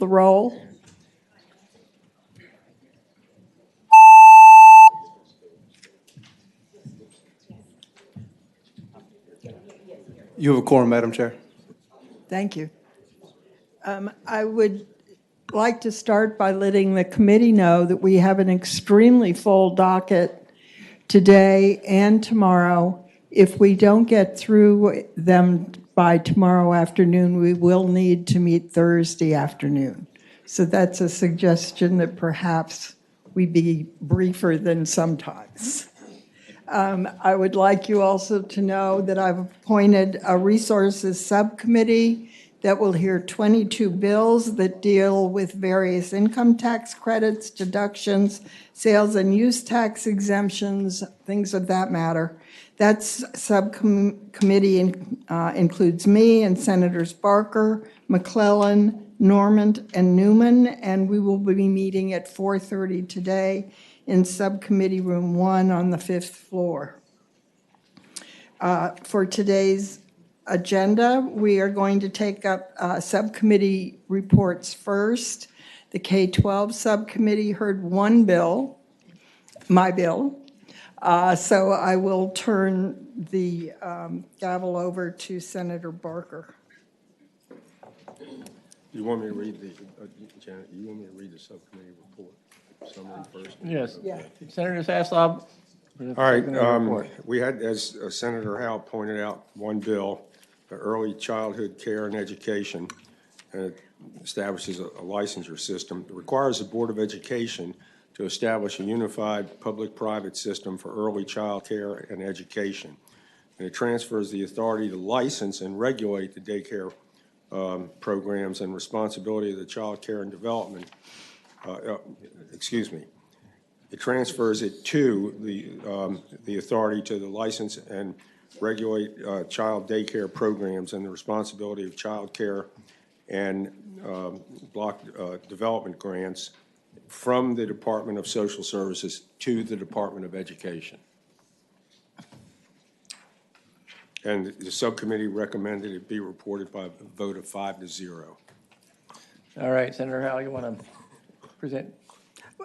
the roll. You have a quorum, Madam Chair. Thank you. I would like to start by letting the committee know that we have an extremely full docket today and tomorrow. If we don't get through them by tomorrow afternoon, we will need to meet Thursday afternoon. So that's a suggestion that perhaps we be briefer than sometimes. I would like you also to know that I've appointed a resources subcommittee that will hear 22 bills that deal with various income tax credits, deductions, sales and use tax exemptions, things of that matter. That subcommittee includes me and Senators Barker, McClellan, Norman, and Newman, and we will be meeting at 4:30 today in Subcommittee Room 1 on the 5th floor. For today's agenda, we are going to take up subcommittee reports first. The K-12 subcommittee heard one bill, my bill. So I will turn the gavel over to Senator Barker. You want me to read the, Janet, you want me to read the subcommittee report summary first? Yes. Yeah. Senator Saslaw. All right, we had, as Senator Howe pointed out, one bill, the Early Childhood Care and Education, and it establishes a licensure system. It requires the Board of Education to establish a unified public-private system for early child care and education. And it transfers the authority to license and regulate the daycare programs and responsibility of the Child Care and Development, it transfers it to the authority to the license and regulate child daycare programs and the responsibility of child care and block development grants from the Department of Social Services to the Department of Education. And the subcommittee recommended it be reported by a vote of 5-0. All right, Senator Howe, you want to present?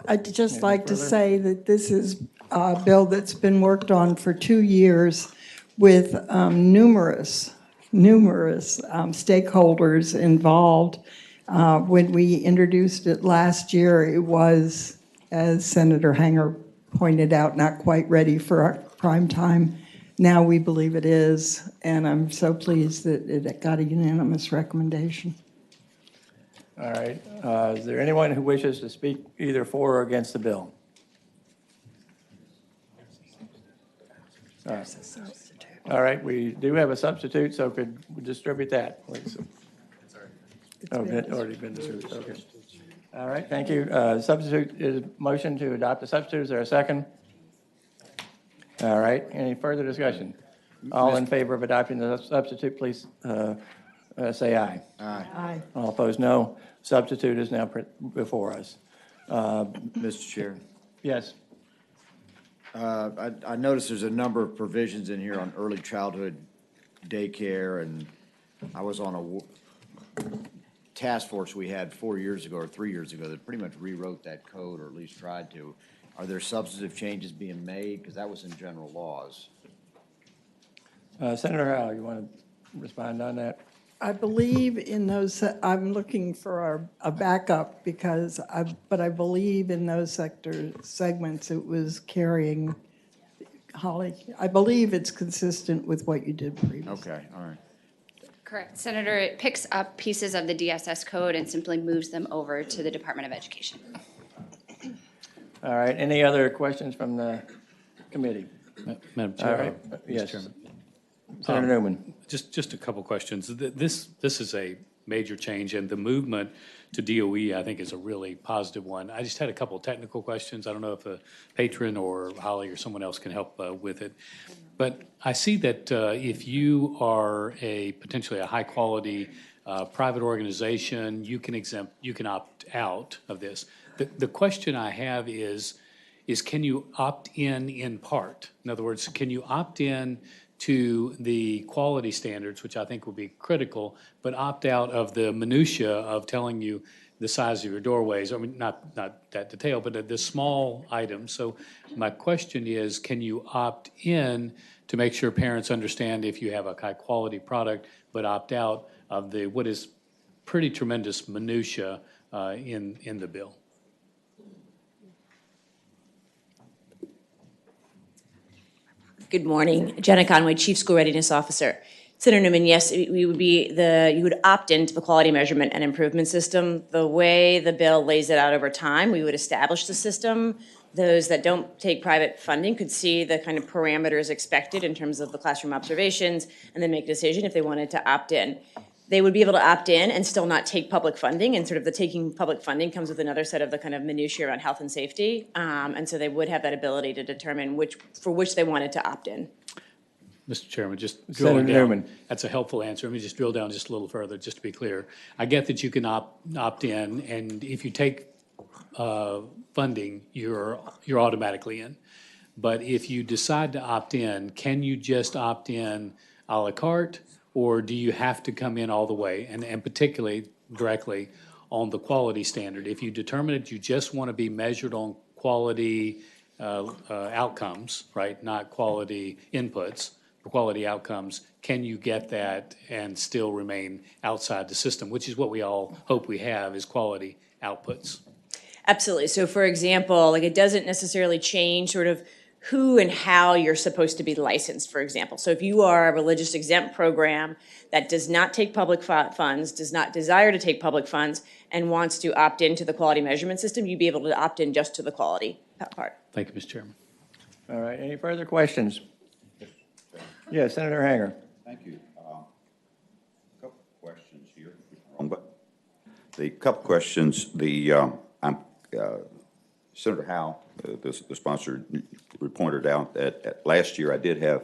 I'd just like to say that this is a bill that's been worked on for 2 years with numerous stakeholders involved. When we introduced it last year, it was, as Senator Hanger pointed out, not quite ready for our prime time. Now we believe it is, and I'm so pleased that it got a unanimous recommendation. All right. Is there anyone who wishes to speak either for or against the bill? All right, we do have a substitute, so could we distribute that, please? Oh, it already been distributed, okay. All right, thank you. Substitute is motion to adopt the substitute. Is there a second? All right, any further discussion? All in favor of adopting the substitute, please say aye. Aye. Aye. All opposed, no. Substitute is now before us. Mr. Chair, Yes. I noticed there's a number of provisions in here on early childhood daycare, and I was on a task force we had 4 years ago or 3 years ago that pretty much rewrote that code, or at least tried to. Are there substantive changes being made? Because that was in general laws. Senator Howe, you want to respond on that? I believe in those, I'm looking for a backup because but I believe in those segments it was carrying, Holly, I believe it's consistent with what you did previously. Okay, all right. Correct. Senator, it picks up pieces of the DSS code and simply moves them over to the Department of Education. All right, any other questions from the committee? Madam Chair. All right, yes. Mr. Chairman. Senator Newman. Just a couple questions. This is a major change, and the movement to DOE, I think, is a really positive one. I just had a couple of technical questions. I don't know if a patron or Holly or someone else can help with it. But I see that if you are potentially a high-quality private organization, you can opt out of this. The question I have is can you opt in part? In other words, can you opt in to the quality standards, which I think will be critical, but opt out of the minutia of telling you the size of your doorways. I mean, not that detail, but the small items. So my question is, can you opt in to make sure parents understand if you have a high-quality product, but opt out of the, what is pretty tremendous minutia in the bill? Good morning. Jenna Conway, Chief School Readiness Officer. Senator Newman, yes, you would opt into the quality measurement and improvement system. The way the bill lays it out over time, we would establish the system. Those that don't take private funding could see the kind of parameters expected in terms of the classroom observations and then make a decision if they wanted to opt in. They would be able to opt in and still not take public funding, and sort of the taking public funding comes with another set of the kind of minutiae around health and safety, and so they would have that ability to determine for which they wanted to opt in. Mr. Chairman, just Senator drilling down. Newman. That's a helpful answer. Let me just drill down just a little further, just to be clear. I get that you can opt in, and if you take funding, you're automatically in. But if you decide to opt in, can you just opt in a la carte, or do you have to come in all the way? And particularly directly on the quality standard. If you determine that you just want to be measured on quality outcomes, right, not quality inputs, quality outcomes, can you get that and still remain outside the system, which is what we all hope we have, is quality outputs? Absolutely. So for example, like it doesn't necessarily change sort of who and how you're supposed to be licensed, for example. So if you are a religious exempt program that does not take public funds, does not desire to take public funds, and wants to opt into the quality measurement system, you'd be able to opt in just to the quality part. Thank you, Mr. Chairman. All right, any further questions? Yes, Senator Hanger. Thank you. A couple questions here. But the couple questions, Senator Howe, the sponsor, pointed out that last year I did have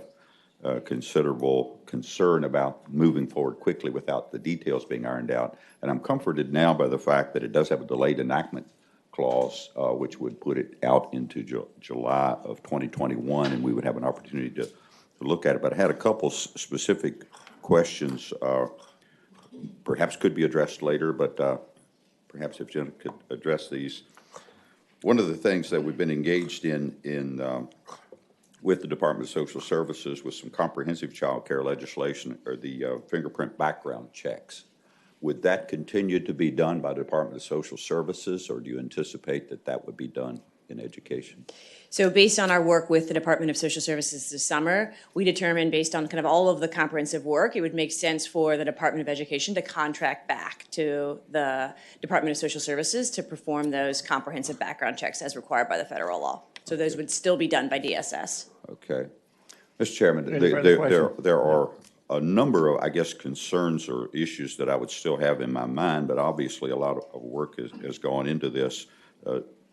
considerable concern about moving forward quickly without the details being ironed out. And I'm comforted now by the fact that it does have a delayed enactment clause, which would put it out into July of 2021, and we would have an opportunity to look at it. But I had a couple specific questions, perhaps could be addressed later, but perhaps if Jenna could address these. One of the things that we've been engaged in with the Department of Social Services with some comprehensive child care legislation are the fingerprint background checks. Would that continue to be done by the Department of Social Services, or do you anticipate that that would be done in education? So based on our work with the Department of Social Services this summer, we determined based on kind of all of the comprehensive work, it would make sense for the Department of Education to contract back to the Department of Social Services to perform those comprehensive background checks as required by the federal law. So those would still be done by DSS. Okay. Mr. Chairman, Any further questions? there are a number of, I guess, concerns or issues that I would still have in my mind, but obviously a lot of work has gone into this.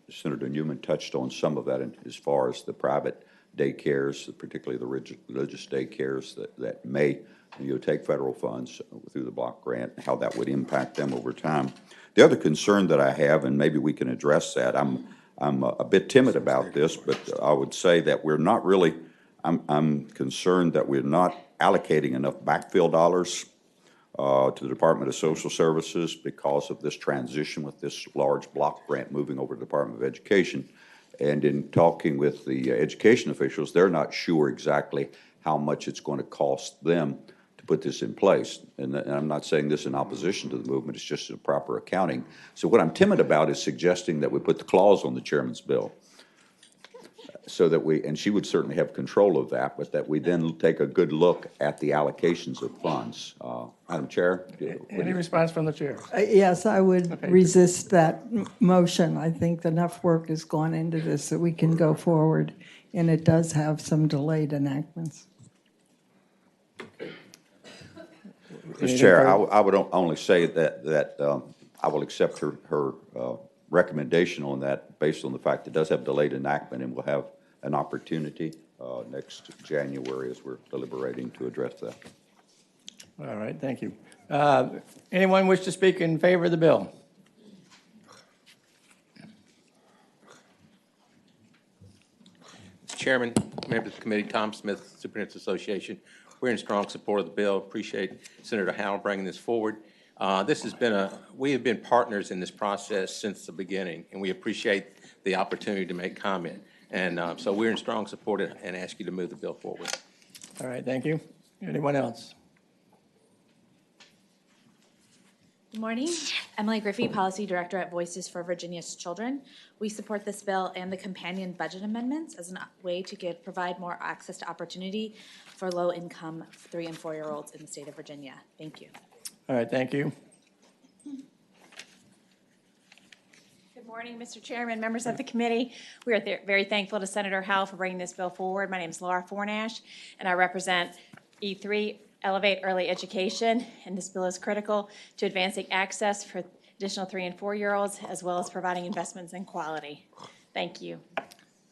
Senator Newman touched on some of that as far as the private daycares, particularly the religious daycares that may take federal funds through the block grant, how that would impact them over time. The other concern that I have, and maybe we can address that, I'm a bit timid about this, but I would say that we're not really, I'm concerned that we're not allocating enough backfill dollars to the Department of Social Services because of this transition with this large block grant moving over to the Department of Education. And in talking with the education officials, they're not sure exactly how much it's going to cost them to put this in place. And I'm not saying this in opposition to the movement, it's just a proper accounting. So what I'm timid about is suggesting that we put the clause on the chairman's bill so that and she would certainly have control of that, but that we then take a good look at the allocations of funds. Madam Chair? Any response from the chair? Yes, I would Okay. resist that motion. I think enough work has gone into this that we can go forward, and it does have some delayed enactments. Mr. Chair, I would only say that I will accept her recommendation on that based on the fact it does have delayed enactment, and we'll have an opportunity next January as we're deliberating to address that. All right, thank you. Anyone wish to speak in favor of the bill? Mr. Chairman, members of the committee, Tom Smith, Superintendent's Association. We're in strong support of the bill. Appreciate Senator Howell bringing this forward. We have been partners in this process since the beginning, and we appreciate the opportunity to make comment. And so we're in strong support and ask you to move the bill forward. All right, thank you. Anyone else? Good morning. Emily Griffey, Policy Director at Voices for Virginia's Children. We support this bill and the companion budget amendments as a way to provide more access to opportunity for low-income 3- and 4-year-olds in the state of Virginia. Thank you. All right, thank you. Good morning, Mr. Chairman, members of the committee. We are very thankful to Senator Howell for bringing this bill forward. My name is Laura Fornash, and I represent E3, Elevate Early Education, and this bill is critical to advancing access for additional 3- and 4-year-olds, as well as providing investments in quality. Thank you.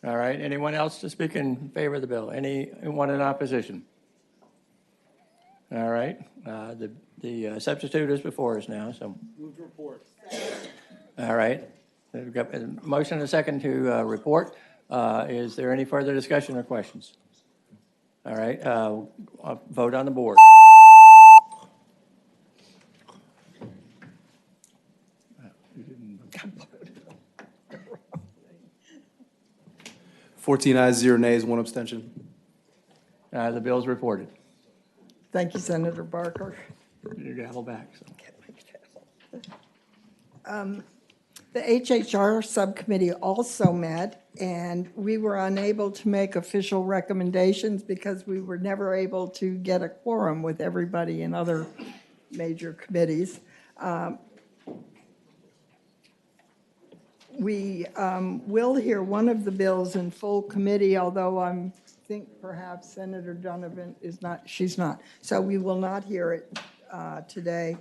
All right, anyone else to speak in favor of the bill? Anyone in opposition? All right, the substitute is before us now, so. Move to report. All right, we've got a motion and a second to report. Is there any further discussion or questions? All right, vote on the board. Fourteen ayes, 0 nays, 1 abstention. The bill is reported. Thank you, Senator Barker. Your gavel back. The HHR subcommittee also met, and we were unable to make official recommendations because we were never able to get a quorum with everybody in other major committees. We will hear one of the bills in full committee, although I think perhaps Senator Donovan she's not. So we will not hear it today.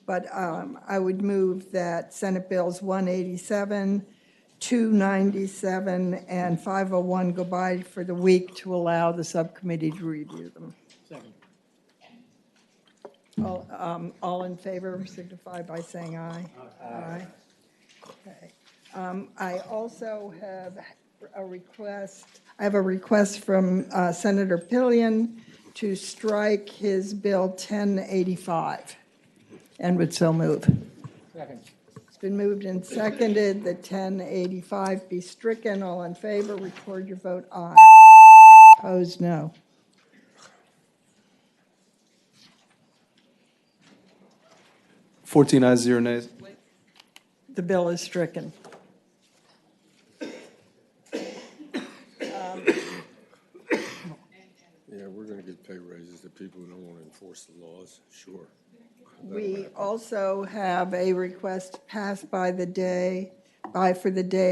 But I would move that Senate Bills 187, 297, and 501 go by for the week to allow the subcommittee to review them. Second. All in favor signify by saying aye. Aye. Okay. I also have a request. I have a request from Senator Pillion to strike his Bill 1085. And would so move. Second. It's been moved and seconded that 1085 be stricken. All in favor, record your vote aye. Opposed, no. Fourteen ayes, 0 nays. The bill is stricken. Yeah, we're going to get pay raises to people who don't want to enforce the laws, sure. We also have a request passed for the day,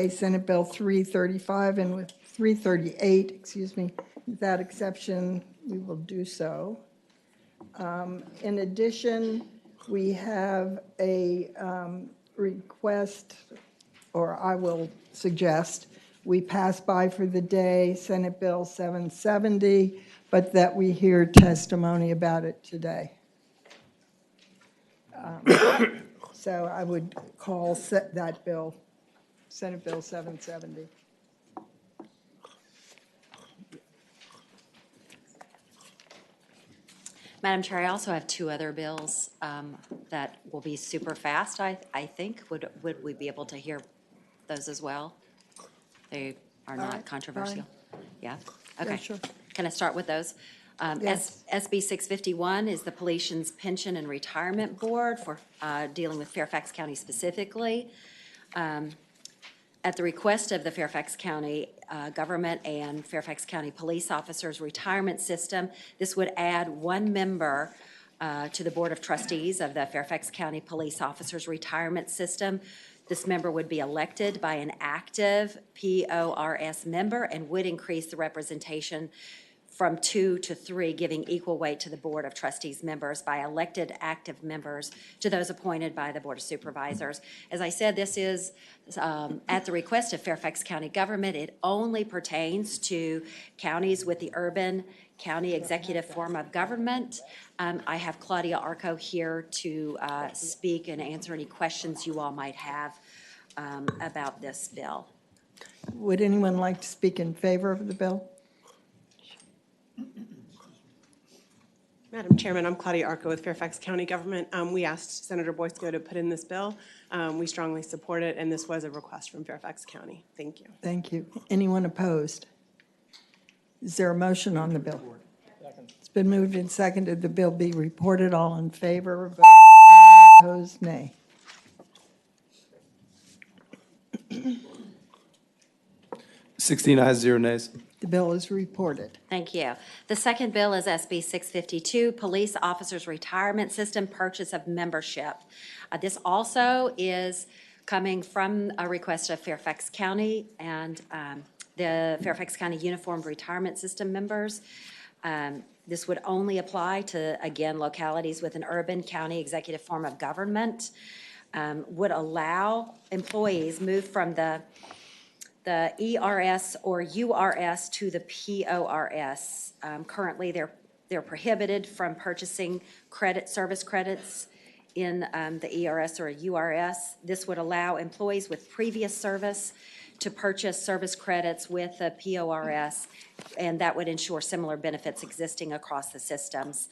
Senate Bill 335 and with 338, excuse me. Without exception, we will do so. In addition, we have a request, or I will suggest, we pass by for the day Senate Bill 770, but that we hear testimony about it today. So I would call that bill, Senate Bill 770. Madam Chair, I also have 2 other bills that will be super fast, I think. Would we be able to hear those as well? They are not controversial. Yeah? Okay. Yeah, sure. Can I start with those? Yes. SB 651 is the Police's Pension and Retirement Board for dealing with Fairfax County specifically. At the request of the Fairfax County government and Fairfax County police officers' retirement system, this would add 1 member to the Board of Trustees of the Fairfax County Police Officers Retirement System. This member would be elected by an active PORS member and would increase the representation from 2 to 3, giving equal weight to the Board of Trustees members by elected active members to those appointed by the Board of Supervisors. As I said, this is at the request of Fairfax County government. It only pertains to counties with the urban county executive form of government. I have Claudia Arco here to speak and answer any questions you all might have about this bill. Would anyone like to speak in favor of the bill? Madam Chairman, I'm Claudia Arco with Fairfax County Government. We asked Senator Boysko to put in this bill. We strongly support it, and this was a request from Fairfax County. Thank you. Thank you. Anyone opposed? Is there a motion on the bill? It's been moved and seconded. The bill be reported. All in favor, vote aye. Opposed, nay. Sixteen ayes, 0 nays. The bill is reported. Thank you. The second bill is SB 652, Police Officers Retirement System Purchase of Membership. This also is coming from a request of Fairfax County and the Fairfax County Uniformed Retirement System members. This would only apply to, again, localities with an urban county executive form of government. Would allow employees move from the ERS or URS to the PORS. Currently, they're prohibited from purchasing service credits in the ERS or URS. This would allow employees with previous service to purchase service credits with the PORS, and that would ensure similar benefits existing across the systems.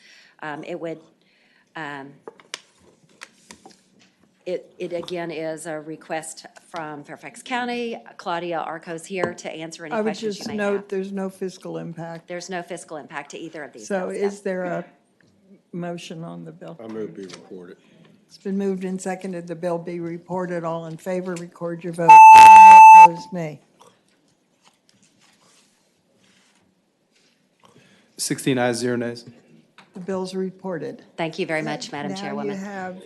It again is a request from Fairfax County. Claudia Arco's here to answer any I would questions you just may note have. there's no fiscal impact. There's no fiscal impact to either of these So bills. is there a motion on the bill? I move be reported. It's been moved and seconded. The bill be reported. All in favor, record your vote. Aye. Opposed, nay. 16 ayes, 0 nays. The bill's reported. Thank you very much, Madam Now you Chairwoman. have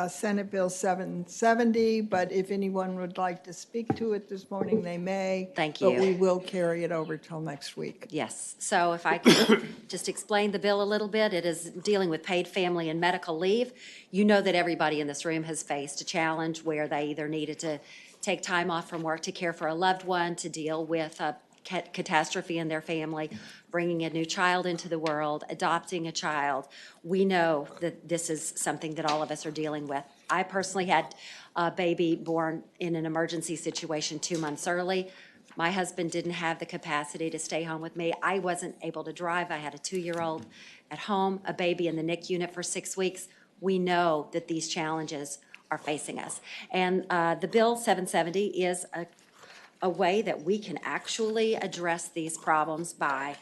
Senate Bill 770, but if anyone would like to speak to it this morning, they may. Thank But you. we will carry it over till next week. Yes, so if I could just explain the bill a little bit, it is dealing with paid family and medical leave. You know that everybody in this room has faced a challenge where they either needed to take time off from work to care for a loved one, to deal with a catastrophe in their family, bringing a new child into the world, adopting a child. We know that this is something that all of us are dealing with. I personally had a baby born in an emergency situation 2 months early. My husband didn't have the capacity to stay home with me. I wasn't able to drive. I had a 2-year-old at home, a baby in the NICU unit for 6 weeks. We know that these challenges are facing us. And the Bill 770 is a way that we can actually address these problems by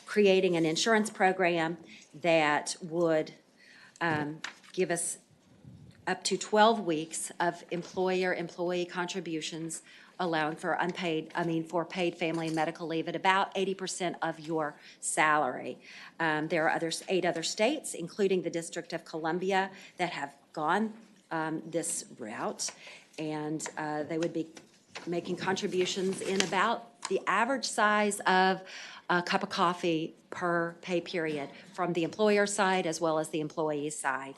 creating an insurance program that would give us up to 12 weeks of employer-employee contributions, allowing for for paid family and medical leave at about 80% of your salary. There are 8 other states, including the District of Columbia, that have gone this route, and they would be making contributions in about the average size of a cup of coffee per pay period from the employer side as well as the employee side.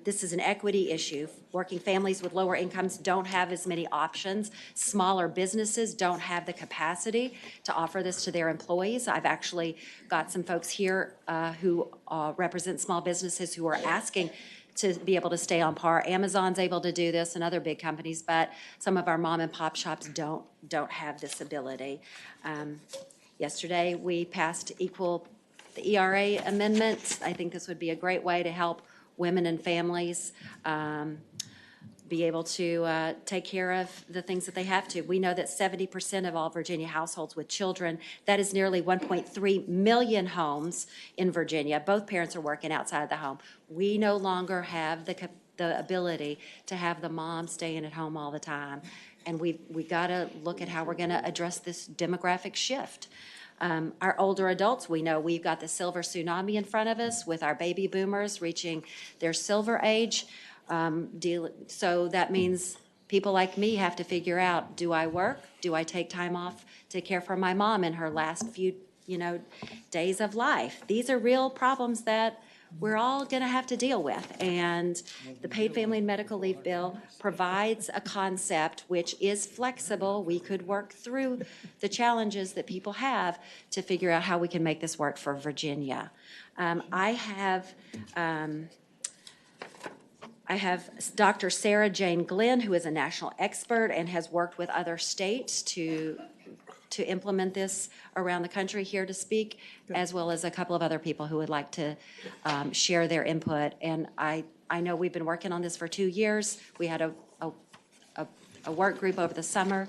This is an equity issue. Working families with lower incomes don't have as many options. Smaller businesses don't have the capacity to offer this to their employees. I've actually got some folks here who represent small businesses who are asking to be able to stay on par. Amazon's able to do this and other big companies, but some of our mom and pop shops don't have this ability. Yesterday, we passed the ERA amendment. I think this would be a great way to help women and families be able to take care of the things that they have to. We know that 70% of all Virginia households with children, that is nearly 1.3 million homes in Virginia. Both parents are working outside the home. We no longer have the ability to have the mom staying at home all the time. And we got to look at how we're going to address this demographic shift. Our older adults, we know we've got the silver tsunami in front of us with our baby boomers reaching their silver age. So that means people like me have to figure out, do I work? Do I take time off to care for my mom in her last few, days of life? These are real problems that we're all going to have to deal with. And the Paid Family and Medical Leave Bill provides a concept which is flexible. We could work through the challenges that people have to figure out how we can make this work for Virginia. I have Dr. Sarah Jane Glenn, who is a national expert and has worked with other states to to implement this around the country here to speak, as well as a couple of other people who would like to share their input. And I know we've been working on this for 2 years. We had a work group over the summer,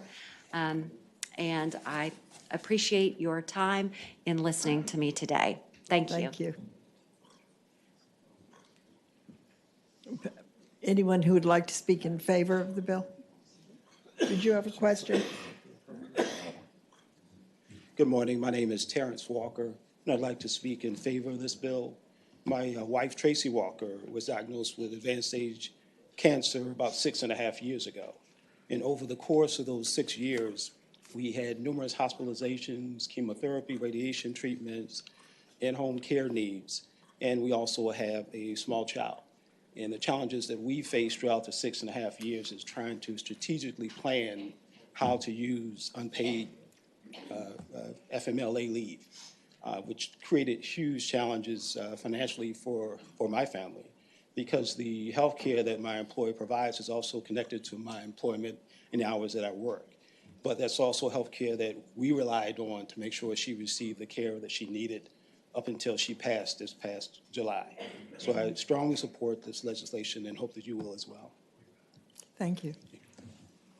and I appreciate your time in listening to me today. Thank you. Thank you. Anyone who would like to speak in favor of the bill? Did you have a question? Good morning. My name is Terrence Walker, and I'd like to speak in favor of this bill. My wife, Tracy Walker, was diagnosed with advanced stage cancer about 6.5 years ago. And over the course of those 6 years, we had numerous hospitalizations, chemotherapy, radiation treatments, in-home care needs, and we also have a small child. And the challenges that we faced throughout the 6.5 years is trying to strategically plan how to use unpaid FMLA leave, which created huge challenges financially for my family, because the health care that my employer provides is also connected to my employment and the hours that I work. But that's also health care that we relied on to make sure she received the care that she needed up until she passed this past July. So I strongly support this legislation and hope that you will as well. Thank you.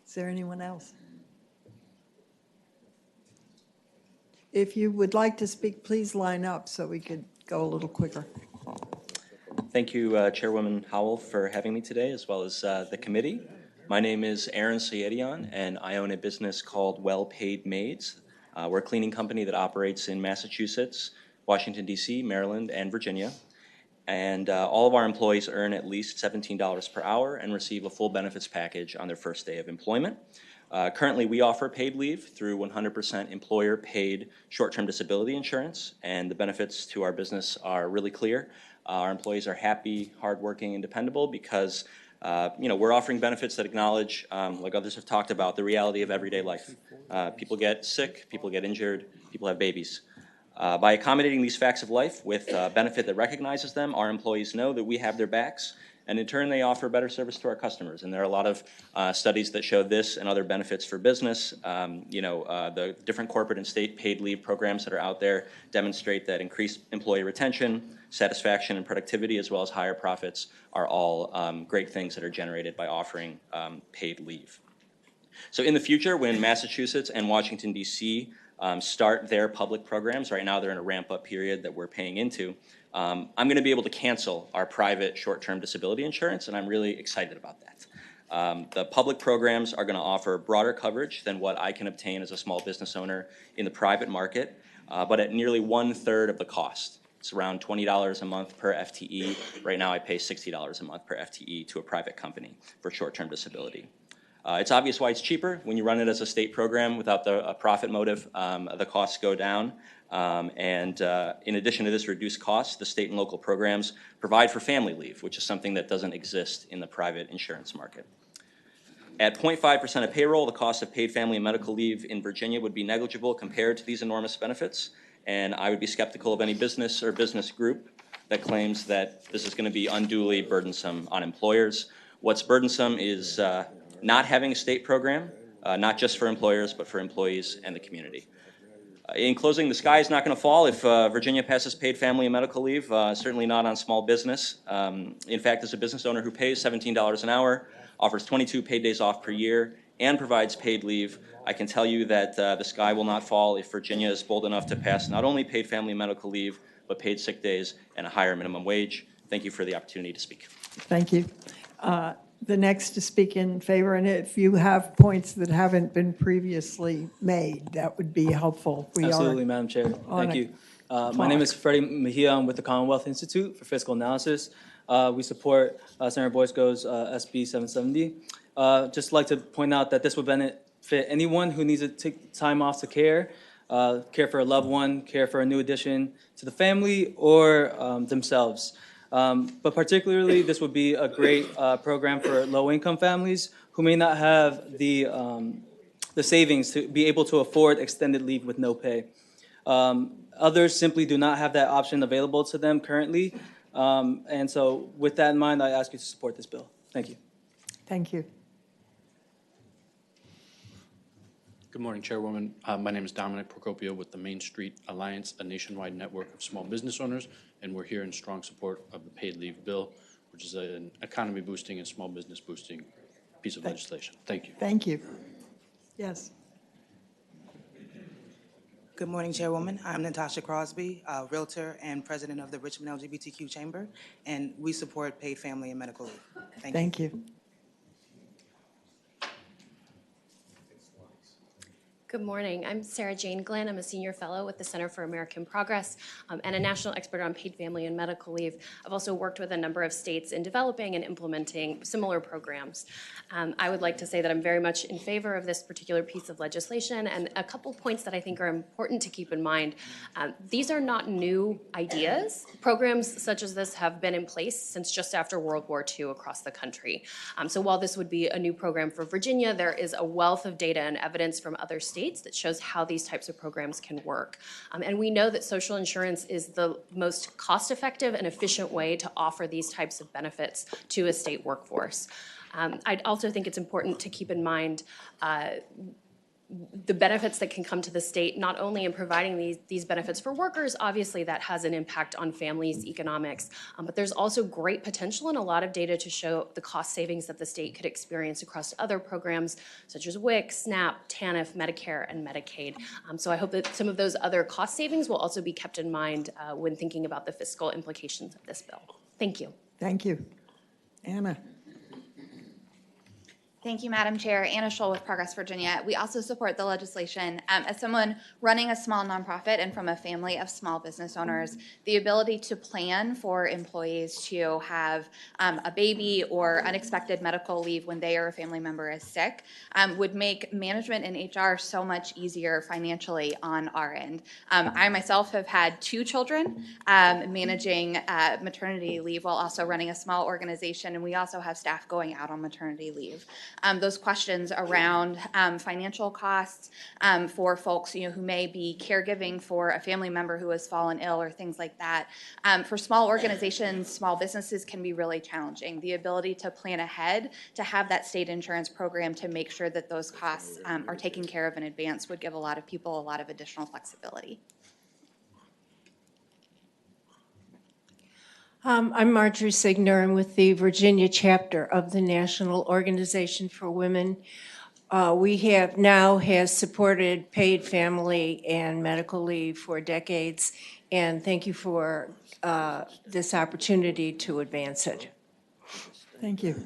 Is there anyone else? If you would like to speak, please line up so we could go a little quicker. Thank you, Chairwoman Howell, for having me today, as well as the committee. My name is Aaron Sayedian, and I own a business called Well Paid Maids. We're a cleaning company that operates in Massachusetts, Washington, D.C., Maryland, and Virginia. And all of our employees earn at least $17 per hour and receive a full benefits package on their first day of employment. Currently, we offer paid leave through 100% employer-paid short-term disability insurance, and the benefits to our business are really clear. Our employees are happy, hardworking, and dependable because we're offering benefits that acknowledge, like others have talked about, the reality of everyday life. People get sick, people get injured, people have babies. By accommodating these facts of life with a benefit that recognizes them, our employees know that we have their backs, and in turn, they offer better service to our customers. And there are a lot of studies that show this and other benefits for business. The different corporate and state paid leave programs that are out there demonstrate that increased employee retention, satisfaction, and productivity, as well as higher profits, are all great things that are generated by offering paid leave. So in the future, when Massachusetts and Washington, D.C. Start their public programs, right now they're in a ramp-up period that we're paying into, I'm going to be able to cancel our private short-term disability insurance, and I'm really excited about that. The public programs are going to offer broader coverage than what I can obtain as a small business owner in the private market, but at nearly 1/3 of the cost. It's around $20 a month per FTE. Right now I pay $60 a month per FTE to a private company for short-term disability. It's obvious why it's cheaper. When you run it as a state program without a profit motive, the costs go down. In addition to this reduced cost, the state and local programs provide for family leave, which is something that doesn't exist in the private insurance market. At 0.5% of payroll, the cost of paid family and medical leave in Virginia would be negligible compared to these enormous benefits, and I would be skeptical of any business or business group that claims that this is going to be unduly burdensome on employers. What's burdensome is not having a state program, not just for employers, but for employees and the community. In closing, the sky is not going to fall if Virginia passes paid family and medical leave, certainly not on small business. In fact, as a business owner who pays $17 an hour, offers 22 paid days off per year, and provides paid leave, I can tell you that the sky will not fall if Virginia is bold enough to pass not only paid family and medical leave, but paid sick days and a higher minimum wage. Thank you for the opportunity to speak. Thank you. The next to speak in favor, and if you have points that haven't been previously made, that would be helpful. Absolutely, Madam Chair. Thank you. My name is Freddie Mejia. I'm with the Commonwealth Institute for Fiscal Analysis. We support Senator Boysko's SB 770. Just like to point out that this would benefit anyone who needs to take time off to care for a loved one, care for a new addition to the family, or themselves. But particularly, this would be a great program for low-income families who may not have the savings to be able to afford extended leave with no pay. Others simply do not have that option available to them currently. And so with that in mind, I ask you to support this bill. Thank you. Thank you. Good morning, Chairwoman. My name is Dominic Procopio with the Main Street Alliance, a nationwide network of small business owners, and we're here in strong support of the paid leave bill, which is an economy boosting and small business boosting piece of legislation. Thank you. Thank you. Yes. Good morning, Chairwoman. I'm Natasha Crosby, Realtor and President of the Richmond LGBTQ Chamber, and we support paid family and medical leave. Thank you. Thank you. Good morning. I'm Sarah Jane Glenn. I'm a senior fellow with the Center for American Progress and a national expert on paid family and medical leave. I've also worked with a number of states in developing and implementing similar programs. I would like to say that I'm very much in favor of this particular piece of legislation, and a couple points that I think are important to keep in mind. These are not new ideas. Programs such as this have been in place since just after World War II across the country. So while this would be a new program for Virginia, there is a wealth of data and evidence from other states that shows how these types of programs can work. And we know that social insurance is the most cost-effective and efficient way to offer these types of benefits to a state workforce. I also think it's important to keep in mind the benefits that can come to the state, not only in providing these benefits for workers, obviously that has an impact on families' economics, but there's also great potential and a lot of data to show the cost savings that the state could experience across other programs such as WIC, SNAP, TANF, Medicare, and Medicaid. So I hope that some of those other cost savings will also be kept in mind when thinking about the fiscal implications of this bill. Thank you. Thank you. Anna. Thank you, Madam Chair. Anna Scholl with Progress Virginia. We also support the legislation. As someone running a small nonprofit and from a family of small business owners, the ability to plan for employees to have a baby or unexpected medical leave when they or a family member is sick would make management and HR so much easier financially on our end. I myself have had 2 children managing maternity leave while also running a small organization, and we also have staff going out on maternity leave. Those questions around financial costs for folks who may be caregiving for a family member who has fallen ill or things like that. For small organizations, small businesses can be really challenging. The ability to plan ahead, to have that state insurance program to make sure that those costs are taken care of in advance would give a lot of people a lot of additional flexibility. I'm Marjorie Signer. I'm with the Virginia chapter of the National Organization for Women. We has supported paid family and medical leave for decades, and thank you for this opportunity to advance it. Thank you.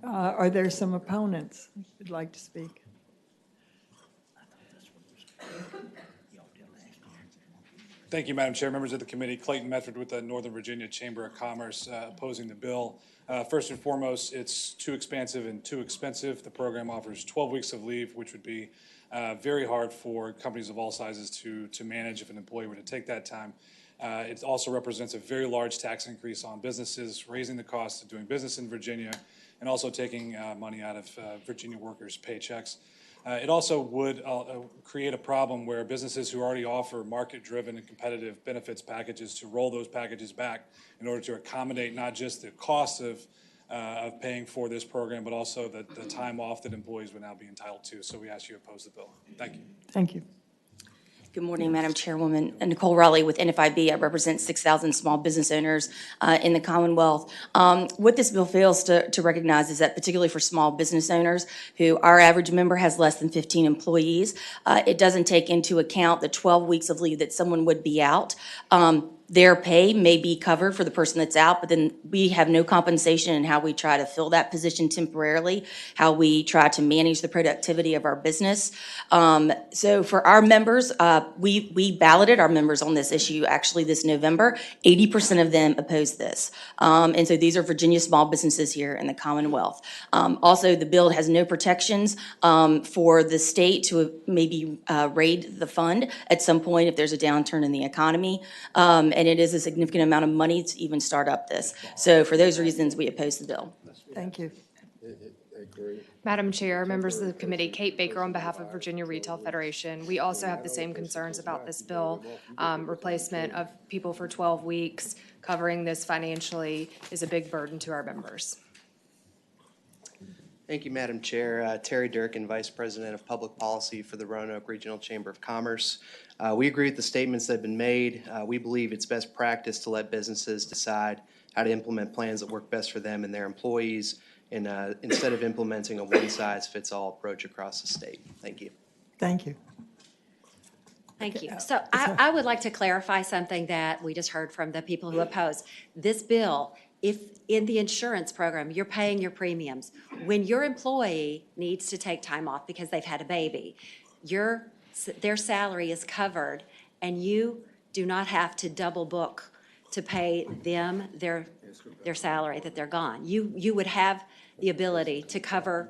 Are there some opponents who'd like to speak? Thank you, Madam Chair. Members of the committee, Clayton Medford with the Northern Virginia Chamber of Commerce opposing the bill. First and foremost, it's too expansive and too expensive. The program offers 12 weeks of leave, which would be very hard for companies of all sizes to manage if an employee were to take that time. It also represents a very large tax increase on businesses, raising the cost of doing business in Virginia, and also taking money out of Virginia workers' paychecks. It also would create a problem where businesses who already offer market-driven and competitive benefits packages to roll those packages back in order to accommodate not just the cost of paying for this program, but also the time off that employees would now be entitled to. So we ask you to oppose the bill. Thank you. Thank you. Good morning, Madam Chairwoman. Nicole Raleigh with NFIB. I represent 6,000 small business owners in the Commonwealth. What this bill fails to recognize is that particularly for small business owners who our average member has less than 15 employees, it doesn't take into account the 12 weeks of leave that someone would be out. Their pay may be covered for the person that's out, but then we have no compensation in how we try to fill that position temporarily, how we try to manage the productivity of our business. So for our members, we balloted our members on this issue actually this November. 80% of them opposed this. And so these are Virginia small businesses here in the Commonwealth. Also, the bill has no protections for the state to maybe raid the fund at some point if there's a downturn in the economy. And it is a significant amount of money to even start up this. So for those reasons, we oppose the bill. Thank you. Madam Chair, members of the committee, Kate Baker on behalf of Virginia Retail Federation. We also have the same concerns about this bill. Replacement of people for 12 weeks, covering this financially is a big burden to our members. Thank you, Madam Chair. Terry Durkin, Vice President of Public Policy for the Roanoke Regional Chamber of Commerce. We agree with the statements that have been made. We believe it's best practice to let businesses decide how to implement plans that work best for them and their employees, and instead of implementing a one-size-fits-all approach across the state. Thank you. Thank you. Thank you. So I would like to clarify something that we just heard from the people who oppose. This bill, if in the insurance program, you're paying your premiums, when your employee needs to take time off because they've had a baby, their salary is covered, and you do not have to double book to pay them their salary that they're gone. You would have the ability to cover,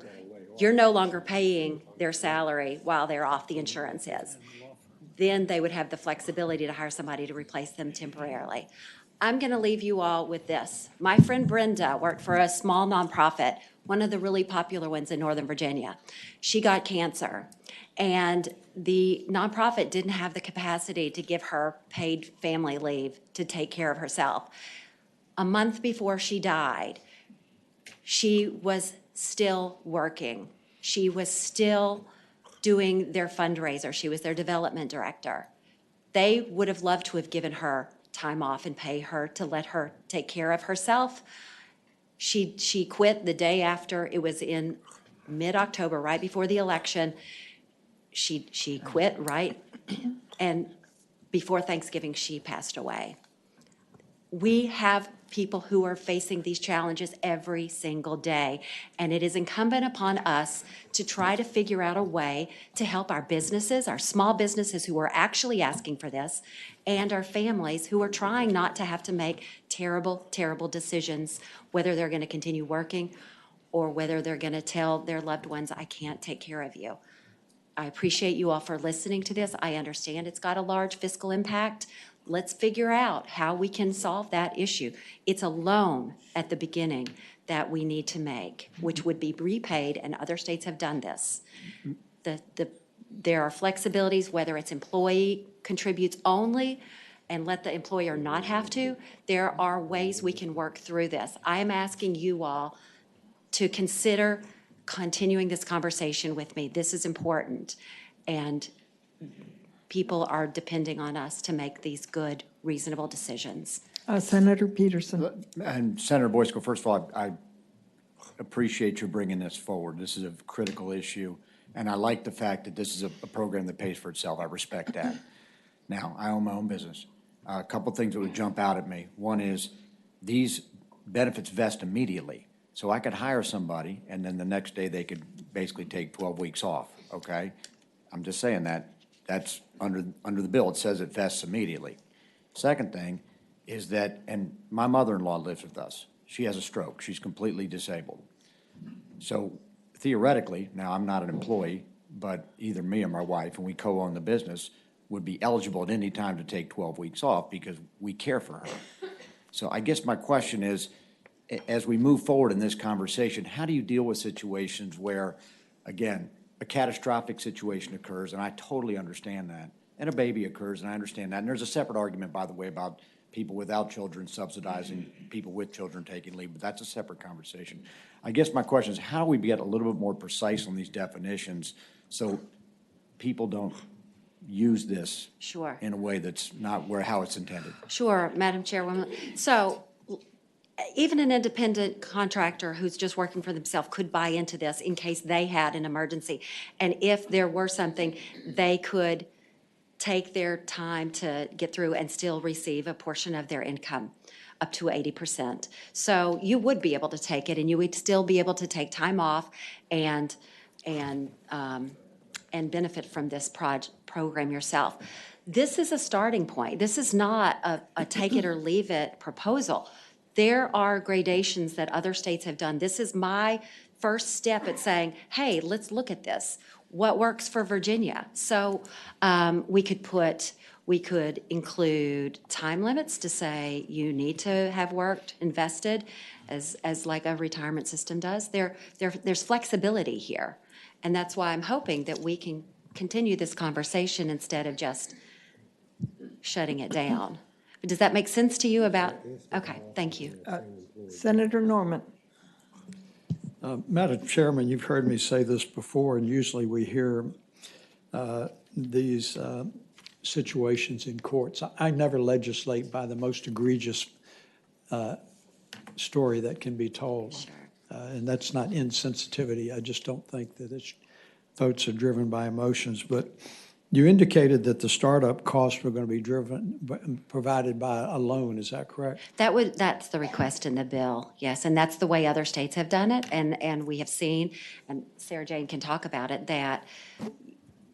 you're no longer paying their salary while they're off, the insurance is. Then they would have the flexibility to hire somebody to replace them temporarily. I'm going to leave you all with this. My friend Brenda worked for a small nonprofit, one of the really popular ones in Northern Virginia. She got cancer, and the nonprofit didn't have the capacity to give her paid family leave to take care of herself. A month before she died, she was still working. She was still doing their fundraiser. She was their development director. They would have loved to have given her time off and pay her to let her take care of herself. She quit the day after. It was in mid-October, right before the election. She quit right, and before Thanksgiving, she passed away. We have people who are facing these challenges every single day, and it is incumbent upon us to try to figure out a way to help our businesses, our small businesses who are actually asking for this, and our families who are trying not to have to make terrible, terrible decisions, whether they're going to continue working or whether they're going to tell their loved ones, I can't take care of you. I appreciate you all for listening to this. I understand it's got a large fiscal impact. Let's figure out how we can solve that issue. It's a loan at the beginning that we need to make, which would be repaid, and other states have done this. There are flexibilities, whether it's employee contributes only and let the employer not have to. There are ways we can work through this. I am asking you all to consider continuing this conversation with me. This is important, and people are depending on us to make these good, reasonable decisions. Senator Peterson. And Senator Boysko, first of all, I appreciate you bringing this forward. This is a critical issue, and I like the fact that this is a program that pays for itself. I respect that. Now, I own my own business. A couple things that would jump out at me. One is these benefits vest immediately. So I could hire somebody, and then the next day they could basically take 12 weeks off, okay? I'm just saying that's under the bill. It says it vests immediately. Second thing is that, and my mother-in-law lives with us. She has a stroke. She's completely disabled. So theoretically, now I'm not an employee, but either me or my wife, and we co-own the business, would be eligible at any time to take 12 weeks off because we care for her. So I guess my question is, as we move forward in this conversation, how do you deal with situations where, again, a catastrophic situation occurs, and I totally understand that, and a baby occurs, and I understand that, and there's a separate argument, by the way, about people without children subsidizing people with children taking leave, but that's a separate conversation. I guess my question is, how do we get a little bit more precise on these definitions so people don't use this in a way that's not how it's intended? Sure, Madam Chairwoman. So even an independent contractor who's just working for themselves could buy into this in case they had an emergency. And if there were something, they could take their time to get through and still receive a portion of their income, up to 80%. So you would be able to take it, and you would still be able to take time off and benefit from this program yourself. This is a starting point. This is not a take it or leave it proposal. There are gradations that other states have done. This is my first step at saying, hey, let's look at this. What works for Virginia? So we could include time limits to say you need to have worked, invested, as like a retirement system does. There's flexibility here. And that's why I'm hoping that we can continue this conversation instead of just shutting it down. Does that make sense to you about? Okay, thank you. Senator Norman. Madam Chairman, you've heard me say this before, and usually we hear these situations in courts. I never legislate by the most egregious story that can be told. Sure. And that's not insensitivity. I just don't think that votes are driven by emotions. But you indicated that the startup costs were going to be provided by a loan. Is that correct? That's the request in the bill, yes, and that's the way other states have done it, and we have seen, and Sarah Jane can talk about it, that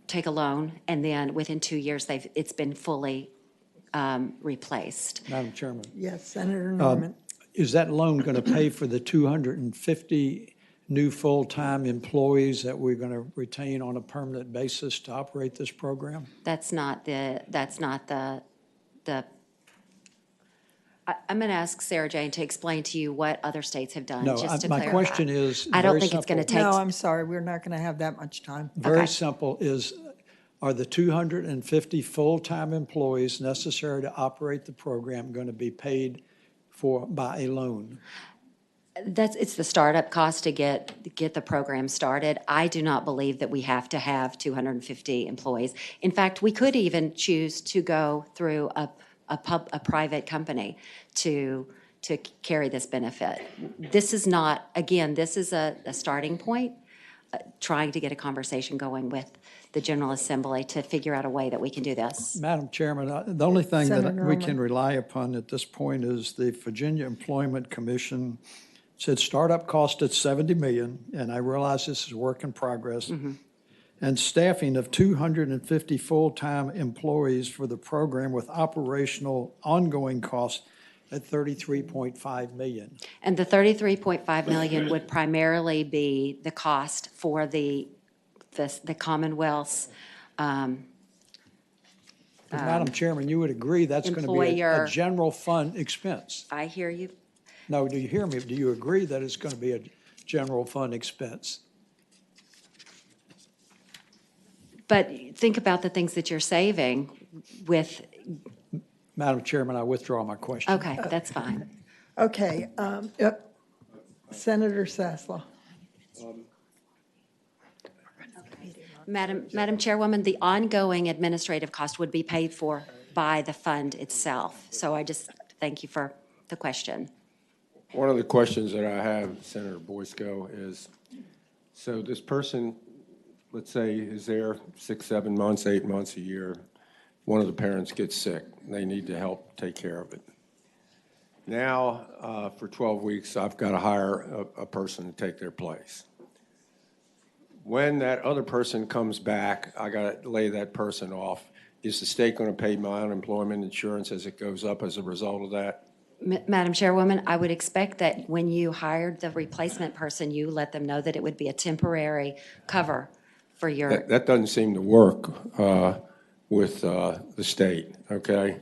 take a loan, and then within 2 years, it's been fully replaced. Madam Chairman. Yes, Senator Norman. Is that loan going to pay for the 250 new full-time employees that we're going to retain on a permanent basis to operate this program? That's not the, I'm going to ask Sarah Jane to explain to you what other states have done, No, just to my clarify. question is I don't very think it's going to simple. take. No, I'm sorry, we're not going to have that much time. Very simple is, are the 250 full-time employees necessary to operate the program going to be paid for by a loan? It's the startup cost to get the program started. I do not believe that we have to have 250 employees. In fact, we could even choose to go through a private company to carry this benefit. This is not, again, this is a starting point, trying to get a conversation going with the General Assembly to figure out a way that we can do this. Madam Chairman, the only thing Senator that we Norman. can rely upon at this point is the Virginia Employment Commission said startup cost at $70 million, and I realize this is work in progress, and staffing of 250 full-time employees for the program with operational ongoing costs at $33.5 million. And the $33.5 million would primarily be the cost for the Commonwealth's But Madam Chairman, you would agree that's going to be employer- a general fund expense? I hear you. No, do you hear me? Do you agree that it's going to be a general fund expense? But think about the things that you're saving with, Madam Chairman, I withdraw my question. okay, that's fine. Okay, yep. Senator Sasslaw. Madam Chairwoman, the ongoing administrative cost would be paid for by the fund itself. So I just thank you for the question. One of the questions that I have, Senator Boysko, is, so this person, let's say, is there 6, 7 months, 8 months, a year. One of the parents gets sick. They need to help take care of it. Now, for 12 weeks, I've got to hire a person to take their place. When that other person comes back, I got to lay that person off. Is the state going to pay my unemployment insurance as it goes up as a result of that? Madam Chairwoman, I would expect that when you hired the replacement person, you let them know that it would be a temporary cover for your. That doesn't seem to work with the state, okay?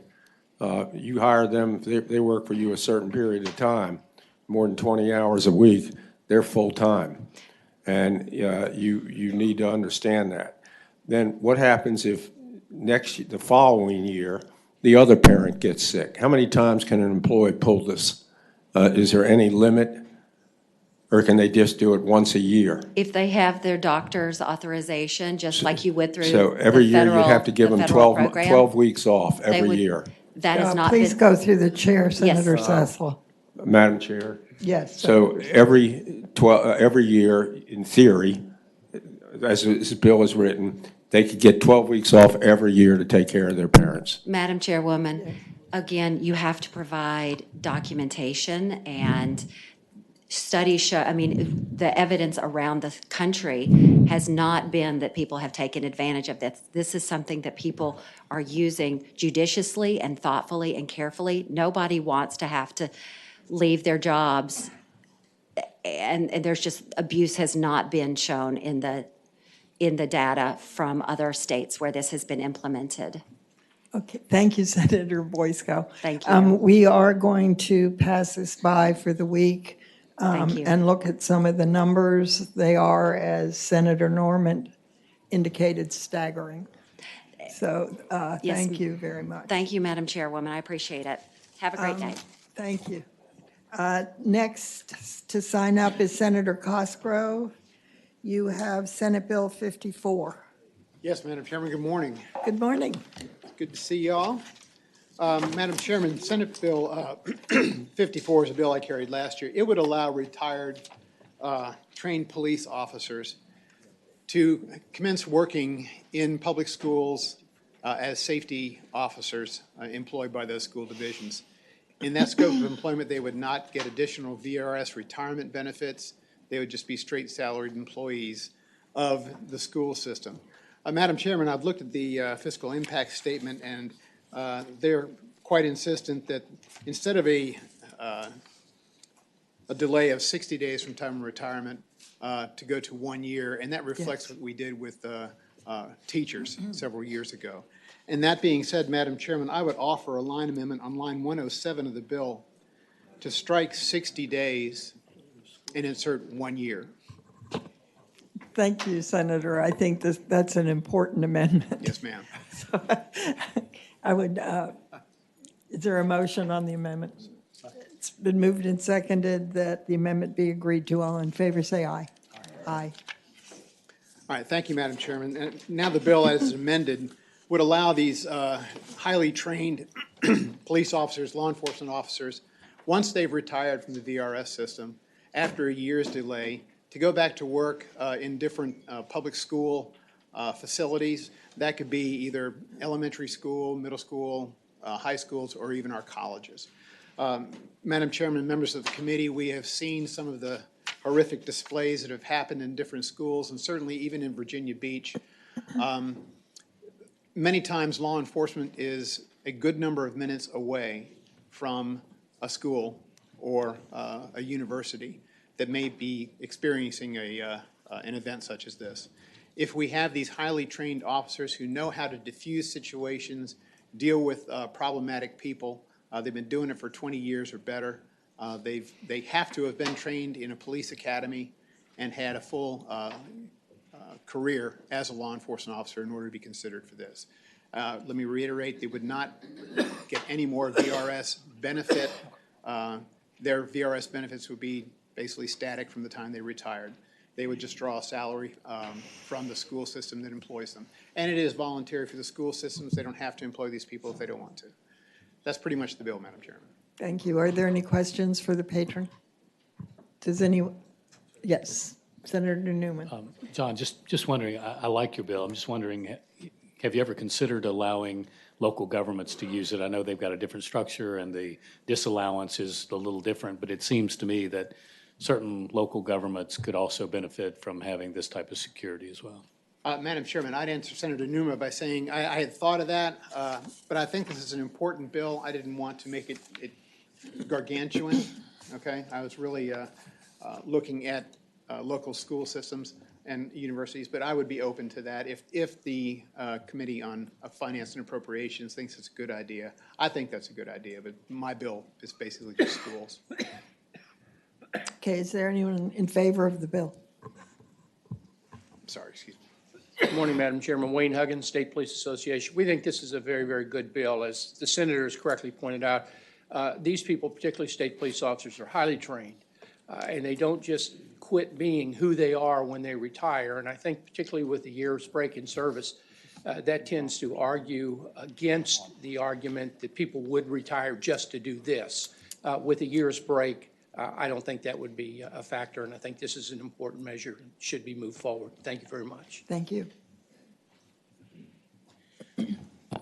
You hire them, they work for you a certain period of time, more than 20 hours a week, they're full-time. And you need to understand that. Then what happens if the following year, the other parent gets sick? How many times can an employee pull this? Is there any limit? Or can they just do it once a year? If they have their doctor's authorization, just like you would through So every the year you federal- have to give the them federal 12 program, weeks off they every would- year. That is not. Please go through the chair, Senator Yes. Sasslaw. Madam Chair? Yes. So every year, in theory, as this bill is written, they could get 12 weeks off every year to take care of their parents. Madam Chairwoman, again, you have to provide documentation and studies show, I mean, the evidence around the country has not been that people have taken advantage of this. This is something that people are using judiciously and thoughtfully and carefully. Nobody wants to have to leave their jobs, and there's just, abuse has not been shown in the data from other states where this has been implemented. Okay, thank you, Senator Boysko. Thank you. We are going to pass this by for the week Thank you. and look at some of the numbers. They are, as Senator Norman indicated, staggering. So Yes, thank you very much. Thank you, Madam Chairwoman. I appreciate it. Have a great day. Thank you. Next to sign up is Senator Cosgrove. You have Senate Bill 54. Yes, Madam Chairman, good morning. Good morning. Good to see you all. Madam Chairman, Senate Bill 54 is a bill I carried last year. It would allow retired trained police officers to commence working in public schools as safety officers employed by those school divisions. In that scope of employment, they would not get additional VRS retirement benefits. They would just be straight salaried employees of the school system. Madam Chairman, I've looked at the fiscal impact statement, and they're quite insistent that instead of a delay of 60 days from time of retirement to go to 1 year, and that reflects what we did with teachers several years ago. And that being said, Madam Chairman, I would offer a line amendment on line 107 of the bill to strike 60 days and insert 1 year. Thank you, Senator. I think that's an important amendment. Yes, ma'am. So, I would, is there a motion on the amendment? It's been moved and seconded that the amendment be agreed to. All in favor, say aye. Aye. All right, thank you, Madam Chairman. And now the bill as amended would allow these highly trained police officers, law enforcement officers, once they've retired from the VRS system, after a year's delay, to go back to work in different public school facilities. That could be either elementary school, middle school, high schools, or even our colleges. Madam Chairman, members of the committee, we have seen some of the horrific displays that have happened in different schools, and certainly even in Virginia Beach. Many times law enforcement is a good number of minutes away from a school or a university that may be experiencing an event such as this. If we have these highly trained officers who know how to diffuse situations, deal with problematic people, they've been doing it for 20 years or better. They have to have been trained in a police academy and had a full career as a law enforcement officer in order to be considered for this. Let me reiterate, they would not get any more VRS benefit. Their VRS benefits would be basically static from the time they retired. They would just draw a salary from the school system that employs them. And it is voluntary for the school systems. They don't have to employ these people if they don't want to. That's pretty much the bill, Madam Chairman. Thank you. Are there any questions for the patron? Does anyone? Yes, Senator Newman. John, just wondering, I like your bill. I'm just wondering, have you ever considered allowing local governments to use it? I know they've got a different structure and the disallowance is a little different, but it seems to me that certain local governments could also benefit from having this type of security as well. Madam Chairman, I'd answer Senator Numa by saying I had thought of that, but I think this is an important bill. I didn't want to make it gargantuan, okay? I was really looking at local school systems and universities, but I would be open to that if the Committee on Finance and Appropriations thinks it's a good idea. I think that's a good idea, but my bill is basically just schools. Okay, is there anyone in favor of the bill? Sorry, excuse me. Good morning, Madam Chairman. Wayne Huggins, State Police Association. We think this is a very, very good bill. As the Senator has correctly pointed out, these people, particularly state police officers, are highly trained, and they don't just quit being who they are when they retire. And I think particularly with the year's break in service, that tends to argue against the argument that people would retire just to do this. With a year's break, I don't think that would be a factor, and I think this is an important measure and should be moved forward. Thank you very much. Thank you.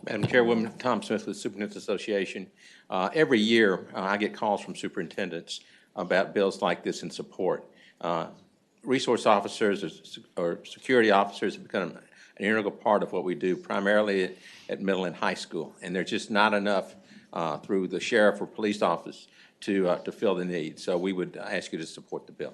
Madam Chairwoman, Tom Smith with the Superintendent's Association. Every year, I get calls from superintendents about bills like this in support. Resource officers or security officers have become an integral part of what we do, primarily at middle and high school, and there's just not enough through the sheriff or police office to fill the need. So we would ask you to support the bill.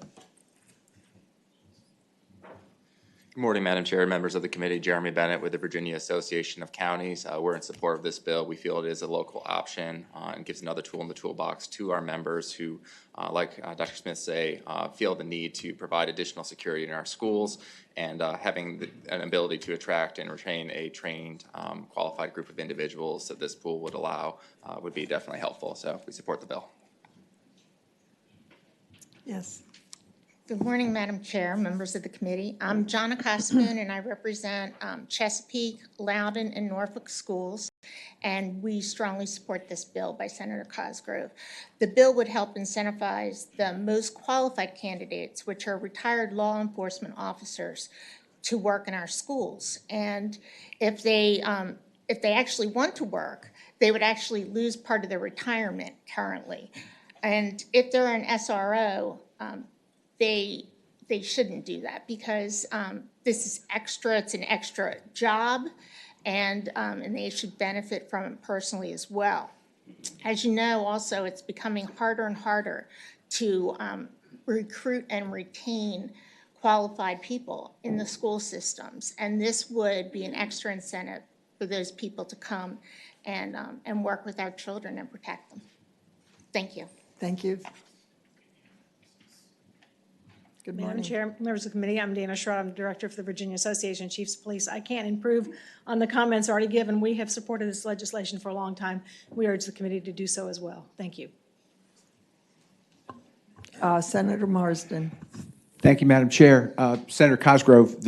Good morning, Madam Chair, members of the committee. Jeremy Bennett with the Virginia Association of Counties. We're in support of this bill. We feel it is a local option and gives another tool in the toolbox to our members who, like Dr. Smith say, feel the need to provide additional security in our schools, and having an ability to attract and retain a trained, qualified group of individuals that this pool would allow would be definitely helpful. So we support the bill. Yes. Good morning, Madam Chair, members of the committee. I'm Jonna Cosmoon, and I represent Chesapeake, Loudoun, and Norfolk schools, and we strongly support this bill by Senator Cosgrove. The bill would help incentivize the most qualified candidates, which are retired law enforcement officers, to work in our schools. And if they actually want to work, they would actually lose part of their retirement currently. And if they're an SRO, they shouldn't do that because this is extra. It's an extra job, and they should benefit from it personally as well. As you know, also it's becoming harder and harder to recruit and retain qualified people in the school systems, and this would be an extra incentive for those people to come and work with our children and protect them. Thank you. Thank you. Good morning. Madam Chair, members of the committee, I'm Dana Schrodt. I'm Director for the Virginia Association of Chiefs of Police. I can't improve on the comments already given. We have supported this legislation for a long time. We urge the committee to do so as well. Thank you. Senator Marsden. Thank you, Madam Chair. Senator Cosgrove,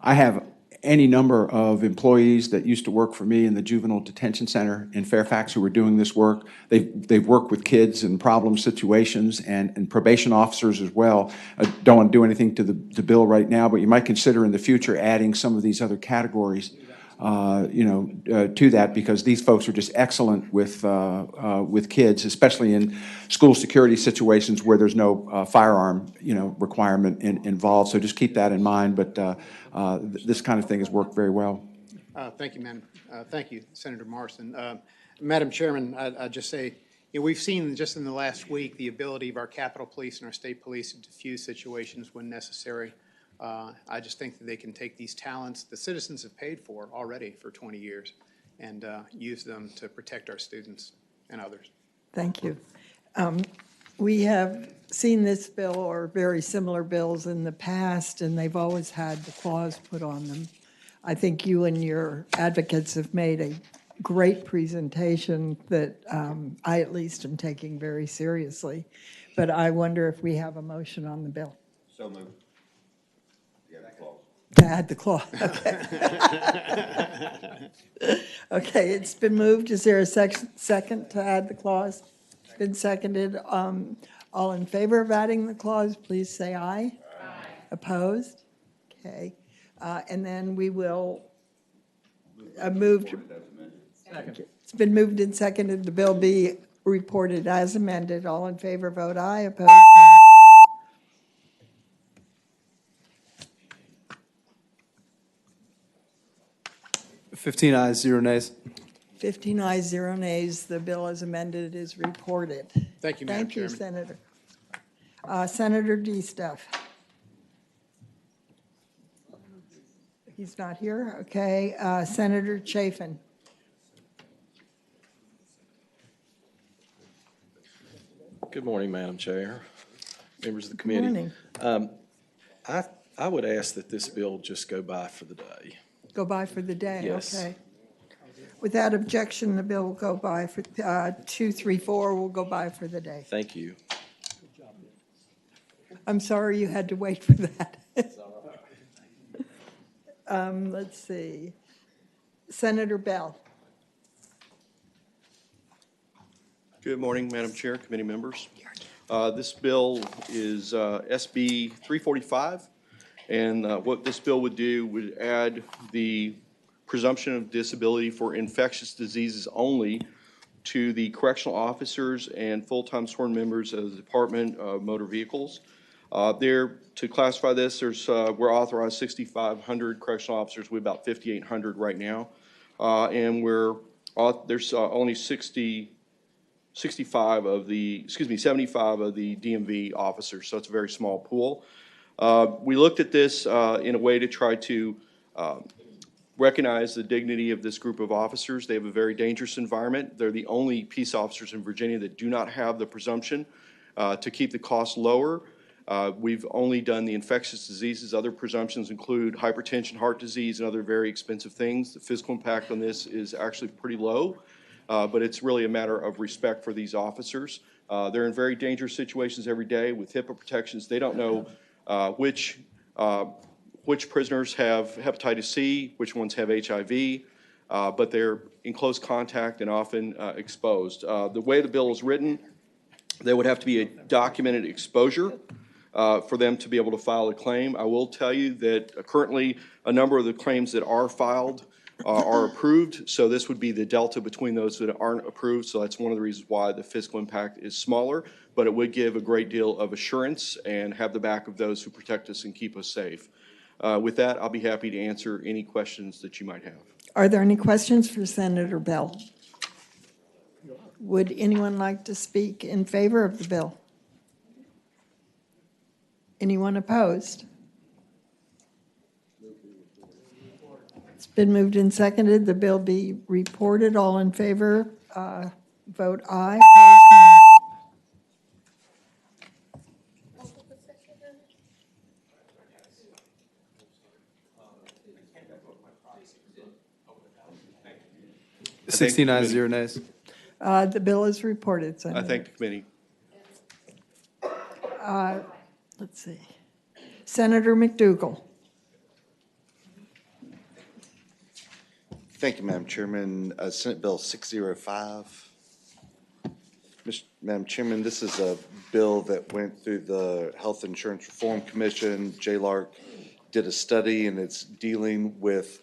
I have any number of employees that used to work for me in the Juvenile Detention Center in Fairfax who are doing this work. They've worked with kids in problem situations and probation officers as well. I don't want to do anything to the bill right now, but you might consider in the future adding some of these other categories to that, because these folks are just excellent with kids, especially in school security situations where there's no firearm requirement involved. So just keep that in mind. But this kind of thing has worked very well. Thank you, Madam. Thank you, Senator Marsden. Madam Chairman, I'd just say, we've seen just in the last week the ability of our Capitol Police and our state police to diffuse situations when necessary. I just think that they can take these talents the citizens have paid for already for 20 years and use them to protect our students and others. Thank you. We have seen this bill or very similar bills in the past, and they've always had the clause put on them. I think you and your advocates have made a great presentation that I at least am taking very seriously. But I wonder if we have a motion on the bill. So moved. To add the clause. Okay. Okay, it's been moved. Is there a second to add the clause? It's been seconded. All in favor of adding the clause, please say aye. Aye. Opposed? Okay. And then we will move. It's been moved and seconded. The bill be reported as amended. All in favor, vote aye. Opposed? No. 15 ayes, 0 nays. 15 ayes, 0 nays. The bill as amended is reported. Thank you, Madam Thank you, Chairman. Senator. Senator D-Stuff. He's not here. Okay. Senator Chafin. Good morning, Madam Chair, members of the committee. Good morning. I would ask that this bill just go by for the day. Go by for the day. Yes. Okay. Without objection, the bill will go by for 2, 3, 4 will go by for the day. Thank you. I'm sorry you had to wait for that. Let's see. Senator Bell. Good morning, Madam Chair, committee members. This bill is SB 345, and what this bill would do would add the presumption of disability for infectious diseases only to the correctional officers and full-time sworn members of the Department of Motor Vehicles. To classify this, we're authorized 6,500 correctional officers. We're about 5,800 right now, and there's only 75 of the DMV officers, so it's a very small pool. We looked at this in a way to try to recognize the dignity of this group of officers. They have a very dangerous environment. They're the only peace officers in Virginia that do not have the presumption to keep the costs lower. We've only done the infectious diseases. Other presumptions include hypertension, heart disease, and other very expensive things. The fiscal impact on this is actually pretty low. but it's really a matter of respect for these officers. They're in very dangerous situations every day with HIPAA protections. They don't know which prisoners have hepatitis C, which ones have HIV, but they're in close contact and often exposed. The way the bill is written, there would have to be a documented exposure for them to be able to file a claim. I will tell you that currently a number of the claims that are filed are approved, so this would be the delta between those that aren't approved, so that's one of the reasons why the fiscal impact is smaller, but it would give a great deal of assurance and have the back of those who protect us and keep us safe. With that, I'll be happy to answer any questions that you might have. Are there any questions for Senator Bell? Would anyone like to speak in favor of the bill? Anyone opposed? It's been moved and seconded. The bill be reported. All in favor, vote aye. Opposed, no. 16 ayes, 0 nays. The bill is reported, Senator. I thank the committee. Let's see. Senator McDougall. Thank you, Madam Chairman. Senate Bill 605. Madam Chairman, this is a bill that went through the Health Insurance Reform Commission. JLARC did a study, and it's dealing with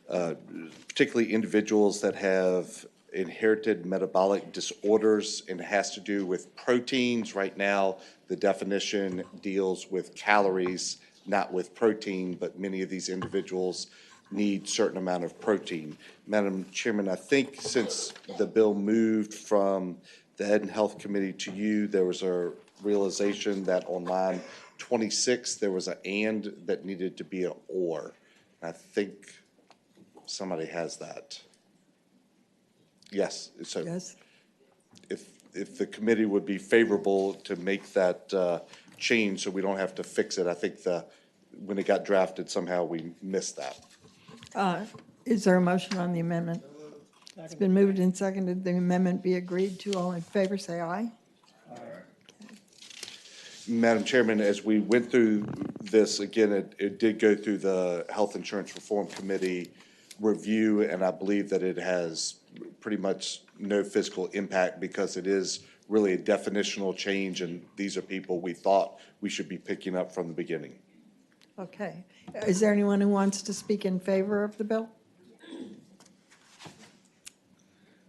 particularly individuals that have inherited metabolic disorders, and it has to do with proteins. Right now, the definition deals with calories, not with protein, but many of these individuals need certain amount of protein. Madam Chairman, I think since the bill moved from the Ed and Health Committee to you, there was a realization that on line 26, there was an and that needed to be an or. I think somebody has that. Yes, so yes. If the committee would be favorable to make that change so we don't have to fix it, I think when it got drafted, somehow we missed that. Is there a motion on the amendment? It's been moved and seconded. The amendment be agreed to. All in favor, say aye. Madam Chairman, as we went through this, again, it did go through the Health Insurance Reform Committee review, and I believe that it has pretty much no fiscal impact because it is really a definitional change, and these are people we thought we should be picking up from the beginning. Okay. Is there anyone who wants to speak in favor of the bill?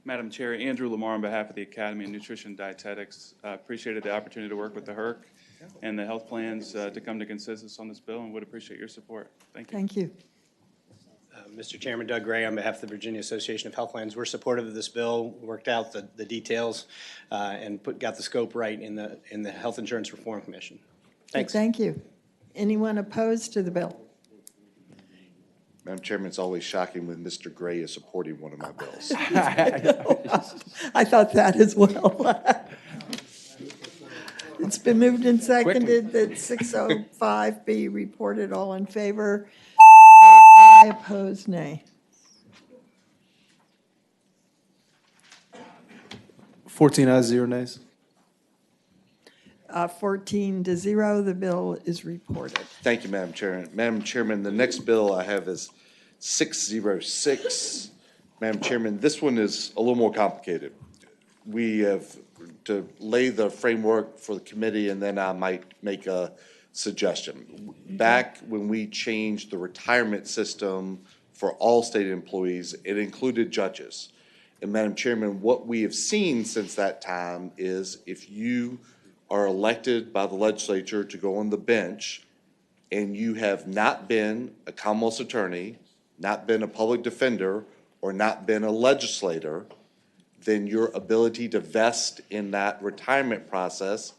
Madam Chair, Andrew Lamar on behalf of the Academy of Nutrition and Dietetics. Appreciated the opportunity to work with the HERC and the health plans to come to consensus on this bill, and would appreciate your support. Thank you. Thank you. Mr. Chairman, Doug Gray on behalf of the Virginia Association of Health Plans. We're supportive of this bill, worked out the details, and got the scope right in the Health Insurance Reform Commission. Thanks. Thank you. Anyone opposed to the bill? Madam Chairman, it's always shocking when Mr. Gray is supporting one of my bills. I thought that as well. It's been moved and seconded that 605 be reported. All in favor? Aye. Opposed? Nay. 14 ayes, 0 nays. 14 to 0, the bill is reported. Thank you, Madam Chairman. Madam Chairman, the next bill I have is 606. Madam Chairman, this one is a little more complicated. We have to lay the framework for the committee, and then I might make a suggestion. Back when we changed the retirement system for all state employees, it included judges. And Madam Chairman, what we have seen since that time is if you are elected by the legislature to go on the bench and you have not been a Commonwealth's attorney, not been a public defender, or not been a legislator, then your ability to vest in that retirement process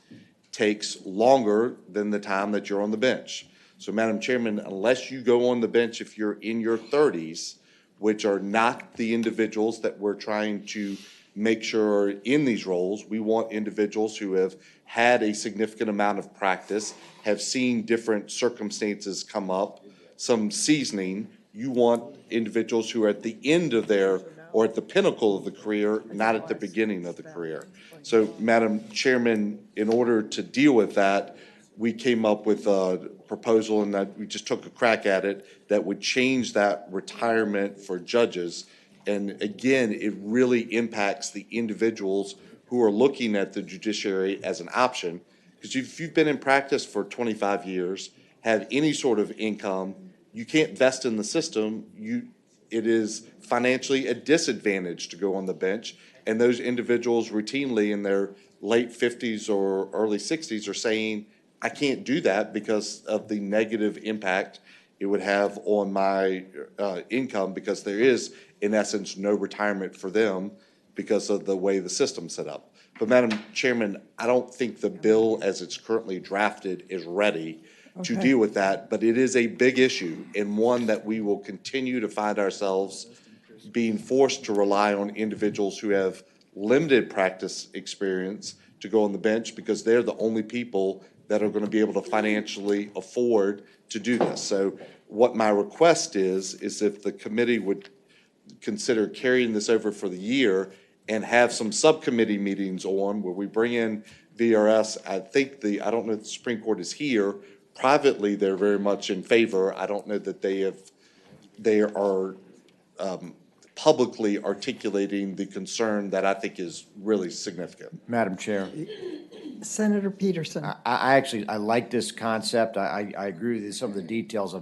takes longer than the time that you're on the bench. So, Madam Chairman, unless you go on the bench if you're in your 30s, which are not the individuals that we're trying to make sure are in these roles, we want individuals who have had a significant amount of practice, have seen different circumstances come up, some seasoning. You want individuals who are at the end of their or at the pinnacle of the career, not at the beginning of the career. So, Madam Chairman, in order to deal with that, we came up with a proposal, and that we just took a crack at it, that would change that retirement for judges. And again, it really impacts the individuals who are looking at the judiciary as an option. Because if you've been in practice for 25 years, have any sort of income, you can't vest in the system. It is financially a disadvantage to go on the bench. And those individuals routinely in their late 50s or early 60s are saying, I can't do that because of the negative impact it would have on my income, because there is, in essence, no retirement for them because of the way the system's set up. But Madam Chairman, I don't think the bill as it's currently drafted is ready to deal with that, but it is a big issue and one that we will continue to find ourselves being forced to rely on individuals who have limited practice experience to go on the bench, because they're the only people that are going to be able to financially afford to do this. So what my request is if the committee would consider carrying this over for the year and have some subcommittee meetings on where we bring in VRS. I don't know if the Supreme Court is here. Privately, they're very much in favor. I don't know that they are publicly articulating the concern that I think is really significant. Madam Chair. Senator Peterson. I like this concept. I agree with you. Some of the details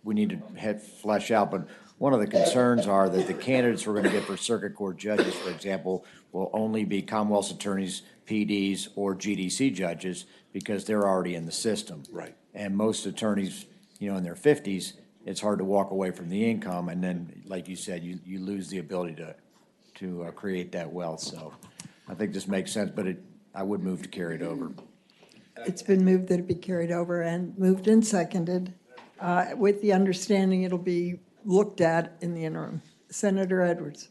we need to flesh out, but one of the concerns are that the candidates we're going to get for circuit court judges, for example, will only be Commonwealth's attorneys, PDs, or GDC judges, because they're already in the system. Right. And most attorneys, in their 50s, it's hard to walk away from the income, and then, like you said, you lose the ability to create that wealth. So I think this makes sense, but I would move to carry it over. It's been moved that it be carried over and moved and seconded, with the understanding it'll be looked at in the interim. Senator Edwards.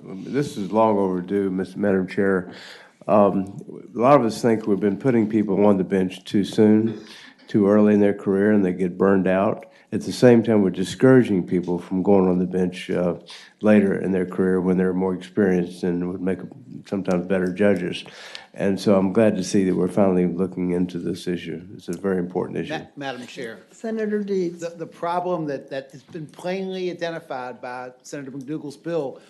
This is long overdue, Madam Chair. A lot of us think we've been putting people on the bench too soon, too early in their career, and they get burned out. At the same time, we're discouraging people from going on the bench later in their career when they're more experienced and would make sometimes better judges. And so I'm glad to see that we're finally looking into this issue. It's a very important issue. Madam Chair. Senator Deeds. The problem that has been plainly identified by Senator McDougal's bill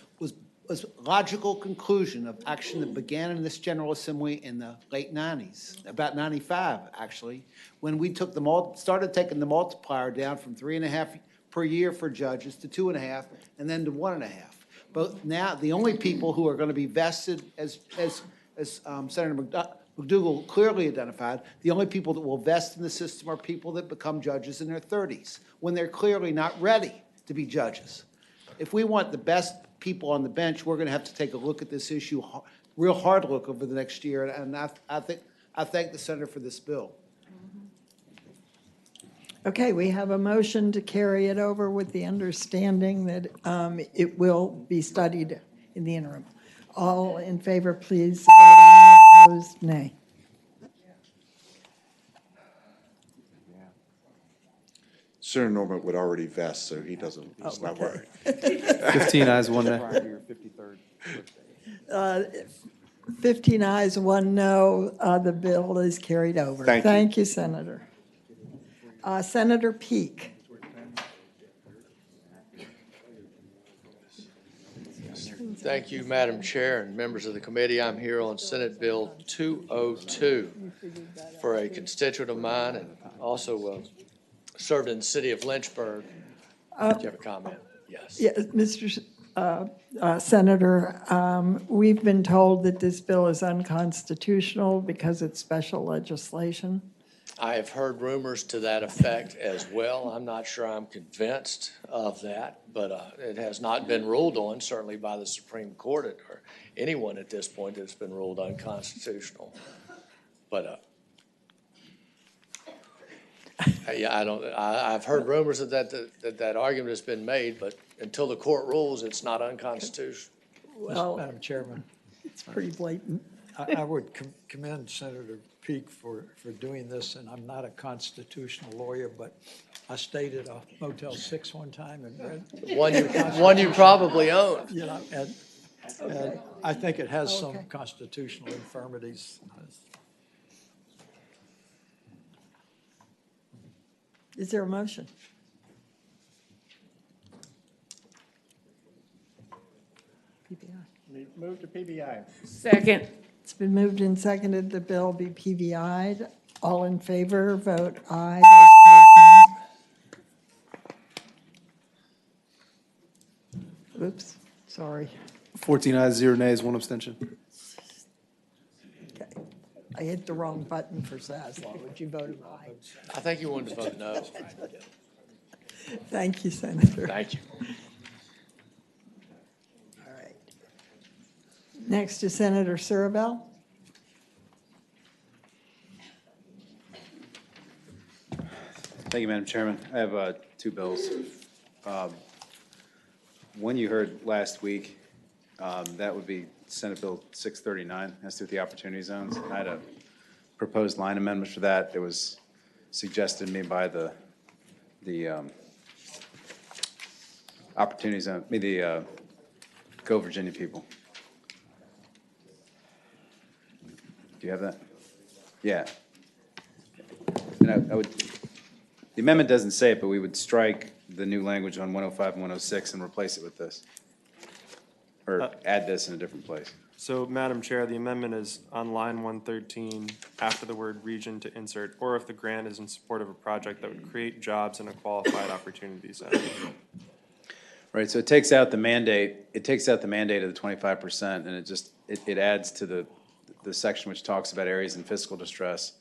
was logical conclusion of action that began in this General Assembly in the late 90s, about 95, actually, when we started taking the multiplier down from 3.5 per year for judges to 2.5, and then to 1.5. But now the only people who are going to be vested, as Senator McDougal clearly identified, the only people that will vest in the system are people that become judges in their 30s, when they're clearly not ready to be judges. If we want the best people on the bench, we're going to have to take a look at this issue, real hard look over the next year. And I thank the senator for this bill. Okay, we have a motion to carry it over with the understanding that it will be studied in the interim. All in favor, please vote aye. Opposed, nay. Senator Norman would already vest, so he's not worried. 15 ayes, 1 nay. 15 ayes, 1 no. The bill is carried over. Thank you. Senator. Senator Peake. Thank you, Madam Chair and members of the committee. I'm here on Senate Bill 202 for a constituent of mine, and also served in the city of Lynchburg. Do you have a comment? Yes. Yeah, Mr. Senator, we've been told that this bill is unconstitutional because it's special legislation. I have heard rumors to that effect as well. I'm not sure I'm convinced of that, but it has not been ruled on, certainly by the Supreme Court or anyone at this point that's been ruled unconstitutional. But yeah, I've heard rumors that argument has been made, but until the court rules, it's not unconstitutional. Well, Madam Chairman. it's pretty blatant. I would commend Senator Peake for doing this, and I'm not a constitutional lawyer, but I stayed at a Motel 6 one time and read. One you probably own. You know, and I think it has some constitutional infirmities. Is there a motion? PBI. Move to PBI. Second. It's been moved and seconded the bill be PBI'd. All in favor, vote aye. Those opposed, no. Oops, sorry. 14 ayes, 0 nays, 1 abstention. Okay. I hit the wrong button for Zaslow. Would you vote aye? I think you wanted to vote no. Thank you, Senator. Thank you. All right. Next is Senator Surabel. Thank you, Madam Chairman. I have two bills. One you heard last week, that would be Senate Bill 639, has to do with the opportunity zones. I had a proposed line amendment for that. It was suggested to me by the opportunity zone, the Go Virginia people. Do you have that? Yeah. And I would, the amendment doesn't say it, but we would strike the new language on 105 and 106 and replace it with this. Or add this in a different place. So, Madam Chair, the amendment is on line 113, after the word region to insert, or if the grant is in support of a project that would create jobs in a qualified opportunity zone. Right, so it takes out the mandate, of the 25%, and it just, it adds to the section which talks about areas in fiscal distress,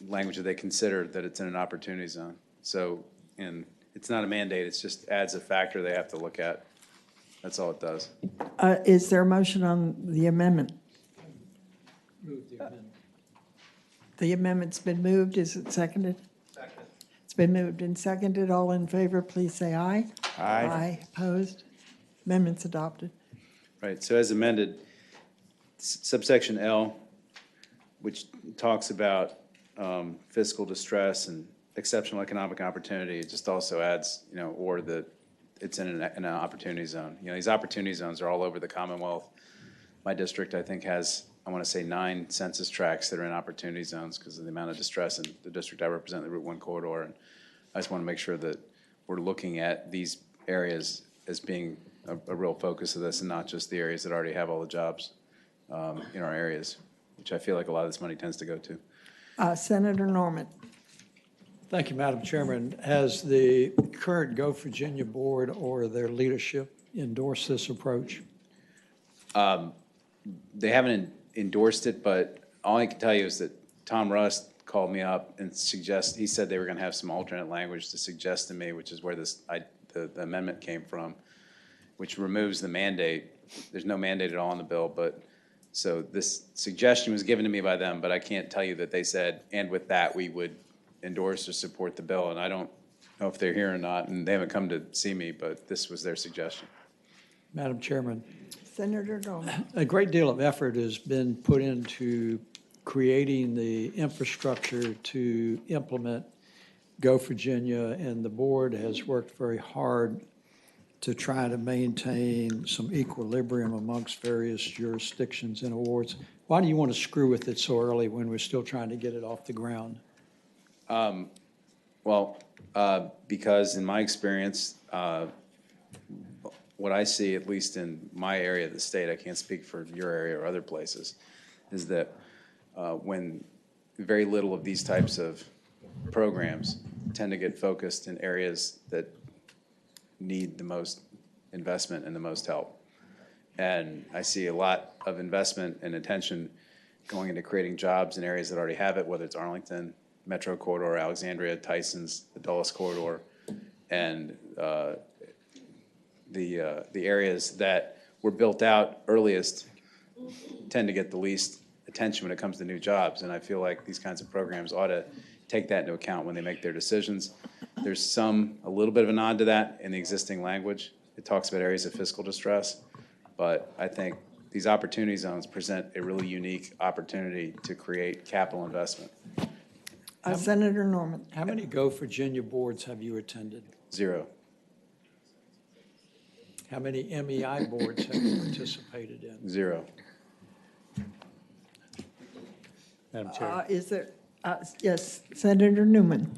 language that they consider that it's in an opportunity zone. So, and it's not a mandate, it just adds a factor they have to look at. That's all it does. Is there a motion on the amendment? Move the amendment. The amendment's been moved. Is it seconded? Second. It's been moved and seconded. All in favor, please say aye. Aye. Aye. Opposed? Amendment's adopted. Right, so as amended, subsection L, which talks about fiscal distress and exceptional economic opportunity, it just also adds, or the, it's in an opportunity zone. These opportunity zones are all over the Commonwealth. My district, I think, has, I want to say, 9 census tracts that are in opportunity zones because of the amount of distress in the district I represent, the Route 1 corridor. And I just want to make sure that we're looking at these areas as being a real focus of this and not just the areas that already have all the jobs in our areas, which I feel like a lot of this money tends to go to. Senator Norman. Thank you, Madam Chairman. Has the current Go Virginia Board or their leadership endorsed this approach? They haven't endorsed it, but all I can tell you is that Tom Rust called me up and he said they were going to have some alternate language to suggest to me, which is where the amendment came from, which removes the mandate. There's no mandate at all in the bill, but so this suggestion was given to me by them, but I can't tell you that they said, and with that, we would endorse or support the bill. And I don't know if they're here or not, and they haven't come to see me, but this was their suggestion. Madam Chairman. Senator Norman. A great deal of effort has been put into creating the infrastructure to implement Go Virginia, and the board has worked very hard to try to maintain some equilibrium amongst various jurisdictions and awards. Why do you want to screw with it so early when we're still trying to get it off the ground? Because in my experience, what I see, at least in my area of the state, I can't speak for your area or other places, is that when very little of these types of programs tend to get focused in areas that need the most investment and the most help. And I see a lot of investment and attention going into creating jobs in areas that already have it, whether it's Arlington, Metro Corridor, Alexandria, Tyson's, the Dulles Corridor, and the areas that were built out earliest tend to get the least attention when it comes to new jobs. And I feel like these kinds of programs ought to take that into account when they make their decisions. There's a little bit of a nod to that in the existing language. It talks about areas of fiscal distress, but I think these opportunity zones present a really unique opportunity to create capital investment. Senator Norman. How many Go Virginia boards have you attended? 0. How many MEI boards have you participated in? 0. Madam Chair. Is there, yes, Senator Newman.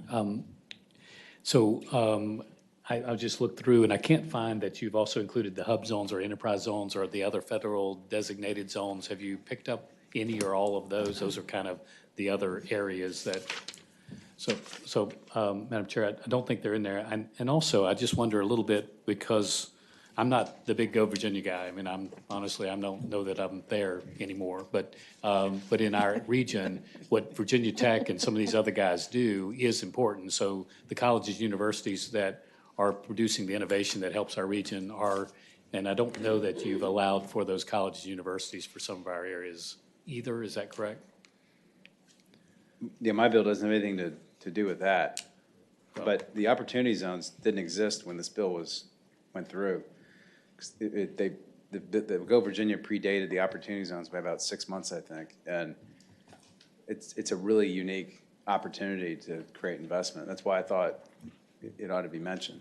I'll just look through, and I can't find that you've also included the hub zones or enterprise zones or the other federal designated zones. Have you picked up any or all of those? Those are kind of the other areas that, Madam Chair, I don't think they're in there. And also, I just wonder a little bit, because I'm not the big Go Virginia guy. I mean, honestly, I don't know that I'm there anymore. But in our region, what Virginia Tech and some of these other guys do is important. So the colleges, universities that are producing the innovation that helps our region are, and I don't know that you've allowed for those colleges, universities for some of our areas either. Is that correct? Yeah, my bill doesn't have anything to do with that. But the opportunity zones didn't exist when this bill went through. The Go Virginia predated the opportunity zones by about 6 months, I think. And it's a really unique opportunity to create investment. That's why I thought it ought to be mentioned.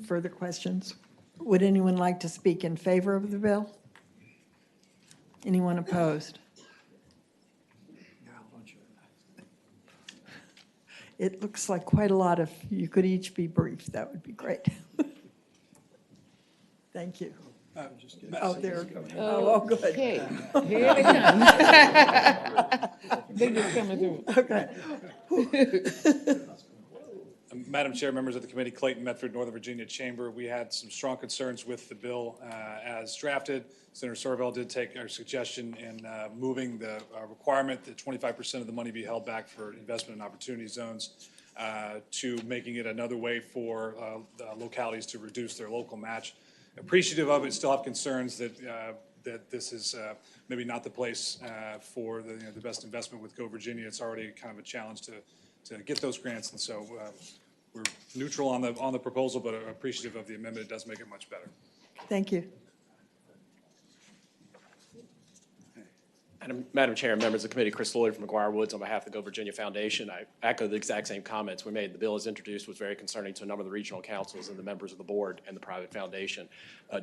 Further questions? Would anyone like to speak in favor of the bill? Anyone opposed? It looks like quite a lot. If you could each be brief, that would be great. Thank you. Oh, there. Oh, good. Okay, here they come. They just coming through. Okay. Madam Chair, members of the committee, Clayton Medford, Northern Virginia Chamber. We had some strong concerns with the bill as drafted. Senator Sorrell did take our suggestion in moving the requirement that 25% of the money be held back for investment in opportunity zones to making it another way for the localities to reduce their local match. Appreciative of it, still have concerns that that this is maybe not the place for the best investment with Go Virginia. It's already kind of a challenge to get those grants, and so we're neutral on the proposal, but appreciative of the amendment. It does make it much better. Thank you. Madam Chair, members of the committee, Chris Lloyd from McGuire Woods on behalf of the Go Virginia Foundation. I echo the exact same comments we made. The bill as introduced was very concerning to a number of the regional councils and the members of the board and the private foundation.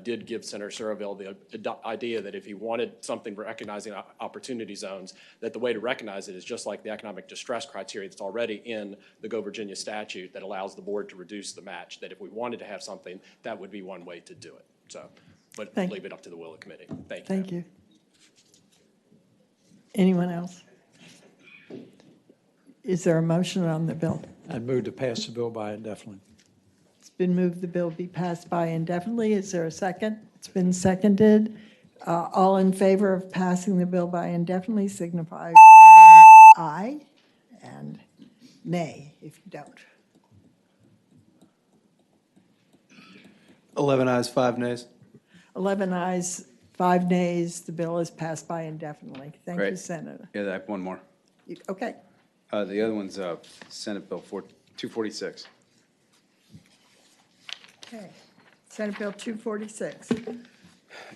Did give Senator Surville the idea that if he wanted something recognizing opportunity zones, that the way to recognize it is just like the economic distress criteria that's already in the Go Virginia statute that allows the board to reduce the match, that if we wanted to have something, that would be one way to do it. So, but leave it up to the will of the committee. Thank you. Thank you. Anyone else? Is there a motion on the bill? I'd move to pass the bill by indefinitely. It's been moved the bill be passed by indefinitely. Is there a second? It's been seconded. All in favor of passing the bill by indefinitely signify by voting aye, and nay if you don't. 11 ayes, 5 nays. 11 ayes, 5 nays. The bill is passed by indefinitely. Thank you, Great. Senator. Yeah, I have one more. Okay. The other one's Senate Bill 246. Okay. Senate Bill 246.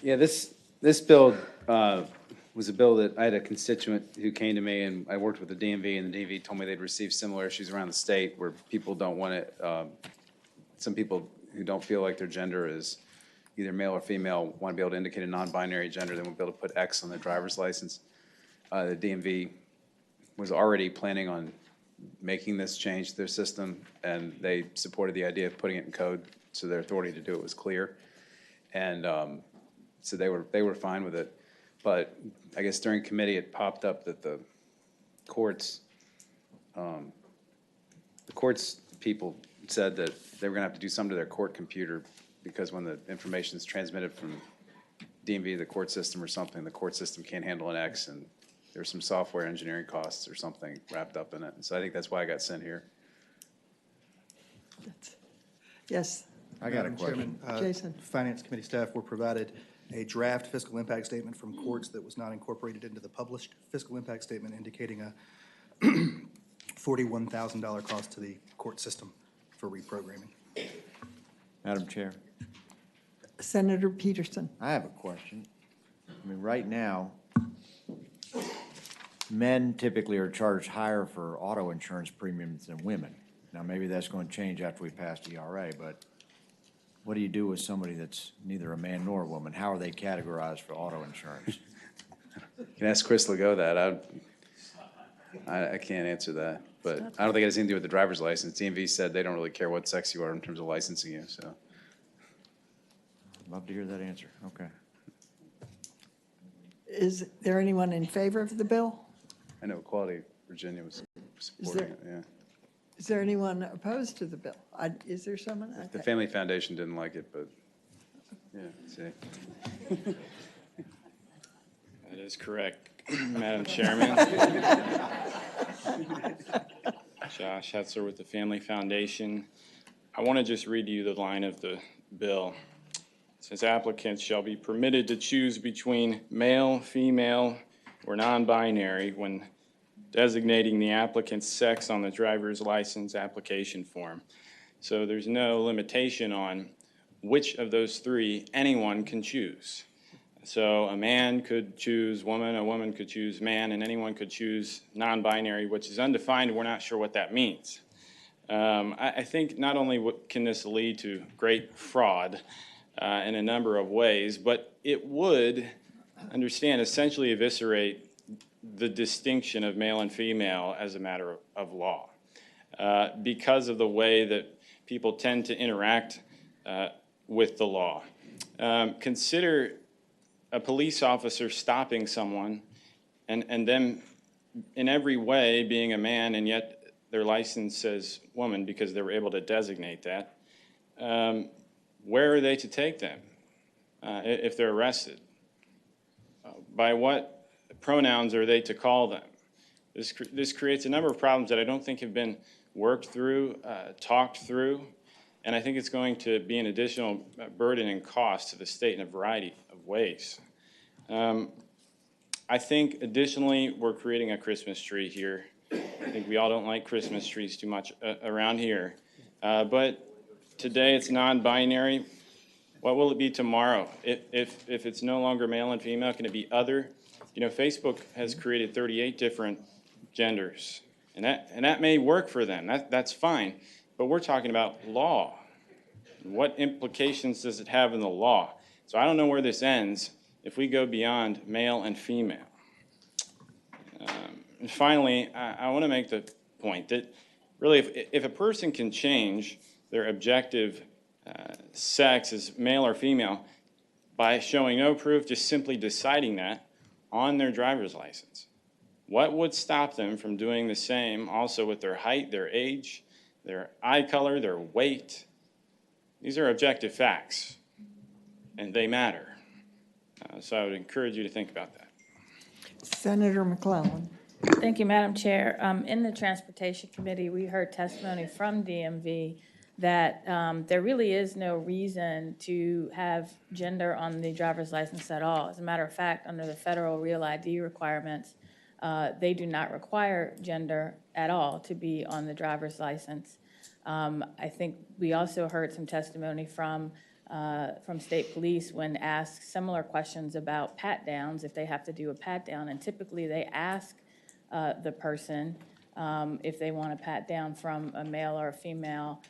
Yeah, this bill was a bill that I had a constituent who came to me, and I worked with the DMV, and the DMV told me they'd received similar issues around the state where people don't want it. Some people who don't feel like their gender is either male or female want to be able to indicate a non-binary gender. They want to be able to put X on their driver's license. The DMV was already planning on making this change to their system, and they supported the idea of putting it in code so their authority to do it was clear. And so they were fine with it. But I guess during committee it popped up that the courts people said that they were going to have to do something to their court computer because when the information is transmitted from DMV to the court system or something, the court system can't handle an X, and there's some software engineering costs or something wrapped up in it. And so I think that's why I got sent here. Yes. I got a question. Jason. Finance committee staff were provided a draft fiscal impact statement from courts that was not incorporated into the published fiscal impact statement, indicating a $41,000 cost to the court system for reprogramming. Madam Chair. Senator Peterson. I have a question. I mean, right now, men typically are charged higher for auto insurance premiums than women. Now, maybe that's going to change after we pass the ERA, but what do you do with somebody that's neither a man nor a woman? How are they categorized for auto insurance? You can ask Chris Legault that. I can't answer that, but I don't think it has anything to do with the driver's license. DMV said they don't really care what sex you are in terms of licensing you, so. Love to hear that answer. Okay. Is there anyone in favor of the bill? I know Equality Virginia was supporting it, yeah. Is there anyone opposed to the bill? Is there someone? The Family Foundation didn't like it, but, yeah, see. That is correct, Madam Chairman. Josh Hetzer with the Family Foundation. I want to just read you the line of the bill. It says applicants shall be permitted to choose between male, female, or non-binary when designating the applicant's sex on the driver's license application form. So there's no limitation on which of those three anyone can choose. So a man could choose woman, a woman could choose man, and anyone could choose non-binary, which is undefined, and we're not sure what that means. I think not only can this lead to great fraud in a number of ways, but it would, understand, essentially eviscerate the distinction of male and female as a matter of law because of the way that people tend to interact with the law. Consider a police officer stopping someone and them in every way being a man, and yet their license says woman because they were able to designate that. Where are they to take them if they're arrested? By what pronouns are they to call them? This creates a number of problems that I don't think have been worked through, talked through, and I think it's going to be an additional burden and cost to the state in a variety of ways. I think additionally, we're creating a Christmas tree here. I think we all don't like Christmas trees too much around here. But today it's non-binary. What will it be tomorrow? If it's no longer male and female, can it be other? You know, Facebook has created 38 different genders, and that may work for them. That's fine. But we're talking about law. What implications does it have in the law? So I don't know where this ends if we go beyond male and female. And finally, I want to make the point that really if a person can change their objective sex as male or female by showing no proof, just simply deciding that on their driver's license, what would stop them from doing the same also with their height, their age, their eye color, their weight? These are objective facts, and they matter. So I would encourage you to think about that. Senator McClellan. Thank you, Madam Chair. In the Transportation Committee, we heard testimony from DMV that there really is no reason to have gender on the driver's license at all. As a matter of fact, under the federal Real ID requirements, they do not require gender at all to be on the driver's license. I think we also heard some testimony from state police when asked similar questions about pat downs, if they have to do a pat down, and typically they ask the person if they want a pat down from a male or a female.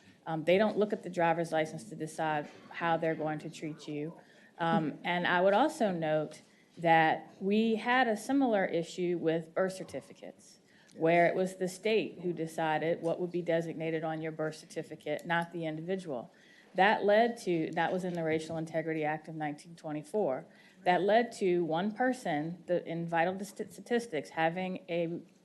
They don't look at the driver's license to decide how they're going to treat you. And I would also note that we had a similar issue with birth certificates, where it was the state who decided what would be designated on your birth certificate, not the individual. That was in the Racial Integrity Act of 1924. That led to one person, in vital statistics, having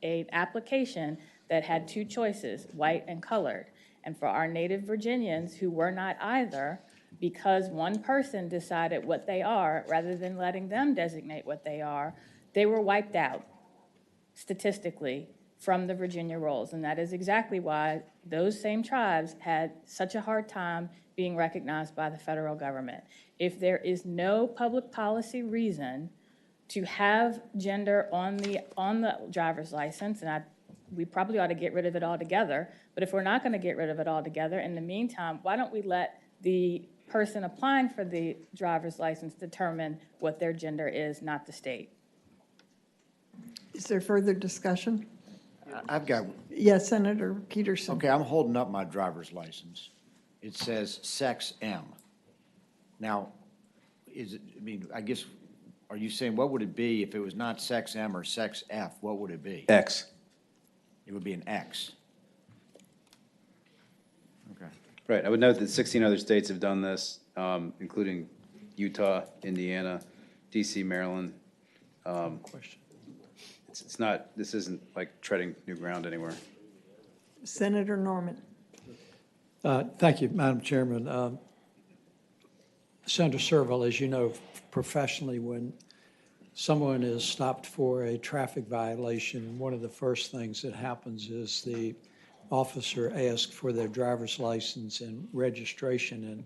an application that had two choices, white and colored. And for our native Virginians who were not either, because one person decided what they are, rather than letting them designate what they are, they were wiped out, statistically, from the Virginia rolls. And that is exactly why those same tribes had such a hard time being recognized by the federal government. If there is no public policy reason to have gender on the driver's license, and we probably ought to get rid of it altogether, but if we're not going to get rid of it altogether, in the meantime, why don't we let the person applying for the driver's license determine what their gender is, not the state. Is there further discussion? I've got, Yes, Senator Peterson. okay, I'm holding up my driver's license. It says sex M. Now, is it, I mean, I guess, are you saying, what would it be if it was not sex M or sex F? What would it be? X. It would be an X. Okay. Right, I would note that 16 other states have done this, including Utah, Indiana, DC, Maryland. It's not, this isn't like treading new ground anywhere. Senator Norman. Thank you, Madam Chairman. Senator Serval, as you know professionally, when someone is stopped for a traffic violation, one of the first things that happens is the officer asks for their driver's license and registration. And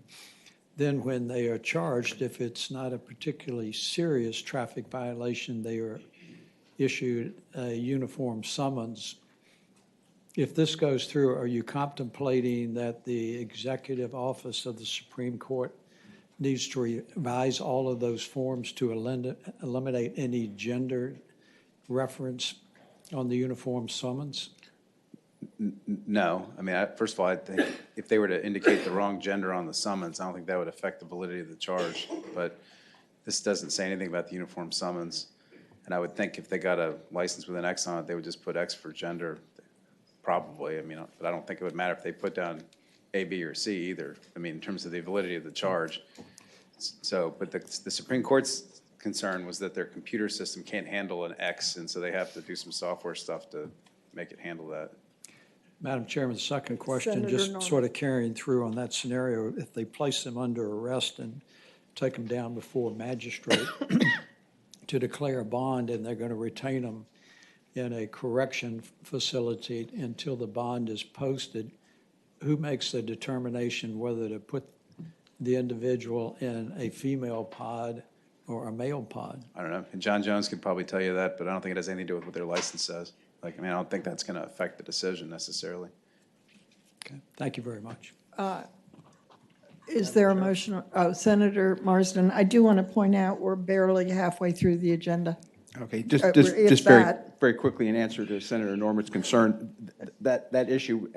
then when they are charged, if it's not a particularly serious traffic violation, they are issued a uniform summons. If this goes through, are you contemplating that the executive office of the Supreme Court needs to revise all of those forms to eliminate any gender reference on the uniform summons? No, I mean, first of all, I think if they were to indicate the wrong gender on the summons, I don't think that would affect the validity of the charge. But this doesn't say anything about the uniform summons. And I would think if they got a license with an X on it, they would just put X for gender, probably. I mean, but I don't think it would matter if they put down A, B, or C either. I mean, in terms of the validity of the charge. So, but the Supreme Court's concern was that their computer system can't handle an X, and so they have to do some software stuff to make it handle that. Madam Chairman, the second question, Senator just Norman. sort of carrying through on that scenario, if they place them under arrest and take them down before a magistrate to declare a bond, and they're going to retain them in a correction facility until the bond is posted, who makes the determination whether to put the individual in a female pod or a male pod? I don't know. And John Jones could probably tell you that, but I don't think it has anything to do with what their license says. Like, I mean, I don't think that's going to affect the decision necessarily. Okay, thank you very much. Is there a motion? Oh, Senator Marsden, I do want to point out we're barely halfway through the agenda. Okay, If just that. very quickly in answer to Senator Norman's concern, that issue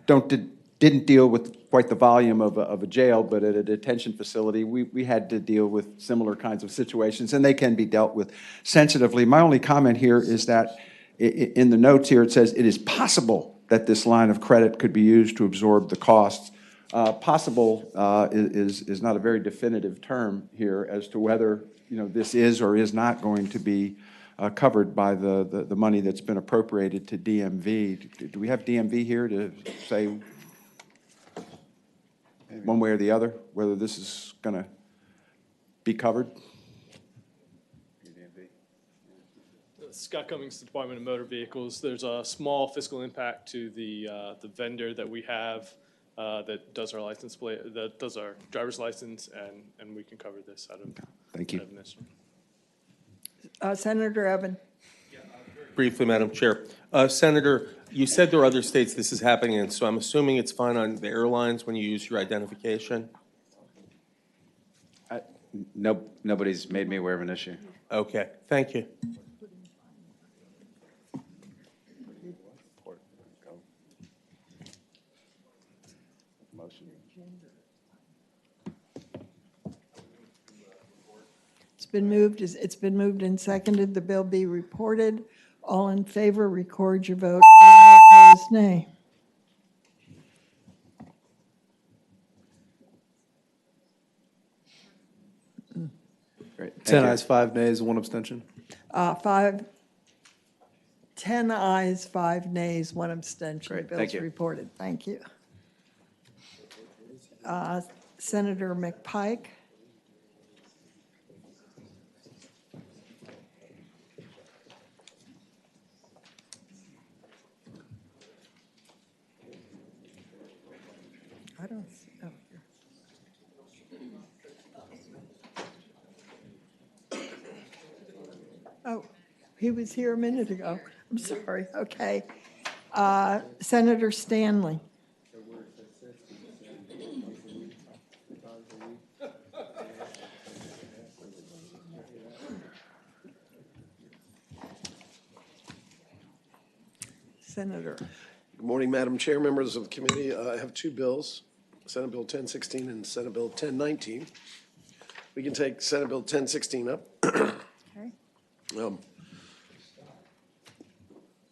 didn't deal with quite the volume of a jail, but at a detention facility, we had to deal with similar kinds of situations, and they can be dealt with sensitively. My only comment here is that in the notes here, it says it is possible that this line of credit could be used to absorb the costs. Possible is not a very definitive term here as to whether this is or is not going to be covered by the money that's been appropriated to DMV. Do we have DMV here to say one way or the other whether this is going to be covered? Scott Cummings, Department of Motor Vehicles. There's a small fiscal impact to the vendor that we have that does our license plate, that does our driver's license, and we can cover this out of. Thank you. Out of this. Senator Evan. Briefly, Madam Chair. Senator, you said there are other states this is happening in, so I'm assuming it's fine on the airlines when you use your identification? Nope, nobody's made me aware of an issue. Okay, thank you. It's been moved and seconded. The bill be reported. All in favor, record your vote. All opposed, nay. Great. 10 ayes, 5 nays, 1 abstention. 10 ayes, 5 nays, 1 abstention. Great, The thank bill's you. reported. Thank you. Senator McPike. I don't see, oh, here. Oh, he was here a minute ago. I'm sorry. Okay. Senator Stanley. Senator. Good morning, Madam Chair, members of the committee. I have two bills, Senate Bill 1016 and Senate Bill 1019. We can take Senate Bill 1016 up.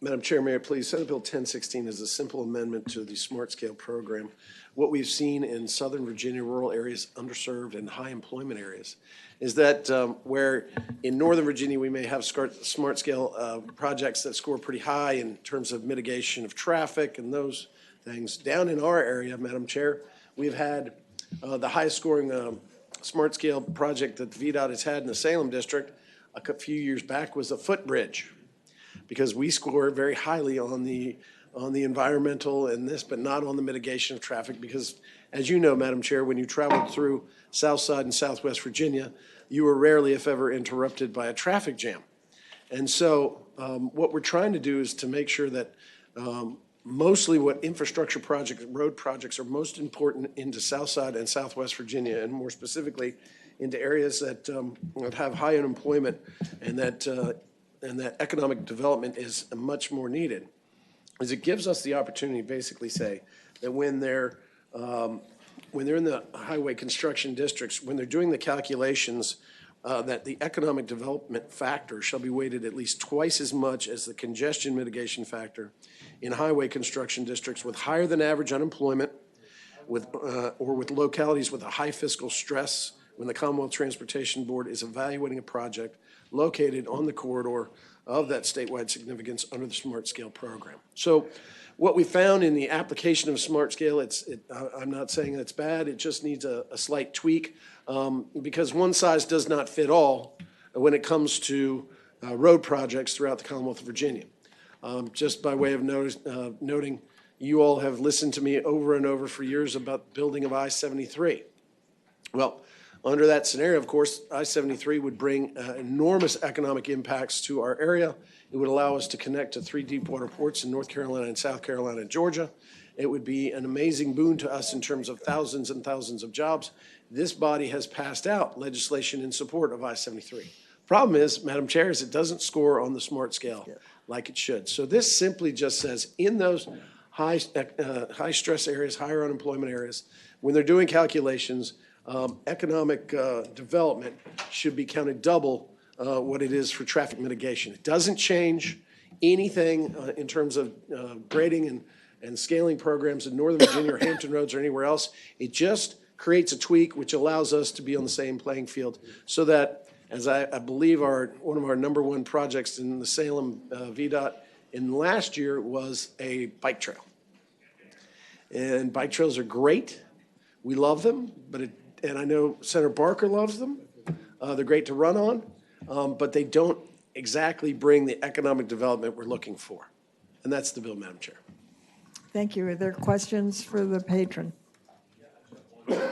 Madam Chair, may I please, Senate Bill 1016 is a simple amendment to the Smart Scale program. What we've seen in Southern Virginia, rural areas, underserved and high employment areas, is that where in Northern Virginia we may have smart scale projects that score pretty high in terms of mitigation of traffic and those things. Down in our area, Madam Chair, we've had the highest scoring smart scale project that the VDOT has had in the Salem district a few years back was a footbridge, because we score very highly on the environmental and this, but not on the mitigation of traffic, because as you know, Madam Chair, when you traveled through Southside and Southwest Virginia, you were rarely, if ever, interrupted by a traffic jam. And so what we're trying to do is to make sure that mostly what infrastructure projects, road projects are most important into Southside and Southwest Virginia, and more specifically into areas that have high unemployment and that economic development is much more needed, is it gives us the opportunity to basically say that when they're in the highway construction districts, when they're doing the calculations, that the economic development factor shall be weighted at least twice as much as the congestion mitigation factor in highway construction districts with higher than average unemployment, or with localities with a high fiscal stress, when the Commonwealth Transportation Board is evaluating a project located on the corridor of that statewide significance under the Smart Scale program. So what we found in the application of Smart Scale, I'm not saying it's bad, it just needs a slight tweak, because one size does not fit all when it comes to road projects throughout the Commonwealth of Virginia. Just by way of noting, you all have listened to me over and over for years about building of I-73. Well, under that scenario, of course, I-73 would bring enormous economic impacts to our area. It would allow us to connect to 3 deepwater ports in North Carolina and South Carolina and Georgia. It would be an amazing boon to us in terms of thousands and thousands of jobs. This body has passed out legislation in support of I-73. Problem is, Madam Chair, is it doesn't score on the Smart Scale like it should. So this simply just says in those high stress areas, higher unemployment areas, when they're doing calculations, economic development should be counted double what it is for traffic mitigation. It doesn't change anything in terms of grading and scaling programs in Northern Virginia or Hampton Roads or anywhere else. It just creates a tweak which allows us to be on the same playing field, so that, as I believe one of our #1 projects in the Salem VDOT in last year was a bike trail. And bike trails are great. We love them, and I know Senator Barker loves them. They're great to run on, but they don't exactly bring the economic development we're looking for. And that's the bill, Madam Chair. Thank you. Are there questions for the patron?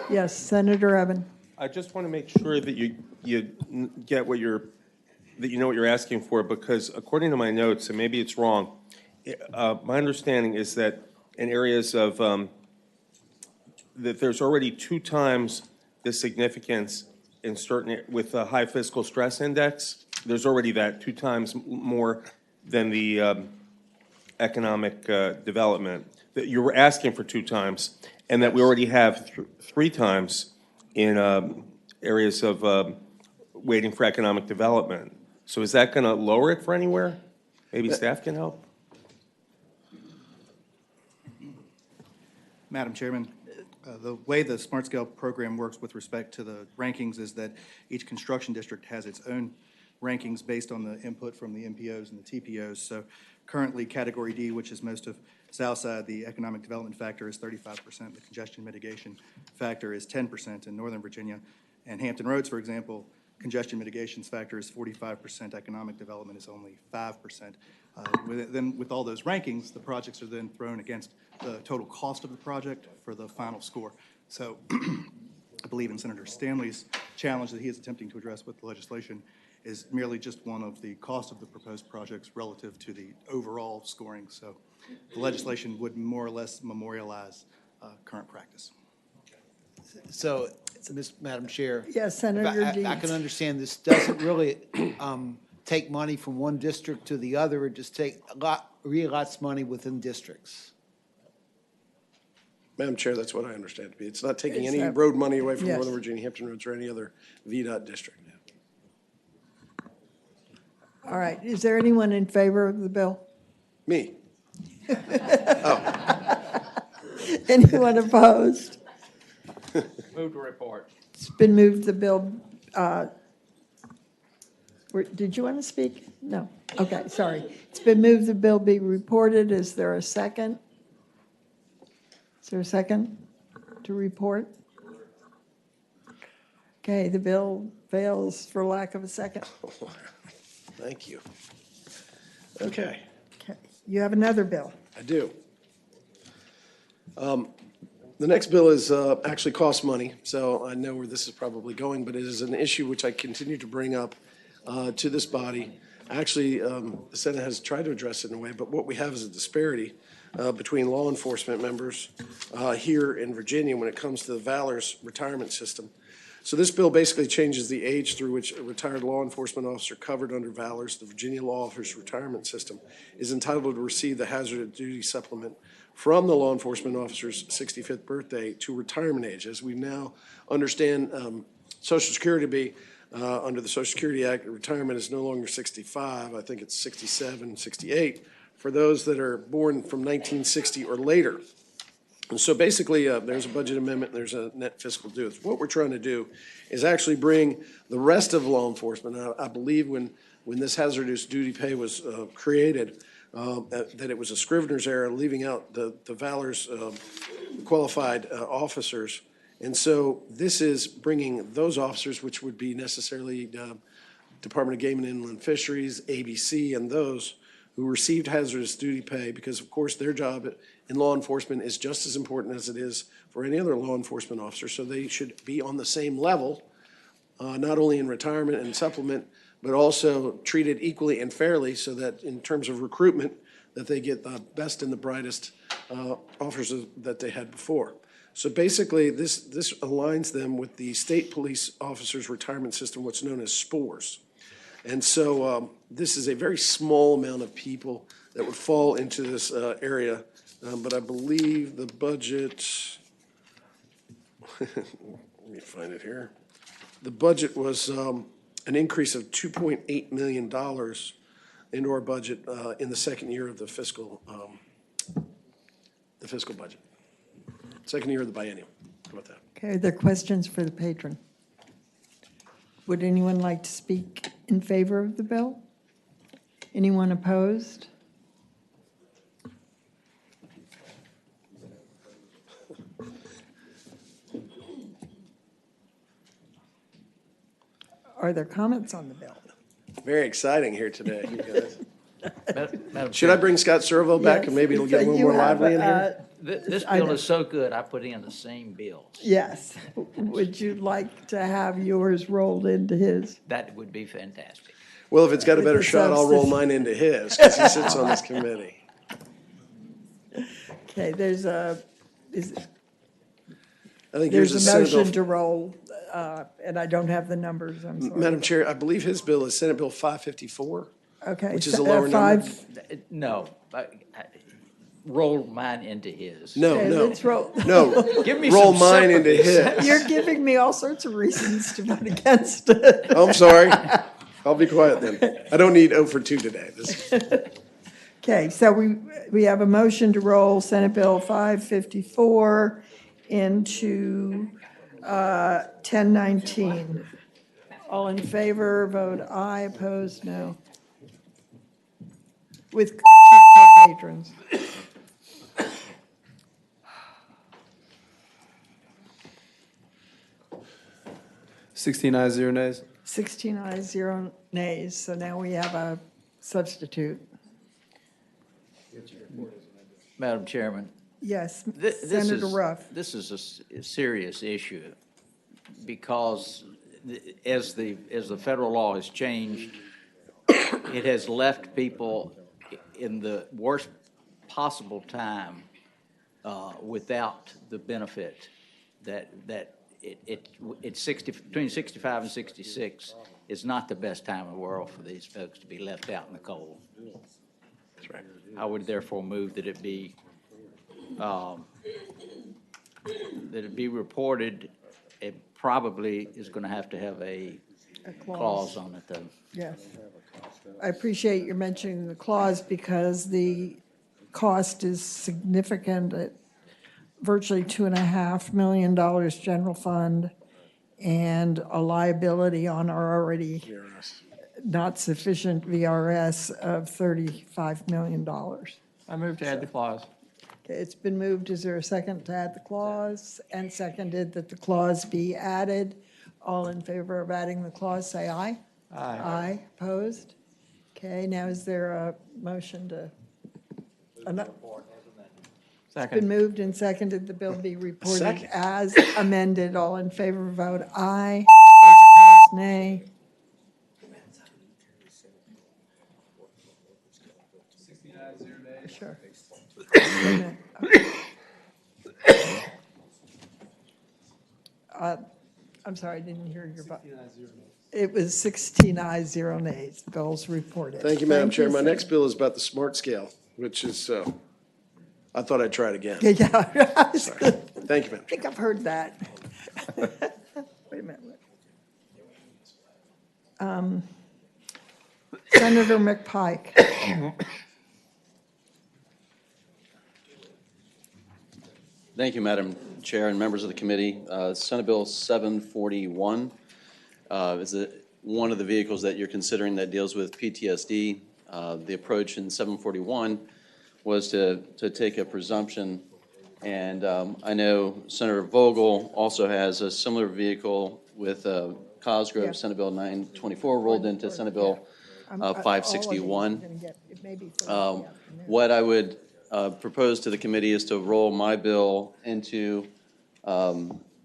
Yes, Senator Evan. I just want to make sure that you get what that you know what you're asking for, because according to my notes, and maybe it's wrong, my understanding is that in areas of that there's already 2 times the significance in certain with a high fiscal stress index. There's already that 2 times more than the economic development. That you were asking for 2 times, and that we already have 3 times in areas of waiting for economic development. So is that going to lower it for anywhere? Maybe staff can help. Madam Chairman, the way the Smart Scale program works with respect to the rankings is that each construction district has its own rankings based on the input from the MPOs and the TPOs. So currently, Category D, which is most of Southside, the economic development factor is 35%. The congestion mitigation factor is 10% in Northern Virginia. And Hampton Roads, for example, congestion mitigations factor is 45%. Economic development is only 5%. Then with all those rankings, the projects are then thrown against the total cost of the project for the final score. So I believe in Senator Stanley's challenge that he is attempting to address with the legislation is merely just one of the cost of the proposed projects relative to the overall scoring. So the legislation would more or less memorialize current practice. So, Madam Chair. Yes, Senator I can understand this doesn't really take money from one district to the other, or just take relots money within districts? Madam Chair, that's what I understand to be. It's not taking Is any that- road money away from Yes. Northern Virginia, Hampton Roads, or any other VDOT district. All right, is there anyone in favor of the bill? Me. Anyone opposed? Move to report. It's been moved the bill, did you want to speak? No. Okay, sorry. It's been moved the bill be reported. Is there a second? Is there a second to report? Okay, the bill fails for lack of a second. Thank you. Okay, Okay, you have another bill. I do. The next bill is actually costs money, so I know where this is probably going, but it is an issue which I continue to bring up to this body. Actually, the Senate has tried to address it in a way, but what we have is a disparity between law enforcement members here in Virginia when it comes to the Valor's retirement system. So this bill basically changes the age through which a retired law enforcement officer covered under Valor's, the Virginia Law Officers Retirement System, is entitled to receive the hazard duty supplement from the law enforcement officer's 65th birthday to retirement age. As we now understand Social Security to be, under the Social Security Act, retirement is no longer 65. I think it's 67, 68 for those that are born from 1960 or later. And so basically, there's a budget amendment, and there's a net fiscal due. What we're trying to do is actually bring the rest of law enforcement. I believe when this hazardous duty pay was created, that it was a Scrivener's error, leaving out the Valor's qualified officers. And so this is bringing those officers, which would be necessarily Department of Game and Inland Fisheries, ABC, and those who received hazardous duty pay, because of course their job in law enforcement is just as important as it is for any other law enforcement officer. So they should be on the same level, not only in retirement and supplement, but also treated equally and fairly, so that in terms of recruitment, that they get the best and the brightest officers that they had before. So basically, this aligns them with the state police officers' retirement system, what's known as SPORS. And so this is a very small amount of people that would fall into this area. But I believe the budget, let me find it here. The budget was an increase of $2.8 million into our budget in the second year of the fiscal budget. Second year of the biennium. How about that? Okay, are there questions for the patron? Would anyone like to speak in favor of the bill? Anyone opposed? Are there comments on the bill? Very exciting here today, you guys. Madam Should I Chair. bring Scott Servo back and maybe it'll get a little You more have, lively in here? This I bill know. is so good, I put in the same bills. Yes. Would you like to have yours rolled into his? That would be fantastic. Well, if it's got a With better the shot, I'll roll substitute. mine into his, because he sits on this committee. Okay, there's I think yours a is Senate Bill. motion to roll, and I don't have the numbers, I'm sorry. Madam Chair, I believe his bill is Senate Bill 554, Okay. which is so, a lower number. No, roll mine into his. No, Okay, no. let's roll. No, Give me roll some mine into sympathy. his. You're giving me all sorts of reasons to vote against it. I'm sorry. I'll be quiet then. I don't need 0 for 2 today. Okay, so we have a motion to roll Senate Bill 554 into 1019. All in favor, vote aye. Opposed, no. With patrons. 16 ayes, 0 nays. 16 ayes, 0 nays. So now we have a substitute. Madam Chairman. Yes, This Senator is- Ruff. This is a serious issue because as the federal law has changed, it has left people in the worst possible time without the benefit that it's 60, between 65 and 66 is not the best time in the world for these folks to be left out in the cold. That's right. I would therefore move that it be reported. It probably is going to have a clause on it, though. Yes. I appreciate you mentioning the clause because the cost is significant at virtually $2.5 million general fund and a liability on our already not sufficient VRS of $35 million. I move to add the clause. Okay, it's been moved. Is there a second to add the clause? And seconded that the clause be added. All in favor of adding the clause, say aye. Aye. Aye. Opposed? Okay, now is there a motion to? It's been moved and seconded. The bill be reported Second. as amended. All in favor, vote aye. Those opposed, nay. Sure. I'm sorry, I didn't hear your vote. It was 16 ayes, 0 nays. Bills reported. Thank you, Madam Chair. My sir. next bill is about the smart scale, which is, I thought I'd try it again. Yeah. Sorry. Thank you, Madam I think I've heard that. Wait a minute. Senator McPike. Thank you, Madam Chair and members of the committee. Senate Bill 741 is one of the vehicles that you're considering that deals with PTSD. The approach in 741 was to take a presumption, and I know Senator Vogel also has a similar vehicle with Cosgrove. Yeah. Senate Bill 924 rolled into Senate Bill 561. What I would propose to the committee is to roll my bill into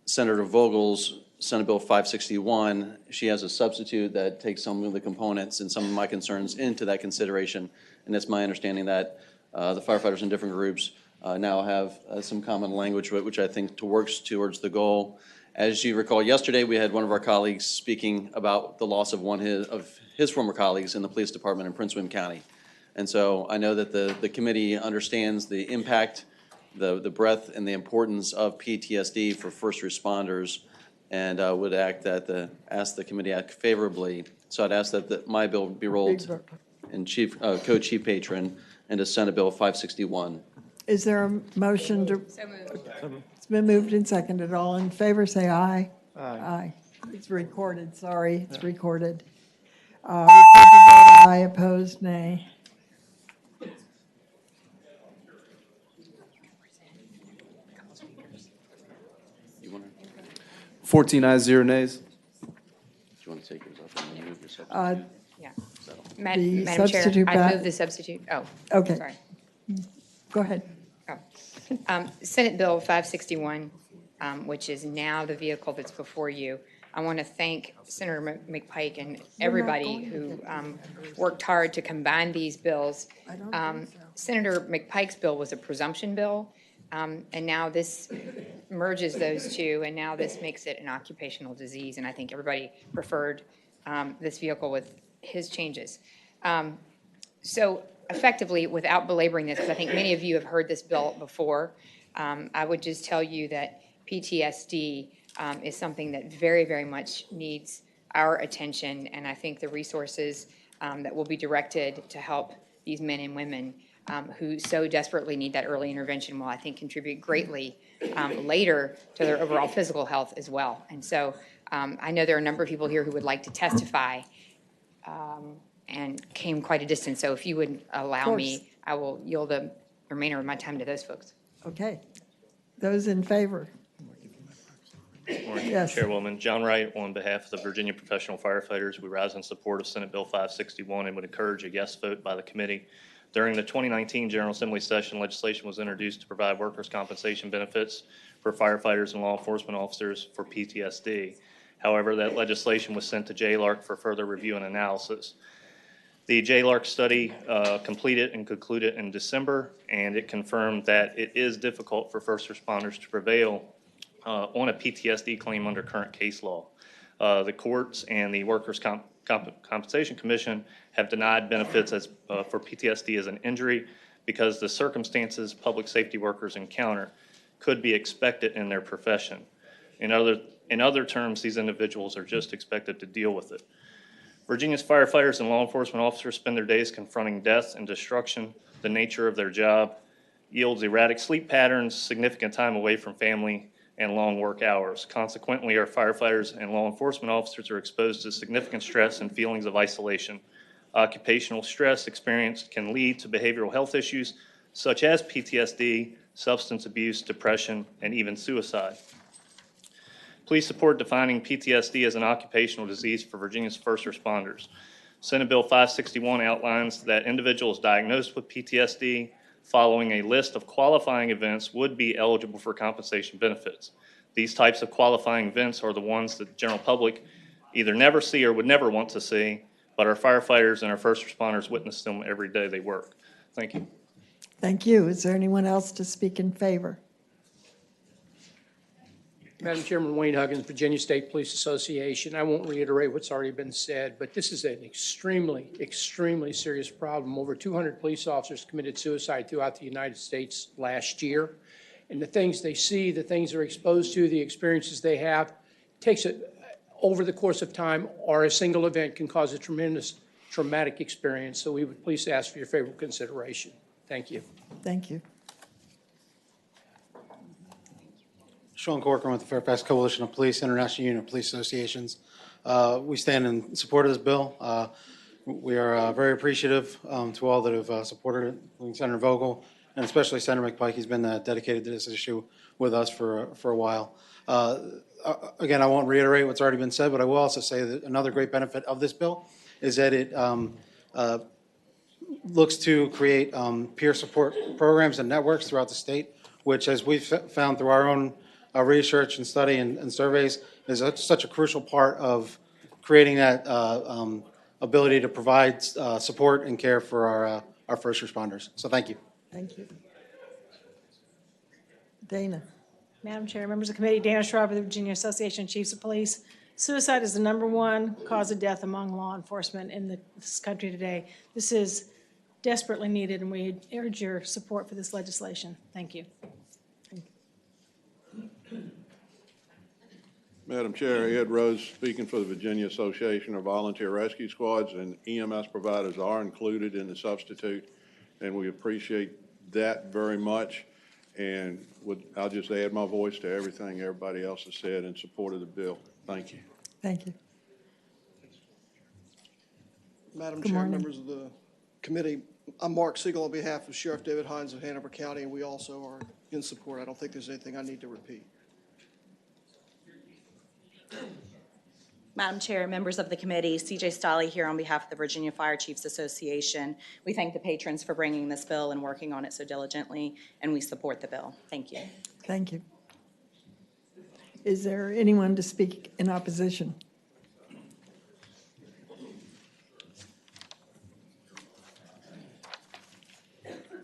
Senator Vogel's Senate Bill 561. She has a substitute that takes some of the components and some of my concerns into that consideration. And it's my understanding that the firefighters in different groups now have some common language, which I think works towards the goal. As you recall, yesterday we had one of our colleagues speaking about the loss of one of his former colleagues in the police department in Prince William County. And so I know that the committee understands the impact, the breadth, and the importance of PTSD for first responders, and would ask the committee act favorably. So I'd ask that my bill be rolled in co-chief patron into Senate Bill 561. Is there a motion to? It's been moved and seconded. All in favor, say aye. Aye. It's recorded, sorry, it's recorded. Recorded vote aye, opposed, nay. 14 ayes, 0 nays. Do you want to take yours up and move your substitute? Yeah. The Madam Chair, substitute I back- move the substitute. Oh, Okay. sorry. Go ahead. Senate Bill 561, which is now the vehicle that's before you. I want to thank Senator McPike and everybody who worked hard to combine these bills. Senator McPike's bill was a presumption bill, and now this merges those two, and now this makes it an occupational disease, and I think everybody preferred this vehicle with his changes. So effectively, without belaboring this, because I think many of you have heard this bill before, I would just tell you that PTSD is something that very, very much needs our attention, and I think the resources that will be directed to help these men and women who so desperately need that early intervention will, I think, contribute greatly later to their overall physical health as well. And so I know there are a number of people here who would like to testify and came quite a distance. So if you would allow me, I will yield the remainder of my time to those folks. Okay. Those in favor? Morning, Yes. Chairwoman. John Wright, on behalf of the Virginia Professional Firefighters, we rise in support of Senate Bill 561 and would encourage a yes vote by the committee. During the 2019 General Assembly session, legislation was introduced to provide workers' compensation benefits for firefighters and law enforcement officers for PTSD. However, that legislation was sent to JLARC for further review and analysis. The JLARC study completed and concluded in December, and it confirmed that it is difficult for first responders to prevail on a PTSD claim under current case law. The courts and the Workers' Compensation Commission have denied benefits for PTSD as an injury because the circumstances public safety workers encounter could be expected in their profession. In other terms, these individuals are just expected to deal with it. Virginia's firefighters and law enforcement officers spend their days confronting death and destruction. The nature of their job yields erratic sleep patterns, significant time away from family, and long work hours. Consequently, our firefighters and law enforcement officers are exposed to significant stress and feelings of isolation. Occupational stress experienced can lead to behavioral health issues such as PTSD, substance abuse, depression, and even suicide. Please support defining PTSD as an occupational disease for Virginia's first responders. Senate Bill 561 outlines that individuals diagnosed with PTSD following a list of qualifying events would be eligible for compensation benefits. These types of qualifying events are the ones that the general public either never see or would never want to see, but our firefighters and our first responders witness them every day they work. Thank you. Thank you. Is there anyone else to speak in favor? Madam Chairman, Wayne Huggins, Virginia State Police Association. I won't reiterate what's already been said, but this is an extremely, extremely serious problem. Over 200 police officers committed suicide throughout the United States last year. And the things they see, the things they're exposed to, the experiences they have, takes it over the course of time, or a single event can cause a tremendous traumatic experience. So we would please ask for your favorable consideration. Thank you. Thank you. Sean Corcoran with the Fairfax Coalition of Police, International Union of Police Associations. We stand in support of this bill. We are very appreciative to all that have supported it, including Senator Vogel, and especially Senator McPike. He's been dedicated to this issue with us for a while. Again, I won't reiterate what's already been said, but I will also say that another great benefit of this bill is that it looks to create peer support programs and networks throughout the state, which, as we've found through our own research and study and surveys, is such a crucial part of creating that ability to provide support and care for our first responders. So thank you. Thank you. Dana. Madam Chair, members of the committee, Dana Schreiber, the Virginia Association of Chiefs of Police. Suicide is the #1 cause of death among law enforcement in this country today. This is desperately needed, and we urge your support for this legislation. Thank you. Madam Chair, Ed Rose speaking for the Virginia Association of Volunteer Rescue Squads, and EMS providers are included in the substitute, and we appreciate that very much. And I'll just add my voice to everything everybody else has said in support of the bill. Thank you. Thank you. Madam Good Chair, morning. members of the committee, I'm Mark Siegel on behalf of Sheriff David Hines of Hanover County, and we also are in support. I don't think there's anything I need to repeat. Madam Chair, members of the committee, CJ Stolley here on behalf of the Virginia Fire Chiefs Association. We thank the patrons for bringing this bill and working on it so diligently, and we support the bill. Thank you. Thank you. Is there anyone to speak in opposition?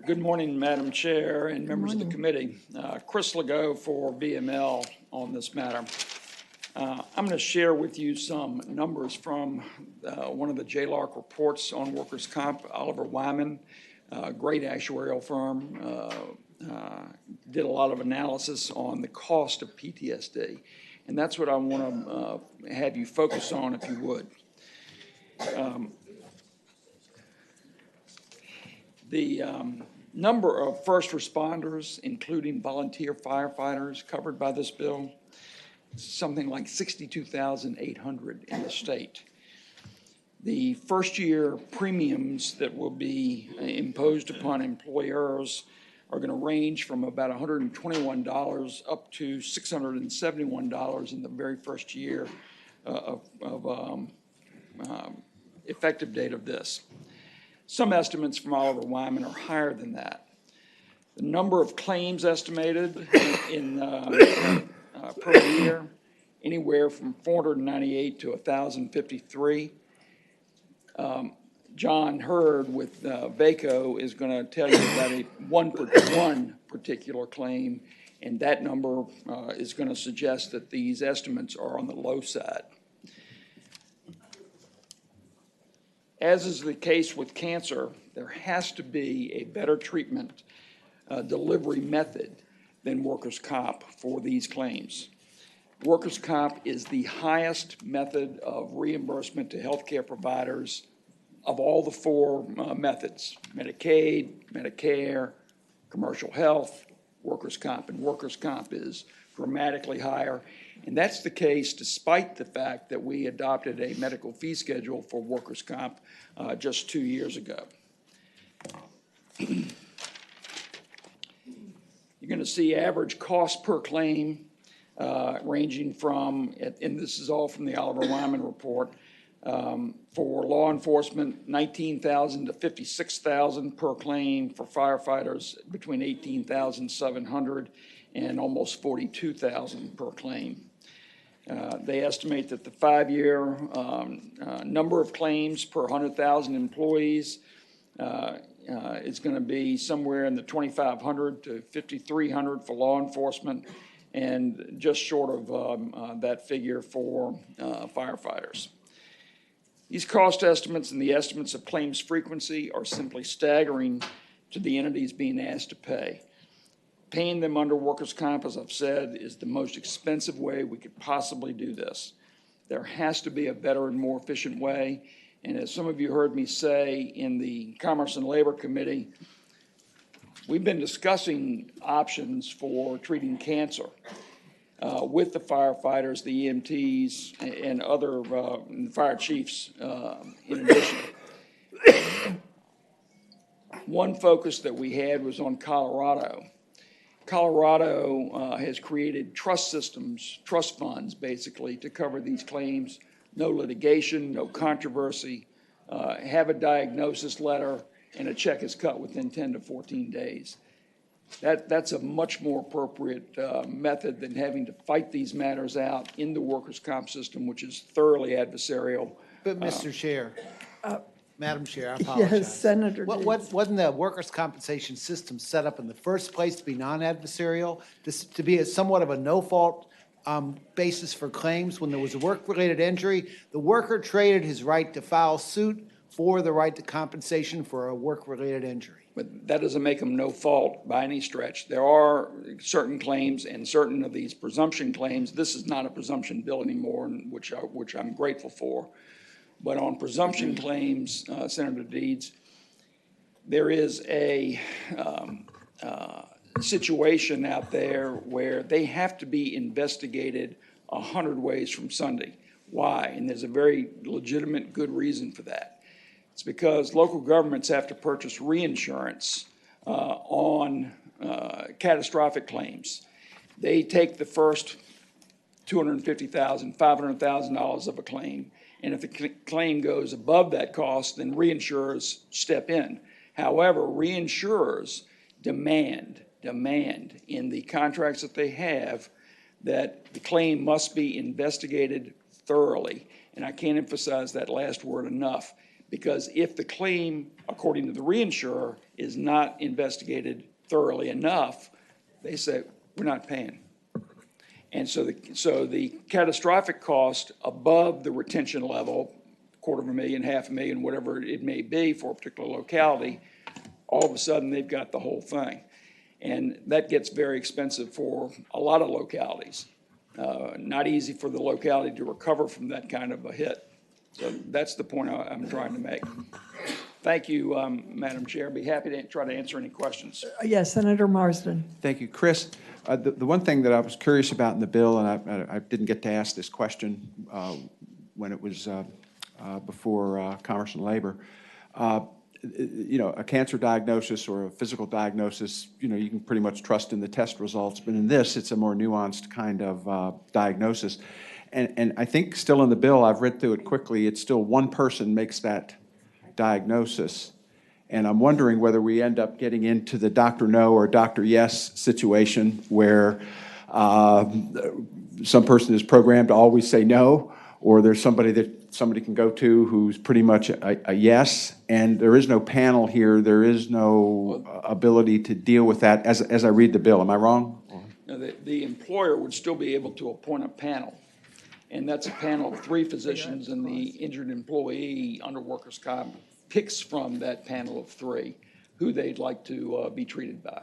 Good morning, Madam Chair and members of the committee. Chris Legault for VML on this matter. I'm going to share with you some numbers from one of the JLARC reports on workers' comp. Oliver Wyman, a great actuarial firm, did a lot of analysis on the cost of PTSD. And that's what I want to have you focus on, if you would. The number of first responders, including volunteer firefighters covered by this bill, something like 62,800 in the state. The first year premiums that will be imposed upon employers are going to range from about $121 up to $671 in the very first year of effective date of this. Some estimates from Oliver Wyman are higher than that. The number of claims estimated in per year, anywhere from 498 to 1,053. John Hurd with VACO is going to tell you about one particular claim, And that number is going to suggest that these estimates are on the low side. As is the case with cancer, there has to be a better treatment delivery method than workers' comp for these claims. Workers' comp is the highest method of reimbursement to healthcare providers of all the four methods: Medicaid, Medicare, commercial health, workers' comp. And workers' comp is dramatically higher. And that's the case despite the fact that we adopted a medical fee schedule for workers' comp just 2 years ago. You're going to see average cost per claim ranging from, and this is all from the Oliver Wyman report, for law enforcement, $19,000 to $56,000 per claim. For firefighters, between $18,700 and almost $42,000 per claim. They estimate that the 5-year number of claims per 100,000 employees is going to be somewhere in the 2,500 to 5,300 for law enforcement, and just short of that figure for firefighters. These cost estimates and the estimates of claims frequency are simply staggering to the entities being asked to pay. Paying them under workers' comp, as I've said, is the most expensive way we could possibly do this. There has to be a better and more efficient way. And as some of you heard me say in the Commerce and Labor Committee, we've been discussing options for treating cancer with the firefighters, the EMTs, and other fire chiefs in addition. One focus that we had was on Colorado. Colorado has created trust systems, trust funds, basically, to cover these claims. No litigation, no controversy, have a diagnosis letter, and a check is cut within 10 to 14 days. That's a much more appropriate method than having to fight these matters out in the workers' comp system, which is thoroughly adversarial. But, Mr. Chair, Madam Chair, I apologize. Yes, Senator. Wasn't the workers' compensation system set up in the first place to be non-adversarial, to be somewhat of a no-fault basis for claims? When there was a work-related injury, the worker traded his right to file suit for the right to compensation for a work-related injury. But that doesn't make them no fault by any stretch. There are certain claims and certain of these presumption claims. This is not a presumption bill anymore, which I'm grateful for. But on presumption claims, Senator Deeds, there is a situation out there where they have to be investigated 100 ways from Sunday. Why? And there's a very legitimate, good reason for that. It's because local governments have to purchase reinsurance on catastrophic claims. They take the first $250,000, $500,000 of a claim, and if the claim goes above that cost, then reinsurers step in. However, reinsurers demand in the contracts that they have that the claim must be investigated thoroughly. And I can't emphasize that last word enough, because if the claim, according to the reinsurer, is not investigated thoroughly enough, they say, we're not paying. And so the catastrophic cost above the retention level, $250,000, $500,000, whatever it may be for a particular locality, all of a sudden they've got the whole thing. And that gets very expensive for a lot of localities. Not easy for the locality to recover from that kind of a hit. So that's the point I'm trying to make. Thank you, Madam Chair. I'd be happy to try to answer any questions. Yes, Senator Marsden. Thank you. Chris, the one thing that I was curious about in the bill, and I didn't get to ask this question when it was before Commerce and Labor, a cancer diagnosis or a physical diagnosis, you can pretty much trust in the test results. But in this, it's a more nuanced kind of diagnosis. And I think still in the bill, I've read through it quickly, it's still one person makes that diagnosis. And I'm wondering whether we end up getting into the doctor no or doctor yes situation where some person is programmed to always say no, or there's somebody that somebody can go to who's pretty much a yes, and there is no panel here, there is no ability to deal with that as I read the bill. Am I wrong? the employer would still be able to appoint a panel. And that's a panel of 3 physicians, and the injured employee under workers' comp picks from that panel of 3 who they'd like to be treated by.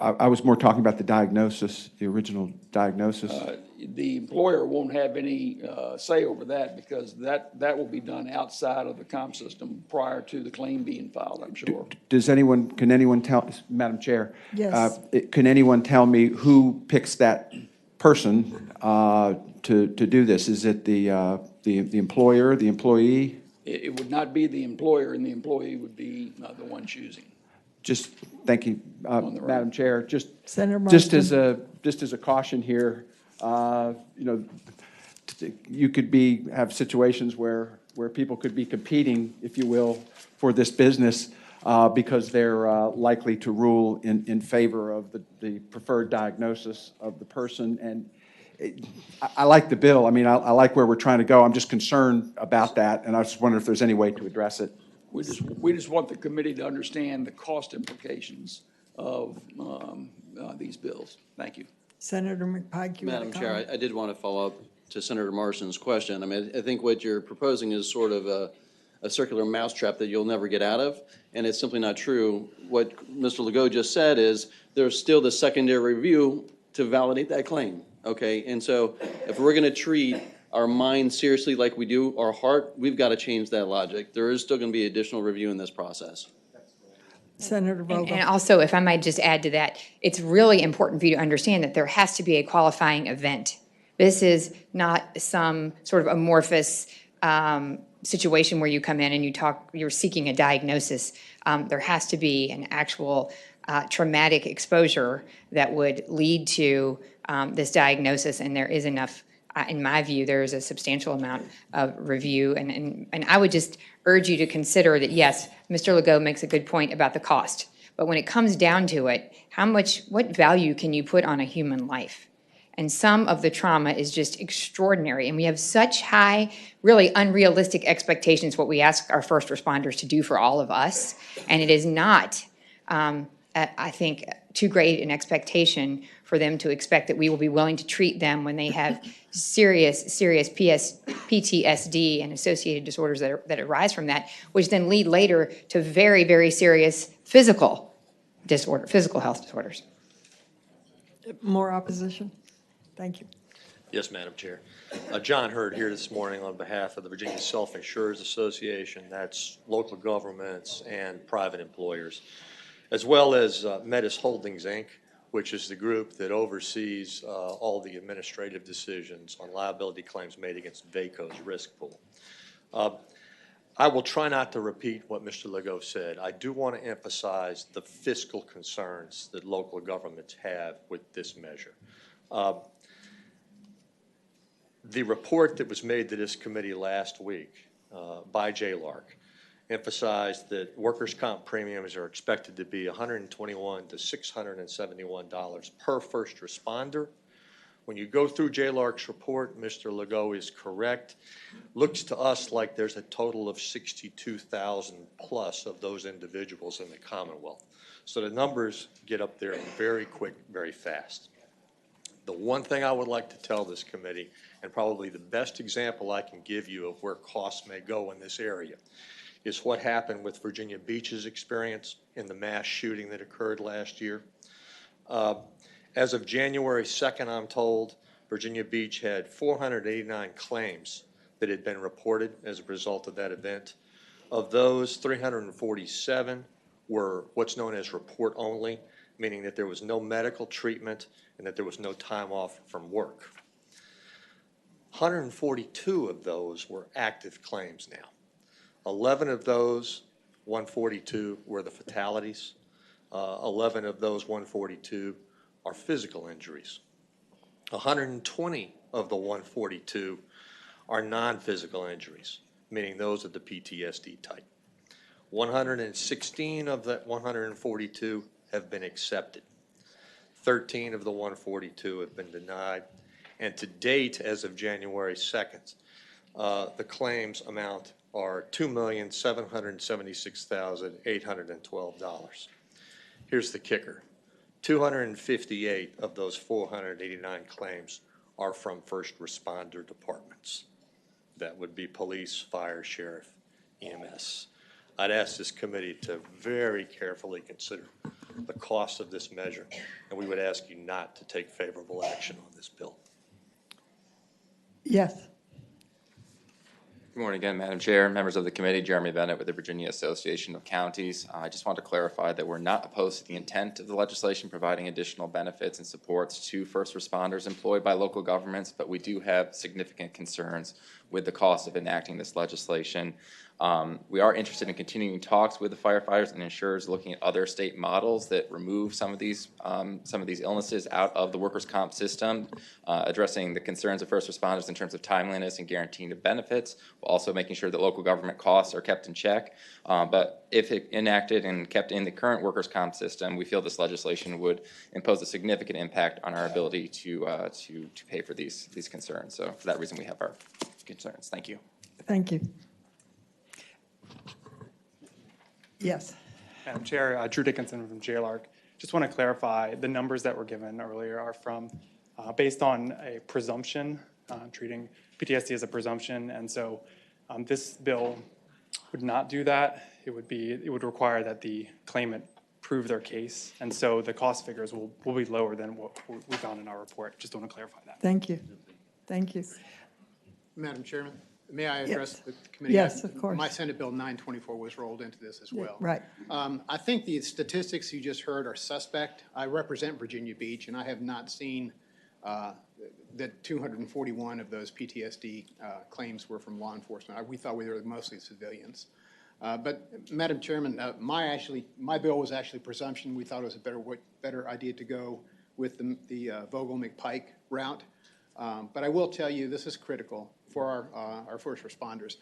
I was more talking about the diagnosis, the original diagnosis. The employer won't have any say over that because that will be done outside of the comp system prior to the claim being filed, I'm sure. Can anyone tell, Madam Chair? Yes. Can anyone tell me who picks that person to do this? Is it the employer, the employee? It would not be the employer, and the employee would be the one choosing. Just, thank you, Madam Chair, Senator just Marsden. as a caution here, you could have situations where people could be competing, if you will, for this business because they're likely to rule in favor of the preferred diagnosis of the person. And I like the bill. I mean, I like where we're trying to go. I'm just concerned about that, and I just wonder if there's any way to address it. We just want the committee to understand the cost implications of these bills. Thank you. Senator McPike, you had a Madam Chair, comment? I did want to follow up to Senator Marsden's question. I mean, I think what you're proposing is sort of a circular mousetrap that you'll never get out of, and it's simply not true. What Mr. Legault just said is there's still the secondary review to validate that claim, okay? And so if we're going to treat our mind seriously like we do our heart, we've got to change that logic. There is still going to be additional review in this process. Senator Vogel. And also, if I might just add to that, it's really important for you to understand that there has to be a qualifying event. This is not some sort of amorphous situation where you come in and you're seeking a diagnosis. There has to be an actual traumatic exposure that would lead to this diagnosis, and there is enough. In my view, there is a substantial amount of review, and I would just urge you to consider that, yes, Mr. Legault makes a good point about the cost, but when it comes down to it, what value can you put on a human life? And some of the trauma is just extraordinary, and we have such high, really unrealistic expectations what we ask our first responders to do for all of us, and it is not, I think, too great an expectation for them to expect that we will be willing to treat them when they have serious PTSD and associated disorders that arise from that, which then lead later to very, very serious physical health disorders. More opposition? Thank you. Yes, Madam Chair. John Hurd here this morning on behalf of the Virginia Self-Insurers Association. That's local governments and private employers, as well as Metis Holdings, Inc., which is the group that oversees all the administrative decisions on liability claims made against VACO's risk pool. I will try not to repeat what Mr. Legault said. I do want to emphasize the fiscal concerns that local governments have with this measure. The report that was made to this committee last week by JLARC emphasized that workers' comp premiums are expected to be $121 to $671 per first responder. When you go through JLARC's report, Mr. Legault is correct. Looks to us like there's a total of 62,000 plus of those individuals in the Commonwealth. So the numbers get up there very quick, very fast. The one thing I would like to tell this committee, and probably the best example I can give you of where costs may go in this area, is what happened with Virginia Beach's experience in the mass shooting that occurred last year. As of January 2nd, I'm told, Virginia Beach had 489 claims that had been reported as a result of that event. Of those, 347 were what's known as report only, meaning that there was no medical treatment and that there was no time off from work. 142 of those were active claims now. 11 of those 142 were the fatalities. 11 of those 142 are physical injuries. 120 of the 142 are non-physical injuries, meaning those of the PTSD type. 116 of that 142 have been accepted. 13 of the 142 have been denied. And to date, as of January 2nd, the claims amount are $2,776,812. Here's the kicker. 258 of those 489 claims are from first responder departments. That would be police, fire, sheriff, EMS. I'd ask this committee to very carefully consider the cost of this measure, and we would ask you not to take favorable action on this bill. Yes. Good morning again, Madam Chair, members of the committee. Jeremy Bennett with the Virginia Association of Counties. I just want to clarify that we're not opposed to the intent of the legislation providing additional benefits and supports to first responders employed by local governments, but we do have significant concerns with the cost of enacting this legislation. We are interested in continuing talks with the firefighters and insurers looking at other state models that remove some of these illnesses out of the workers' comp system, addressing the concerns of first responders in terms of timeliness and guaranteeing the benefits, while also making sure that local government costs are kept in check. But if it enacted and kept in the current workers' comp system, we feel this legislation would impose a significant impact on our ability to pay for these concerns. So for that reason, we have our concerns. Thank you. Thank you. Yes. Madam Chair, Drew Dickinson from JLARC. Just want to clarify, the numbers that were given earlier are from, based on a presumption, treating PTSD as a presumption, and so this bill would not do that. It would require that the claimant prove their case, and so the cost figures will be lower than what we found in our report. Just want to clarify that. Thank you. Thank you. Madam Chairman, may I address the committee? Yes, of course. My Senate Bill 924 was rolled into this as well. Right. I think the statistics you just heard are suspect. I represent Virginia Beach, and I have not seen that 241 of those PTSD claims were from law enforcement. We thought we were mostly civilians. But Madam Chairman, my bill was actually presumption. We thought it was a better idea to go with the Vogel-McPike route. But I will tell you, this is critical for our first responders.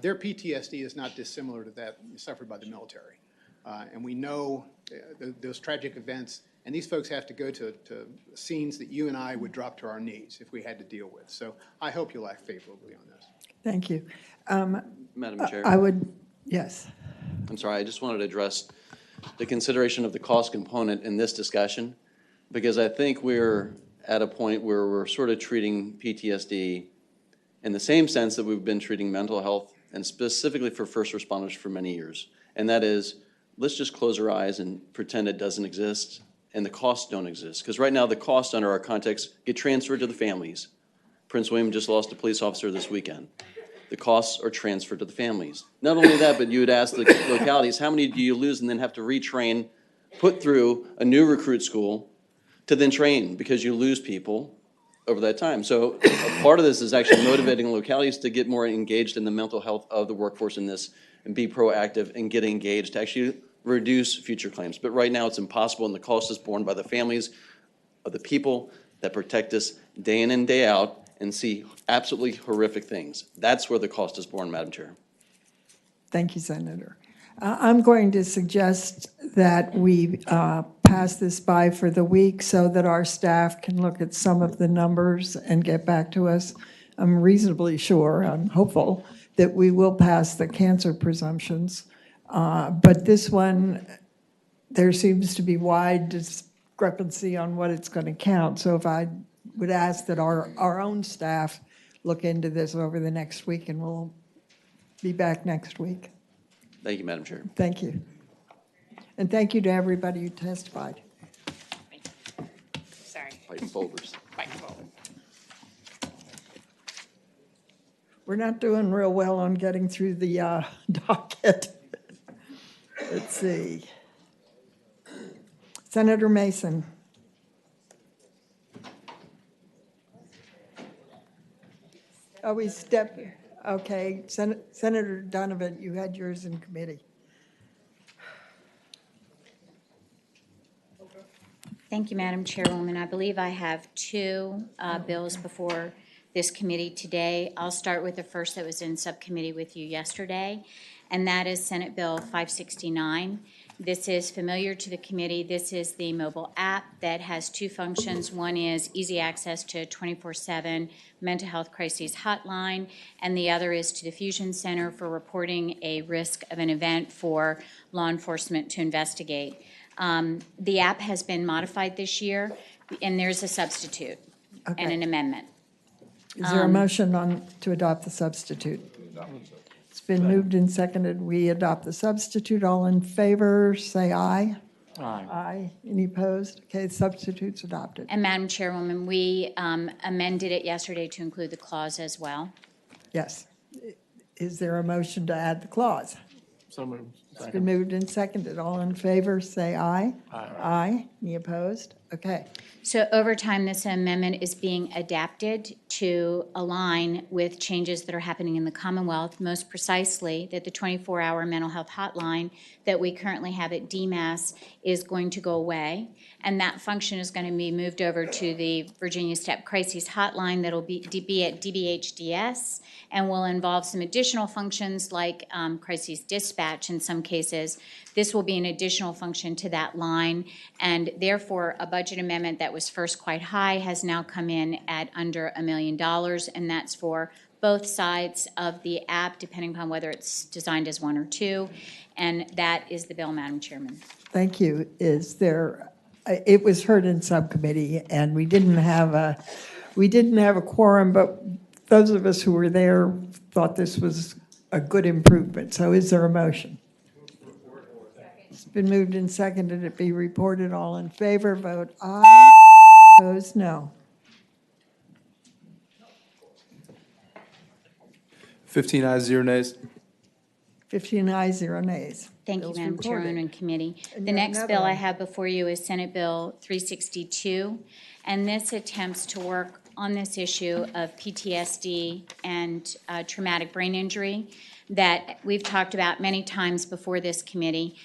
Their PTSD is not dissimilar to that suffered by the military. And we know those tragic events, and these folks have to go to scenes that you and I would drop to our knees if we had to deal with. So I hope you'll act favorably on this. Thank you. Madam Chair. I would, yes. I'm sorry, I just wanted to address the consideration of the cost component in this discussion, because I think we're at a point where we're sort of treating PTSD in the same sense that we've been treating mental health, and specifically for first responders for many years. And that is, let's just close our eyes and pretend it doesn't exist and the costs don't exist. Because right now the costs under our context get transferred to the families. Prince William just lost a police officer this weekend. The costs are transferred to the families. Not only that, but you would ask the localities, how many do you lose and then have to retrain, put through a new recruit school to then train, because you lose people over that time. So a part of this is actually motivating localities to get more engaged in the mental health of the workforce in this and be proactive and get engaged to actually reduce future claims. But right now it's impossible, and the cost is borne by the families of the people that protect us day in and day out and see absolutely horrific things. That's where the cost is borne, Madam Chair. Thank you, Senator. I'm going to suggest that we pass this by for the week so that our staff can look at some of the numbers and get back to us. I'm reasonably sure, I'm hopeful, that we will pass the cancer presumptions. But this one, there seems to be wide discrepancy on what it's going to count. So if I would ask that our own staff look into this over the next week, and we'll be back next week. Thank you, Madam Chair. Thank you. And thank you to everybody who testified. Sorry. Fighting folders. Fighting folders. We're not doing real well on getting through the docket. Let's see. Senator Mason. Oh, we stepped. Okay, Senator Donovan, you had yours in committee. Thank you, Madam Chairwoman. I believe I have two bills before this committee today. I'll start with the first that was in subcommittee with you yesterday, and that is Senate Bill 569. This is familiar to the committee. This is the mobile app that has two functions. One is easy access to 24/7 mental health crises hotline, and the other is to the Fusion Center for reporting a risk of an event for law enforcement to investigate. The app has been modified this year, and there's a substitute and Okay. an amendment. Is there a motion to adopt the substitute? It's been moved and seconded. We adopt the substitute. All in favor, say aye. Aye. Aye. Any opposed? Okay, the substitute's adopted. And Madam Chairwoman, we amended it yesterday to include the clause as well. Yes. Is there a motion to add the clause? So moved. It's been moved and seconded. All in favor, say aye. Aye. Aye. Any opposed? Okay. So over time, this amendment is being adapted to align with changes that are happening in the Commonwealth, most precisely that the 24-hour mental health hotline that we currently have at DMAS is going to go away, and that function is going to be moved over to the Virginia Step Crises Hotline that'll be at DBHDS and will involve some additional functions like crises dispatch in some cases. This will be an additional function to that line, and therefore a budget amendment that was first quite high has now come in at under $1 million, and that's for both sides of the app, depending upon whether it's designed as one or two, and that is the bill, Madam Chairman. Thank you. Is there, it was heard in subcommittee, and we didn't have a quorum, but those of us who were there thought this was a good improvement. So is there a motion? It's been moved and seconded. It be reported. All in favor, vote aye. Opposed, no. 15 ayes, 0 nays. 15 ayes, 0 nays. Thank you, Bill's Madam reported. Chairwoman and Committee. And The you have next another bill I one. have before you is Senate Bill 362, and this attempts to work on this issue of PTSD and traumatic brain injury that we've talked about many times before this committee.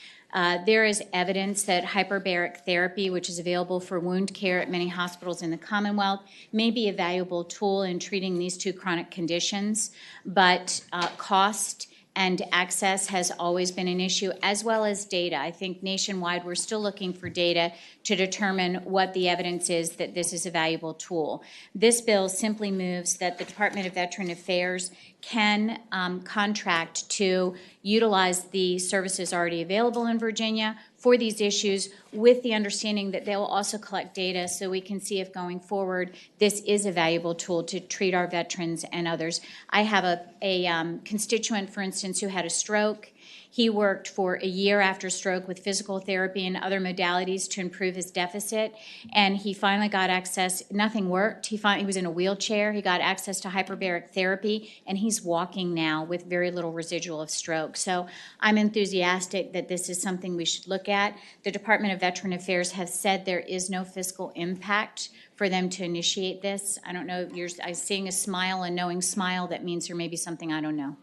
There is evidence that hyperbaric therapy, which is available for wound care at many hospitals in the Commonwealth, may be a valuable tool in treating these two chronic conditions, but cost and access has always been an issue, as well as data. I think nationwide we're still looking for data to determine what the evidence is that this is a valuable tool. This bill simply moves that the Department of Veteran Affairs can contract to utilize the services already available in Virginia for these issues, with the understanding that they will also collect data so we can see if going forward this is a valuable tool to treat our veterans and others. I have a constituent, for instance, who had a stroke. He worked for a year after stroke with physical therapy and other modalities to improve his deficit, and he finally got access. Nothing worked. He was in a wheelchair. He got access to hyperbaric therapy, and he's walking now with very little residual of stroke. So I'm enthusiastic that this is something we should look at. The Department of Veteran Affairs has said there is no fiscal impact for them to initiate this. I don't know, I'm seeing a smile, a knowing smile. That means there may be something I don't know.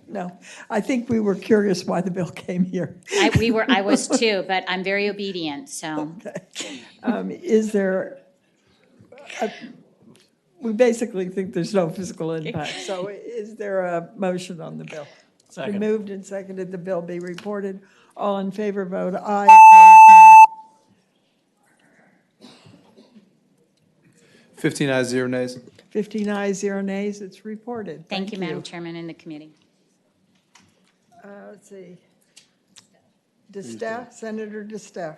No, I think we were curious why the bill came here. I was too, but I'm very obedient, so. Okay. Is there, we basically think there's no physical impact. So is there a motion on the bill? It's been moved and seconded, the bill be reported. All in favor, vote aye. Opposed, no. 15 ayes, 0 nays. 15 ayes, 0 nays. It's reported. Thank you, Madam Chairman and the committee. Let's see. DeStaff, Senator DeStaff.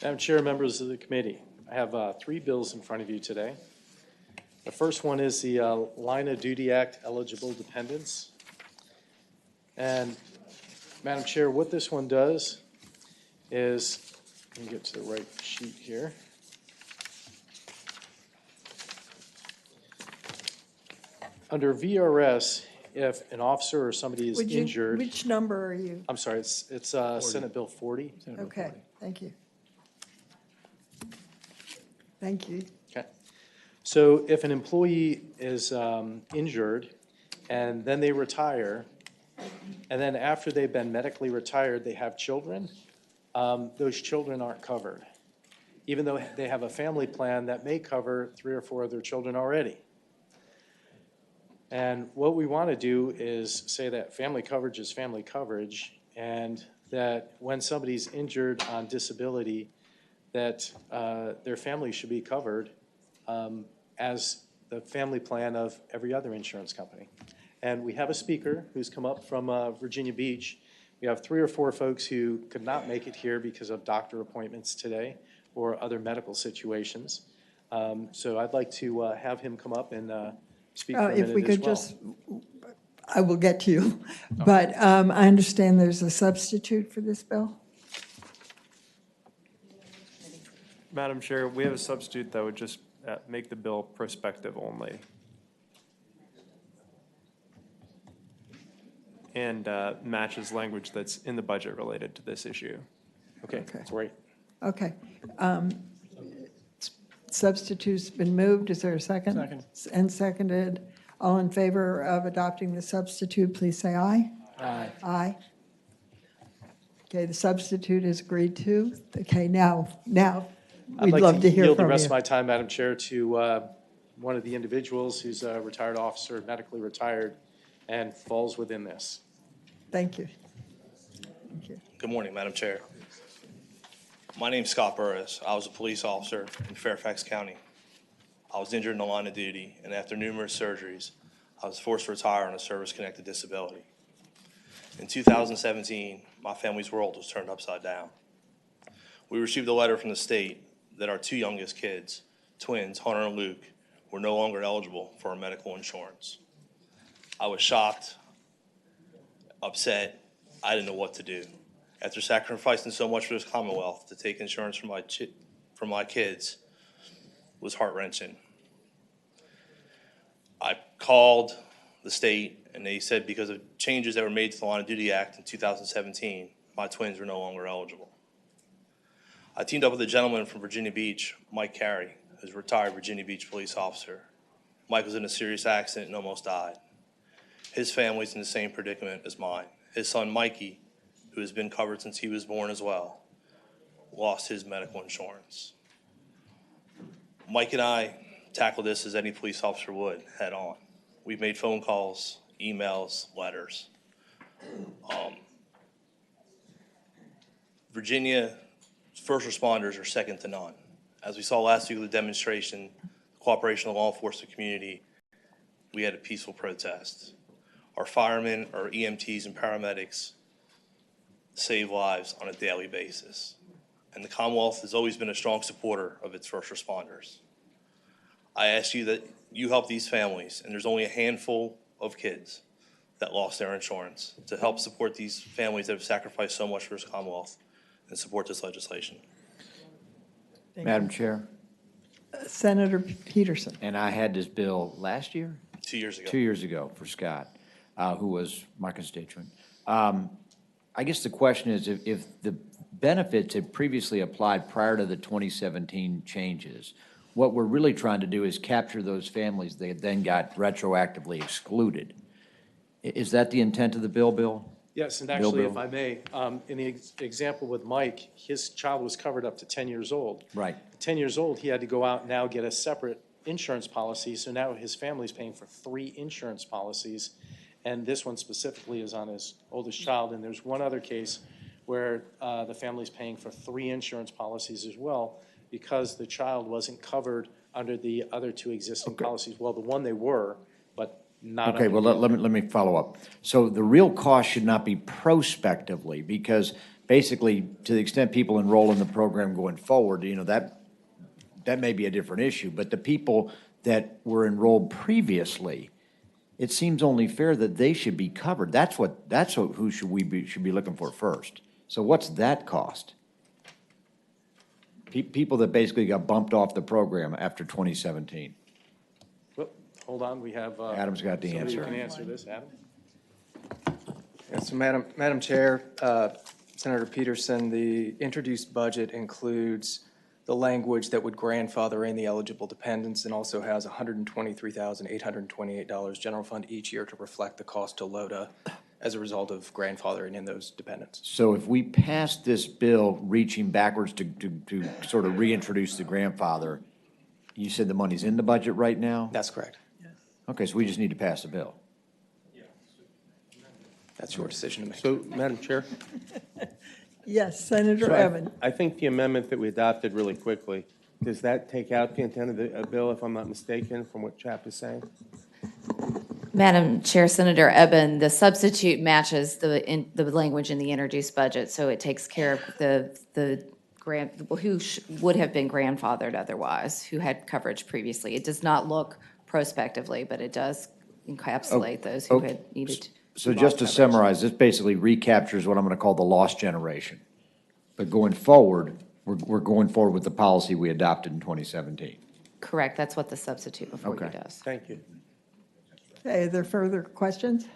Madam Chair, members of the committee, I have 3 bills in front of you today. The first one is the Line of Duty Act eligible dependents. And Madam Chair, what this one does is, let me get to the right sheet here. Under VRS, if an officer or somebody is injured. Which number are you? I'm sorry, it's Senate Bill 40. Okay, thank you. Thank you. Okay. So if an employee is injured and then they retire, and then after they've been medically retired, they have children, those children aren't covered, even though they have a family plan that may cover 3 or 4 of their children already. And what we want to do is say that family coverage is family coverage, and that when somebody's injured on disability, that their family should be covered as the family plan of every other insurance company. And we have a speaker who's come up from Virginia Beach. We have 3 or 4 folks who could not make it here because of doctor appointments today or other medical situations. So I'd like to have him come up and speak for a minute as well. If we could just, I will get to you, but I understand there's a substitute for this bill? Madam Chair, we have a substitute that would just make the bill prospective only. And matches language that's in the budget related to this issue. Okay, great. Okay. Substitute's been moved. Is there a second? Second. And seconded. All in favor of adopting the substitute, please say aye. Aye. Aye. Okay, the substitute is agreed to. Okay, now, we'd love to hear yield the from rest of you. my time, Madam Chair, to one of the individuals who's a retired officer, medically retired, and falls within this. Thank you. Thank you. Good morning, Madam Chair. My name's Scott Burris. I was a police officer in Fairfax County. I was injured in the line of duty, and after numerous surgeries, I was forced to retire on a service-connected disability. In 2017, my family's world was turned upside down. We received a letter from the state that our 2 youngest kids, twins, Hunter and Luke, were no longer eligible for our medical insurance. I was shocked, upset. I didn't know what to do. After sacrificing so much for this Commonwealth, to take insurance for my kids was heart-wrenching. I called the state, and they said because of changes that were made to the Line of Duty Act in 2017, my twins were no longer eligible. I teamed up with a gentleman from Virginia Beach, Mike Carey, who's a retired Virginia Beach police officer. Mike was in a serious accident and almost died. His family's in the same predicament as mine. His son, Mikey, who has been covered since he was born as well, lost his medical insurance. Mike and I tackled this as any police officer would, head on. We've made phone calls, emails, letters. Virginia first responders are second to none. As we saw last week with the demonstration, the cooperation of the law enforcement community, we had a peaceful protest. Our firemen, our EMTs and paramedics save lives on a daily basis. And the Commonwealth has always been a strong supporter of its first responders. I ask you that you help these families, and there's only a handful of kids that lost their insurance, to help support these families that have sacrificed so much for this Commonwealth and support this legislation. Madam Chair, Senator Peterson. and I had this bill last year? 2 years ago. 2 years ago for Scott, who was my constituent. I guess the question is, if the benefits had previously applied prior to the 2017 changes, what we're really trying to do is capture those families that then got retroactively excluded. Is that the intent of the bill? Yes, and actually, if I may, in the example with Mike, his child was covered up to 10 years old. Right. At 10 years old, he had to go out and now get a separate insurance policy, so now his family's paying for 3 insurance policies, and this one specifically is on his oldest child, and there's one other case where the family's paying for 3 insurance policies as well, because the child wasn't covered under the other 2 existing policies. Well, the one they were, but not Okay, under well, the let me follow up. So the real cost should not be prospectively, because basically, to the extent people enroll in the program going forward, that may be a different issue. But the people that were enrolled previously, it seems only fair that they should be covered. Who should be looking for first. So what's that cost? People that basically got bumped off the program after 2017. Well, hold on, we have. Adam's got the somebody who answer. can answer this, Adam? Yes, so Madam Chair, Senator Peterson, the introduced budget includes the language that would grandfather in the eligible dependents and also has $123,828 general fund each year to reflect the cost to LODA as a result of grandfathering in those dependents. So if we pass this bill reaching backwards to sort of reintroduce the grandfather, you said the money's in the budget right now? That's correct. Okay, so we just need to pass the bill. That's your decision to make. So, Madam Chair? Yes, Senator So Evans. I think the amendment that we adopted really quickly, does that take out the intent of the bill, if I'm not mistaken, from what Chap is saying? Madam Chair, Senator Eben, the substitute matches the language in the introduced budget, so it takes care of the who would have been grandfathered otherwise, who had coverage previously. It does not look prospectively, but it does encapsulate those who had needed to. So just to summarize, this basically recaptures what I'm going to call the lost generation. But going forward, we're going forward with the policy we adopted in 2017. Correct, that's what the substitute before you Okay. does. Thank you. Okay, are there further questions?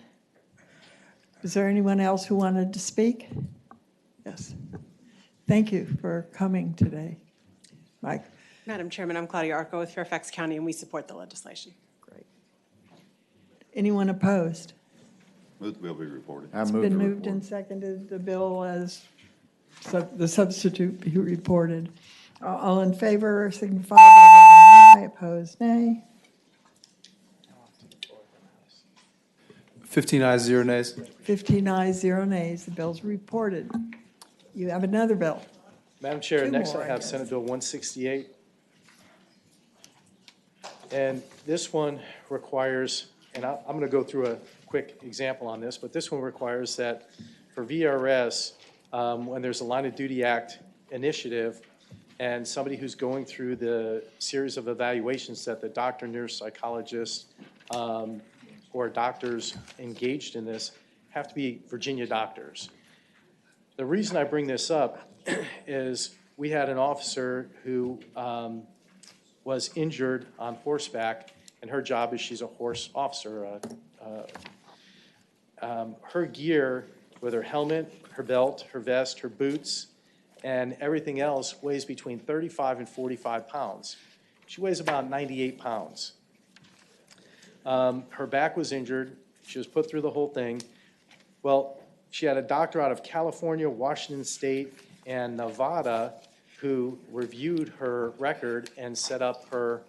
Is there anyone else who wanted to speak? Yes. Thank you for coming today. Mike? Madam Chairman, I'm Claudia Arco with Fairfax County, and we support the legislation. Great. Anyone opposed? Move the bill be reported. It's been moved and seconded, the bill as the substitute be reported. All in favor signify by voting aye, opposed nay. 15 ayes, 0 nays. 15 ayes, 0 nays, the bill's reported. You have another bill. Madam Chair, Two next more, I I have guess. Senate Bill 168. And this one requires, and I'm going to go through a quick example on this, but this one requires that for VRS, when there's a Line of Duty Act initiative and somebody who's going through the series of evaluations that the doctor, nurse, psychologist, or doctors engaged in this have to be Virginia doctors. The reason I bring this up is we had an officer who was injured on horseback, and her job is she's a horse officer. Her gear, with her helmet, her belt, her vest, her boots, and everything else weighs between 35 and 45 pounds. She weighs about 98 pounds. Her back was injured. She was put through the whole thing. Well, she had a doctor out of California, Washington State, and Nevada who reviewed her record and set up her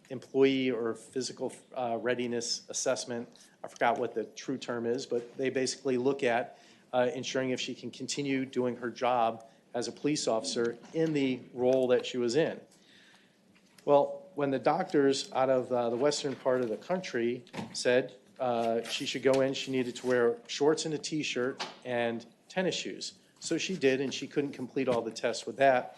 employee or physical readiness assessment. I forgot what the true term is, but they basically look at ensuring if she can continue doing her job as a police officer in the role that she was in. Well, when the doctors out of the western part of the country said she should go in, she needed to wear shorts and a T-shirt and tennis shoes. So she did, and she couldn't complete all the tests with that.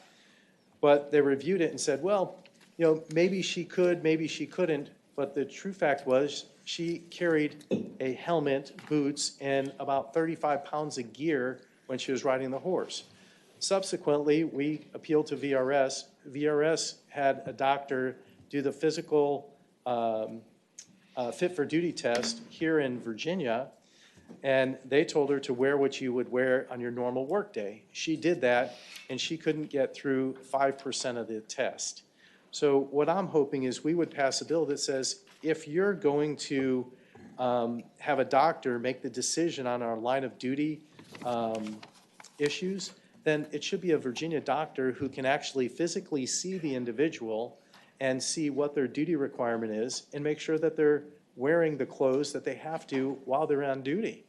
But they reviewed it and said, well, you know, maybe she could, maybe she couldn't. But the true fact was she carried a helmet, boots, and about 35 pounds of gear when she was riding the horse. Subsequently, we appealed to VRS. VRS had a doctor do the physical fit for duty test here in Virginia, and they told her to wear what you would wear on your normal workday. She did that, and she couldn't get through 5% of the test. So what I'm hoping is we would pass a bill that says if you're going to have a doctor make the decision on our line of duty issues, then it should be a Virginia doctor who can actually physically see the individual and see what their duty requirement is and make sure that they're wearing the clothes that they have to while they're on duty.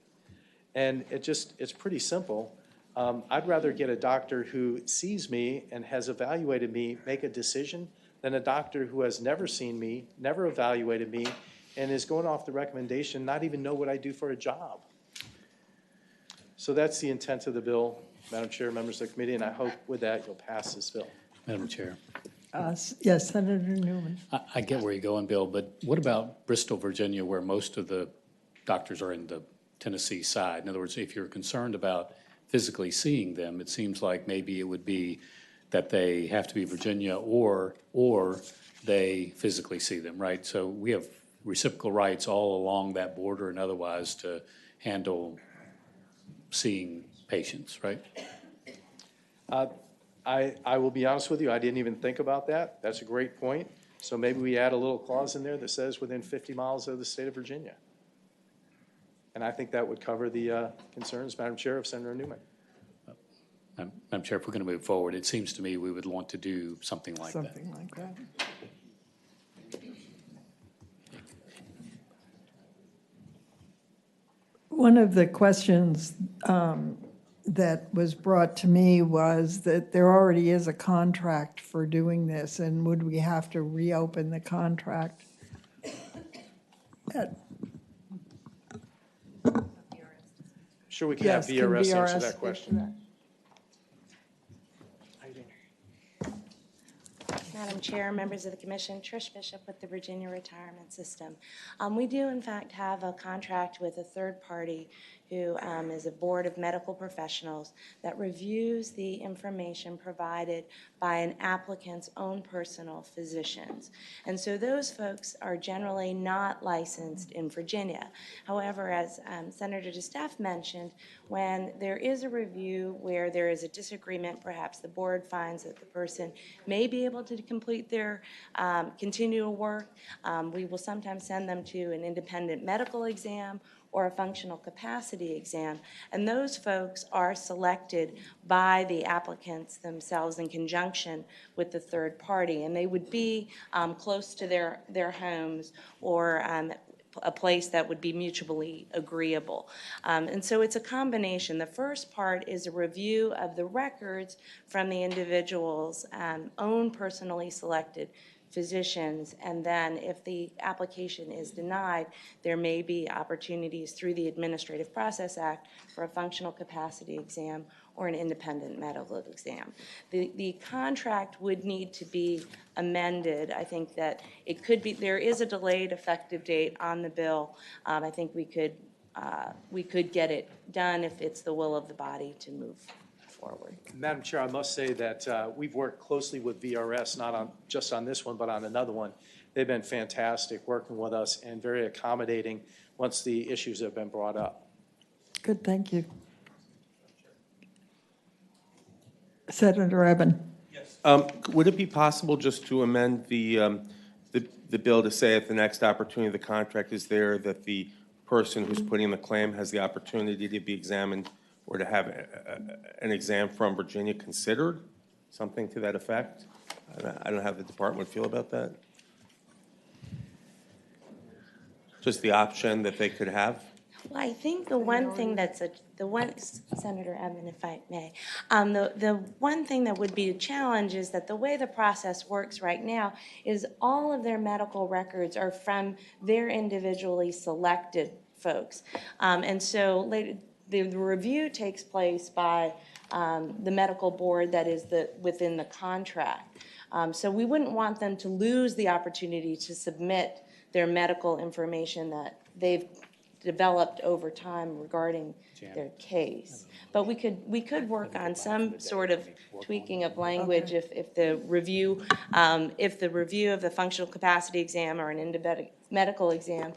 And it's pretty simple. I'd rather get a doctor who sees me and has evaluated me make a decision than a doctor who has never seen me, never evaluated me, and is going off the recommendation, not even know what I do for a job. So that's the intent of the bill, Madam Chair, members of the committee, and I hope with that you'll pass this bill. Madam Chair, Yes, Senator Newman. I get where you're going, Bill, but what about Bristol, Virginia, where most of the doctors are in the Tennessee side? In other words, if you're concerned about physically seeing them, it seems like maybe it would be that they have to be Virginia or they physically see them, right? So we have reciprocal rights all along that border and otherwise to handle seeing patients, right? I will be honest with you, I didn't even think about that. That's a great point. So maybe we add a little clause in there that says within 50 miles of the state of Virginia. And I think that would cover the concerns, Madam Chair, of Senator Newman. Madam Chair, if we're going to move forward, it seems to me we would want to do something like that. Something like that. One of the questions that was brought to me was that there already is a contract for doing this, and would we have to reopen the contract Sure, we can have Yes, can VRS answer VRS that question. Madam Chair, members of the Commission, Trish Bishop with the Virginia Retirement System. We do in fact have a contract with a third party who is a board of medical professionals that reviews the information provided by an applicant's own personal physicians. And so those folks are generally not licensed in Virginia. However, as Senator DeStaff mentioned, when there is a review where there is a disagreement, perhaps the board finds that the person may be able to complete their continual work, we will sometimes send them to an independent medical exam or a functional capacity exam, and those folks are selected by the applicants themselves in conjunction with the third party, and they would be close to their homes or a place that would be mutually agreeable. And so it's a combination. The first part is a review of the records from the individual's own personally selected physicians, and then if the application is denied, there may be opportunities through the Administrative Process Act for a functional capacity exam or an independent medical exam. The contract would need to be amended. I think that it could be, there is a delayed effective date on the bill. I think we could get it done if it's the will of the body to move forward. Madam Chair, I must say that we've worked closely with VRS, not just on this one, but on another one. They've been fantastic working with us and very accommodating once the issues have been brought up. Good, thank you. Senator Eben. Would it be possible just to amend the bill to say at the next opportunity the contract is there that the person who's putting in the claim has the opportunity to be examined or to have an exam from Virginia considered? Something to that effect? I don't know how the department would feel about that. Just the option that they could have? Well, I think the one thing Senator Eben, if I may, the one thing that would be a challenge is that the way the process works right now is all of their medical records are from their individually selected folks. And so the review takes place by the medical board that is within the contract. So we wouldn't want them to lose the opportunity to submit their medical information that they've developed over time regarding their case. But we could work on some sort of tweaking of language if the review of the functional capacity exam or an independent medical exam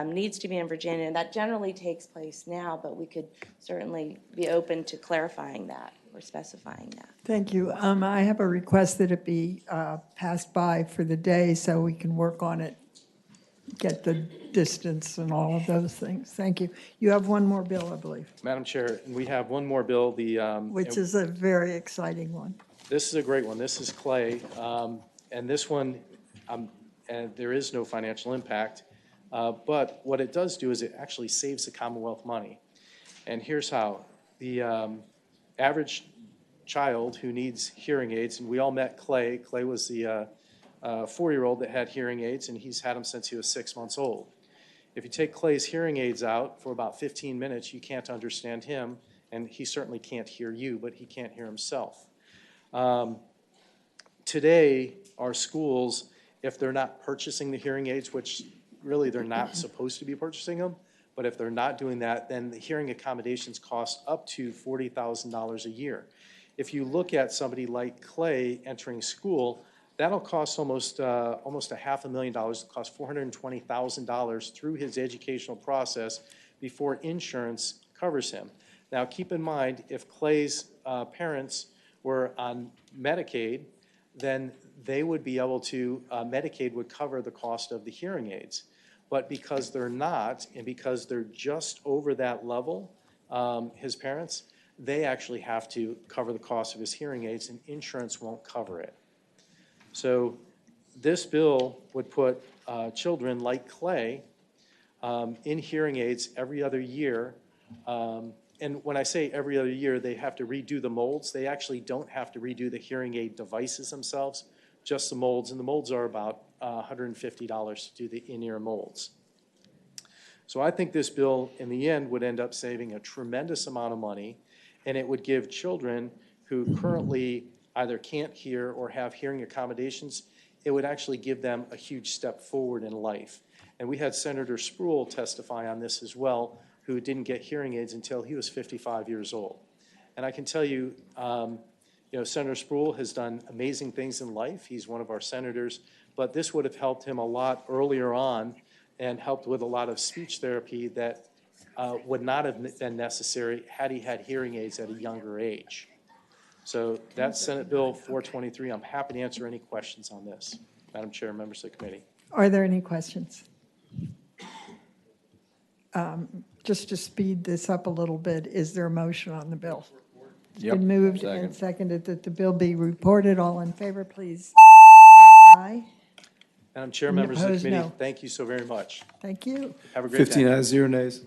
needs to be in Virginia. And that generally takes place now, but we could certainly be open to clarifying that or specifying that. Thank you. I have a request that it be passed by for the day so we can work on it, get the distance and all of those things. Thank you. You have one more bill, I believe. Madam Chair, and we have one more bill. Which is a very exciting one. This is a great one. This is Clay. And this one, and there is no financial impact. But what it does do is it actually saves the Commonwealth money. And here's how. The average child who needs hearing aids, and we all met Clay. Clay was the 4-year-old that had hearing aids, and he's had them since he was 6 months old. If you take Clay's hearing aids out for about 15 minutes, you can't understand him, and he certainly can't hear you, but he can't hear himself. Today, our schools, if they're not purchasing the hearing aids, which really they're not supposed to be purchasing them, but if they're not doing that, then the hearing accommodations cost up to $40,000 a year. If you look at somebody like Clay entering school, that'll cost almost $500,000. It'll cost $420,000 through his educational process before insurance covers him. Now, keep in mind, if Clay's parents were on Medicaid, then they would be able to, Medicaid would cover the cost of the hearing aids. But because they're not, and because they're just over that level, his parents, they actually have to cover the cost of his hearing aids, and insurance won't cover it. So this bill would put children like Clay in hearing aids every other year. And when I say every other year, they have to redo the molds. They actually don't have to redo the hearing aid devices themselves, just the molds. And the molds are about $150 to do the in-ear molds. So I think this bill, in the end, would end up saving a tremendous amount of money, and it would give children who currently either can't hear or have hearing accommodations, it would actually give them a huge step forward in life. And we had Senator Spruill testify on this as well, who didn't get hearing aids until he was 55 years old. And I can tell you, Senator Spruill has done amazing things in life. He's one of our senators, but this would have helped him a lot earlier on and helped with a lot of speech therapy that would not have been necessary had he had hearing aids at a younger age. So that's Senate Bill 423. I'm happy to answer any questions on this, Madam Chair, members of the committee. Are there any questions? Just to speed this up a little bit, is there a motion on the bill? It's been moved and seconded that the bill be reported. All in favor, please. Aye. Madam Chair, And members of the opposed, committee, no. thank you so very much. Thank you. Have a great day. 15 ayes, 0 nays.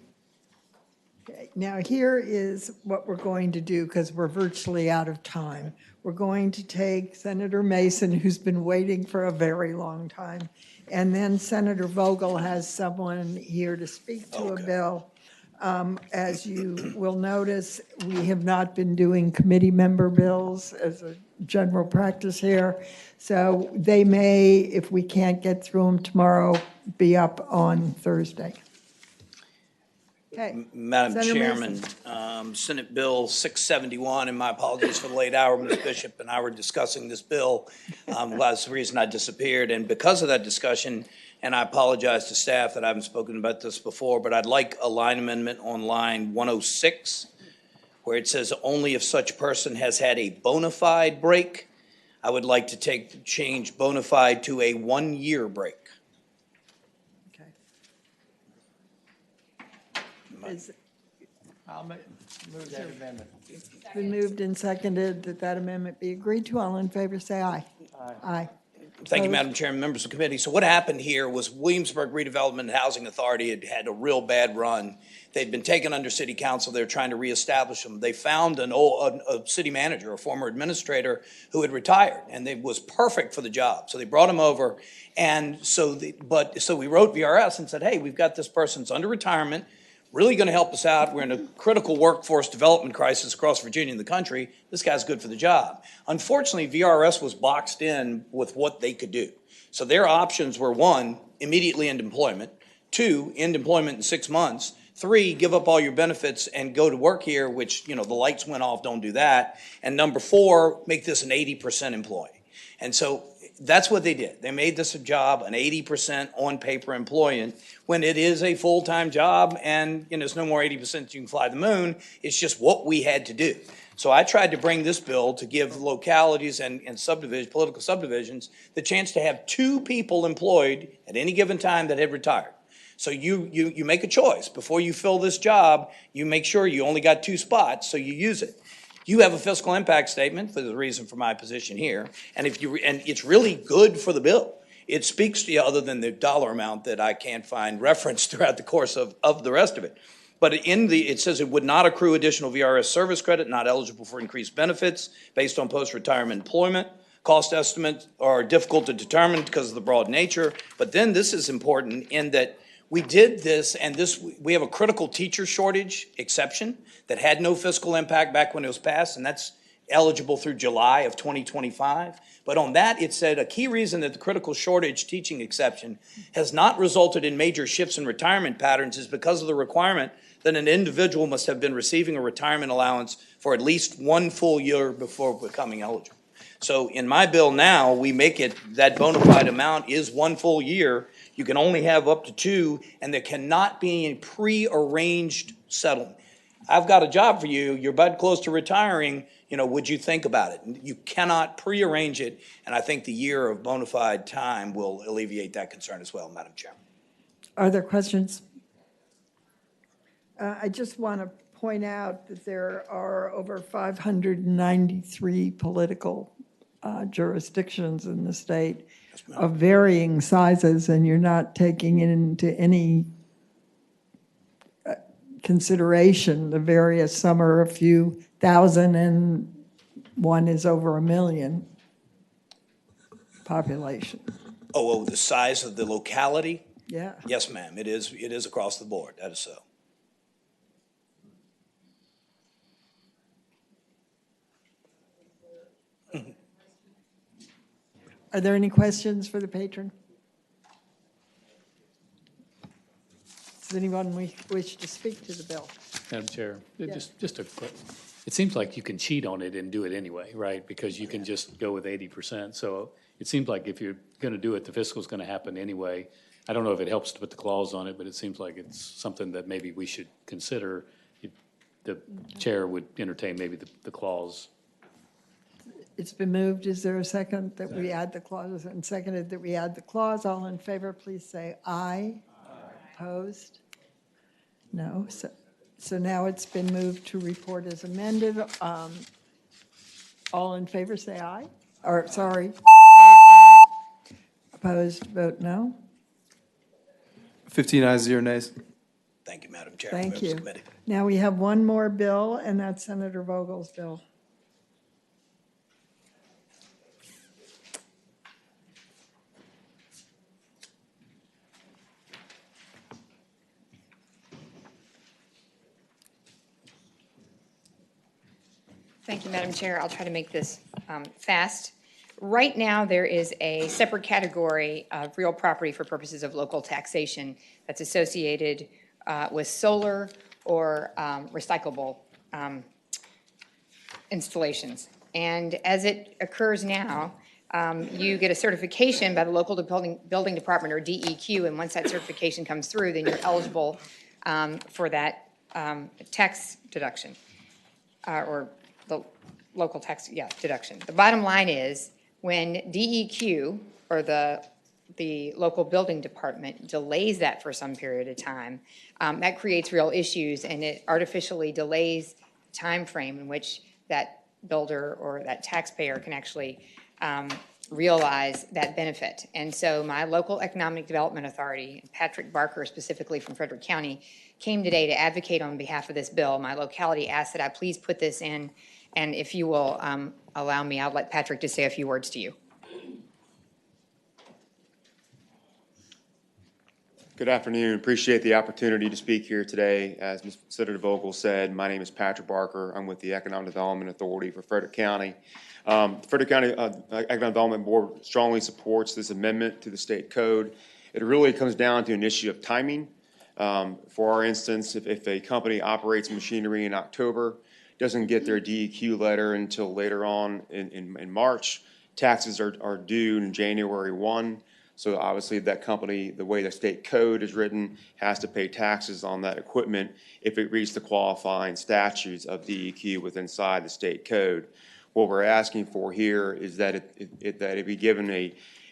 Okay, now here is what we're going to do because we're virtually out of time. We're going to take Senator Mason, who's been waiting for a very long time, and then Senator Vogel has someone here to speak to a bill. As you will notice, we have not been doing committee member bills as a general practice here. So they may, if we can't get through them tomorrow, be up on Thursday. Okay. Madam Senator Chairman, Senate Bill 671, and my apologies for the late hour, Ms. Bishop and I were discussing this bill. That's the reason I disappeared. And because of that discussion, and I apologize to staff that I haven't spoken about this before, but I'd like a line amendment on line 106, where it says only if such person has had a bona fide break. I would like to change bona fide to a 1-year break. I'll move that amendment. It's been moved and seconded that that amendment be agreed to. All in favor, say aye. Aye. Thank you, Opposed? Madam Chairman, members of the committee. So what happened here was Williamsburg Redevelopment and Housing Authority had had a real bad run. They'd been taken under city council. They were trying to reestablish them. They found a city manager, a former administrator who had retired, and they was perfect for the job. So they brought him over. And so we wrote VRS and said, hey, we've got this person's under retirement, really going to help us out. We're in a critical workforce development crisis across Virginia and the country. This guy's good for the job. Unfortunately, VRS was boxed in with what they could do. So their options were 1, immediately end employment, 2, end employment in 6 months, 3, give up all your benefits and go to work here, which, the lights went off, don't do that. And number 4, make this an 80% employee. And so that's what they did. They made this a job, an 80% on paper employee, when it is a full-time job and it's no more 80% you can fly the moon. It's just what we had to do. So I tried to bring this bill to give localities and political subdivisions the chance to have 2 people employed at any given time that had retired. So you make a choice. Before you fill this job, you make sure you only got 2 spots, so you use it. You have a fiscal impact statement for the reason for my position here, and it's really good for the bill. It speaks to you other than the dollar amount that I can't find reference throughout the course of the rest of it. But it says it would not accrue additional VRS service credit, not eligible for increased benefits based on post-retirement employment. Cost estimates are difficult to determine because of the broad nature. But then this is important in that we did this, and we have a critical teacher shortage exception that had no fiscal impact back when it was passed, and that's eligible through July of 2025. But on that, it said a key reason that the critical shortage teaching exception has not resulted in major shifts in retirement patterns is because of the requirement that an individual must have been receiving a retirement allowance for at least 1 full year before becoming eligible. So in my bill now, we make it that bona fide amount is 1 full year. You can only have up to 2, and there cannot be a pre-arranged settlement. I've got a job for you. You're about close to retiring. Would you think about it? You cannot pre-arrange it, and I think the year of bona fide time will alleviate that concern as well, Madam Chairman. Are there questions? I just want to point out that there are over 593 political jurisdictions in the state of varying sizes, and you're not taking into any consideration the various, some are a few thousand and one is over 1 million population. Oh, the size of the locality? Yeah. Yes, ma'am, it is across the board, that is so. Are there any questions for the patron? Does anyone wish to speak to the bill? Madam Chair, Yes. just a quick, it seems like you can cheat on it and do it anyway, right? Because you can just go with 80%. So it seems like if you're going to do it, the fiscal's going to happen anyway. I don't know if it helps to put the clause on it, but it seems like it's something that maybe we should consider. The chair would entertain maybe the clause. It's been moved. Is there a second that we add the clause? And seconded that we add the clause. All in favor, please say aye. Opposed? No. So now it's been moved to report as amended. All in favor, say aye. Or, sorry. Vote aye. Opposed, vote no. 15 ayes, 0 nays. Thank you, Madam Chair. Thank members of the you. committee. Now we have one more bill, and that's Senator Vogel's bill. Thank you, Madam Chair. I'll try to make this fast. Right now, there is a separate category of real property for purposes of local taxation that's associated with solar or recyclable installations. And as it occurs now, you get a certification by the local building department, or DEQ, and once that certification comes through, then you're eligible for that tax deduction, or the local tax, deduction. The bottom line is, when DEQ, or the local building department, delays that for some period of time, that creates real issues, and it artificially delays the time frame in which that builder or that taxpayer can actually realize that benefit. And so my local economic development authority, Patrick Barker, specifically from Frederick County, came today to advocate on behalf of this bill. My locality asked that I please put this in, and if you will allow me, I'll let Patrick just say a few words to you. Good afternoon. Appreciate the opportunity to speak here today. As Ms. Senator Vogel said, my name is Patrick Barker. I'm with the Economic Development Authority for Frederick County. Frederick County Economic Development Board strongly supports this amendment to the state code. It really comes down to an issue of timing. For our instance, if a company operates machinery in October, doesn't get their DEQ letter until later on in March, taxes are due in January 1. So obviously that company, the way the state code is written, has to pay taxes on that equipment if it reaches the qualifying statutes of DEQ within the state code. What we're asking for here is that it be given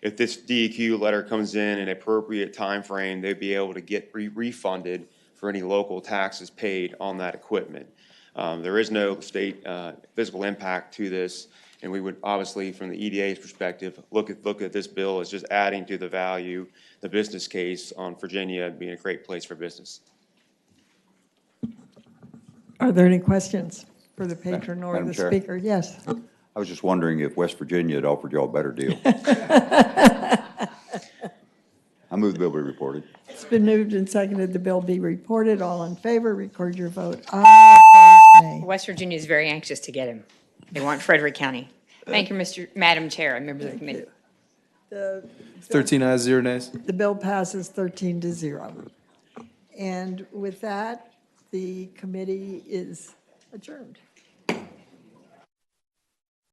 if this DEQ letter comes in an appropriate time frame, they'd be able to get refunded for any local taxes paid on that equipment. There is no state physical impact to this, and we would obviously, from the EDA's perspective, look at this bill as just adding to the value, the business case on Virginia being a great place for business. Are there any questions for the patron or Madam the Chair. speaker? Yes. I was just wondering if West Virginia had offered y'all a better deal. I move the bill be reported. It's been moved and seconded the bill be reported. All in favor, record your vote. Aye. Opposed, nay. West Virginia is very anxious to get him. They want Frederick County. Thank you, Madam Chair and members of the committee. 13 ayes, 0 nays. The bill passes 13-0. And with that, the committee is adjourned.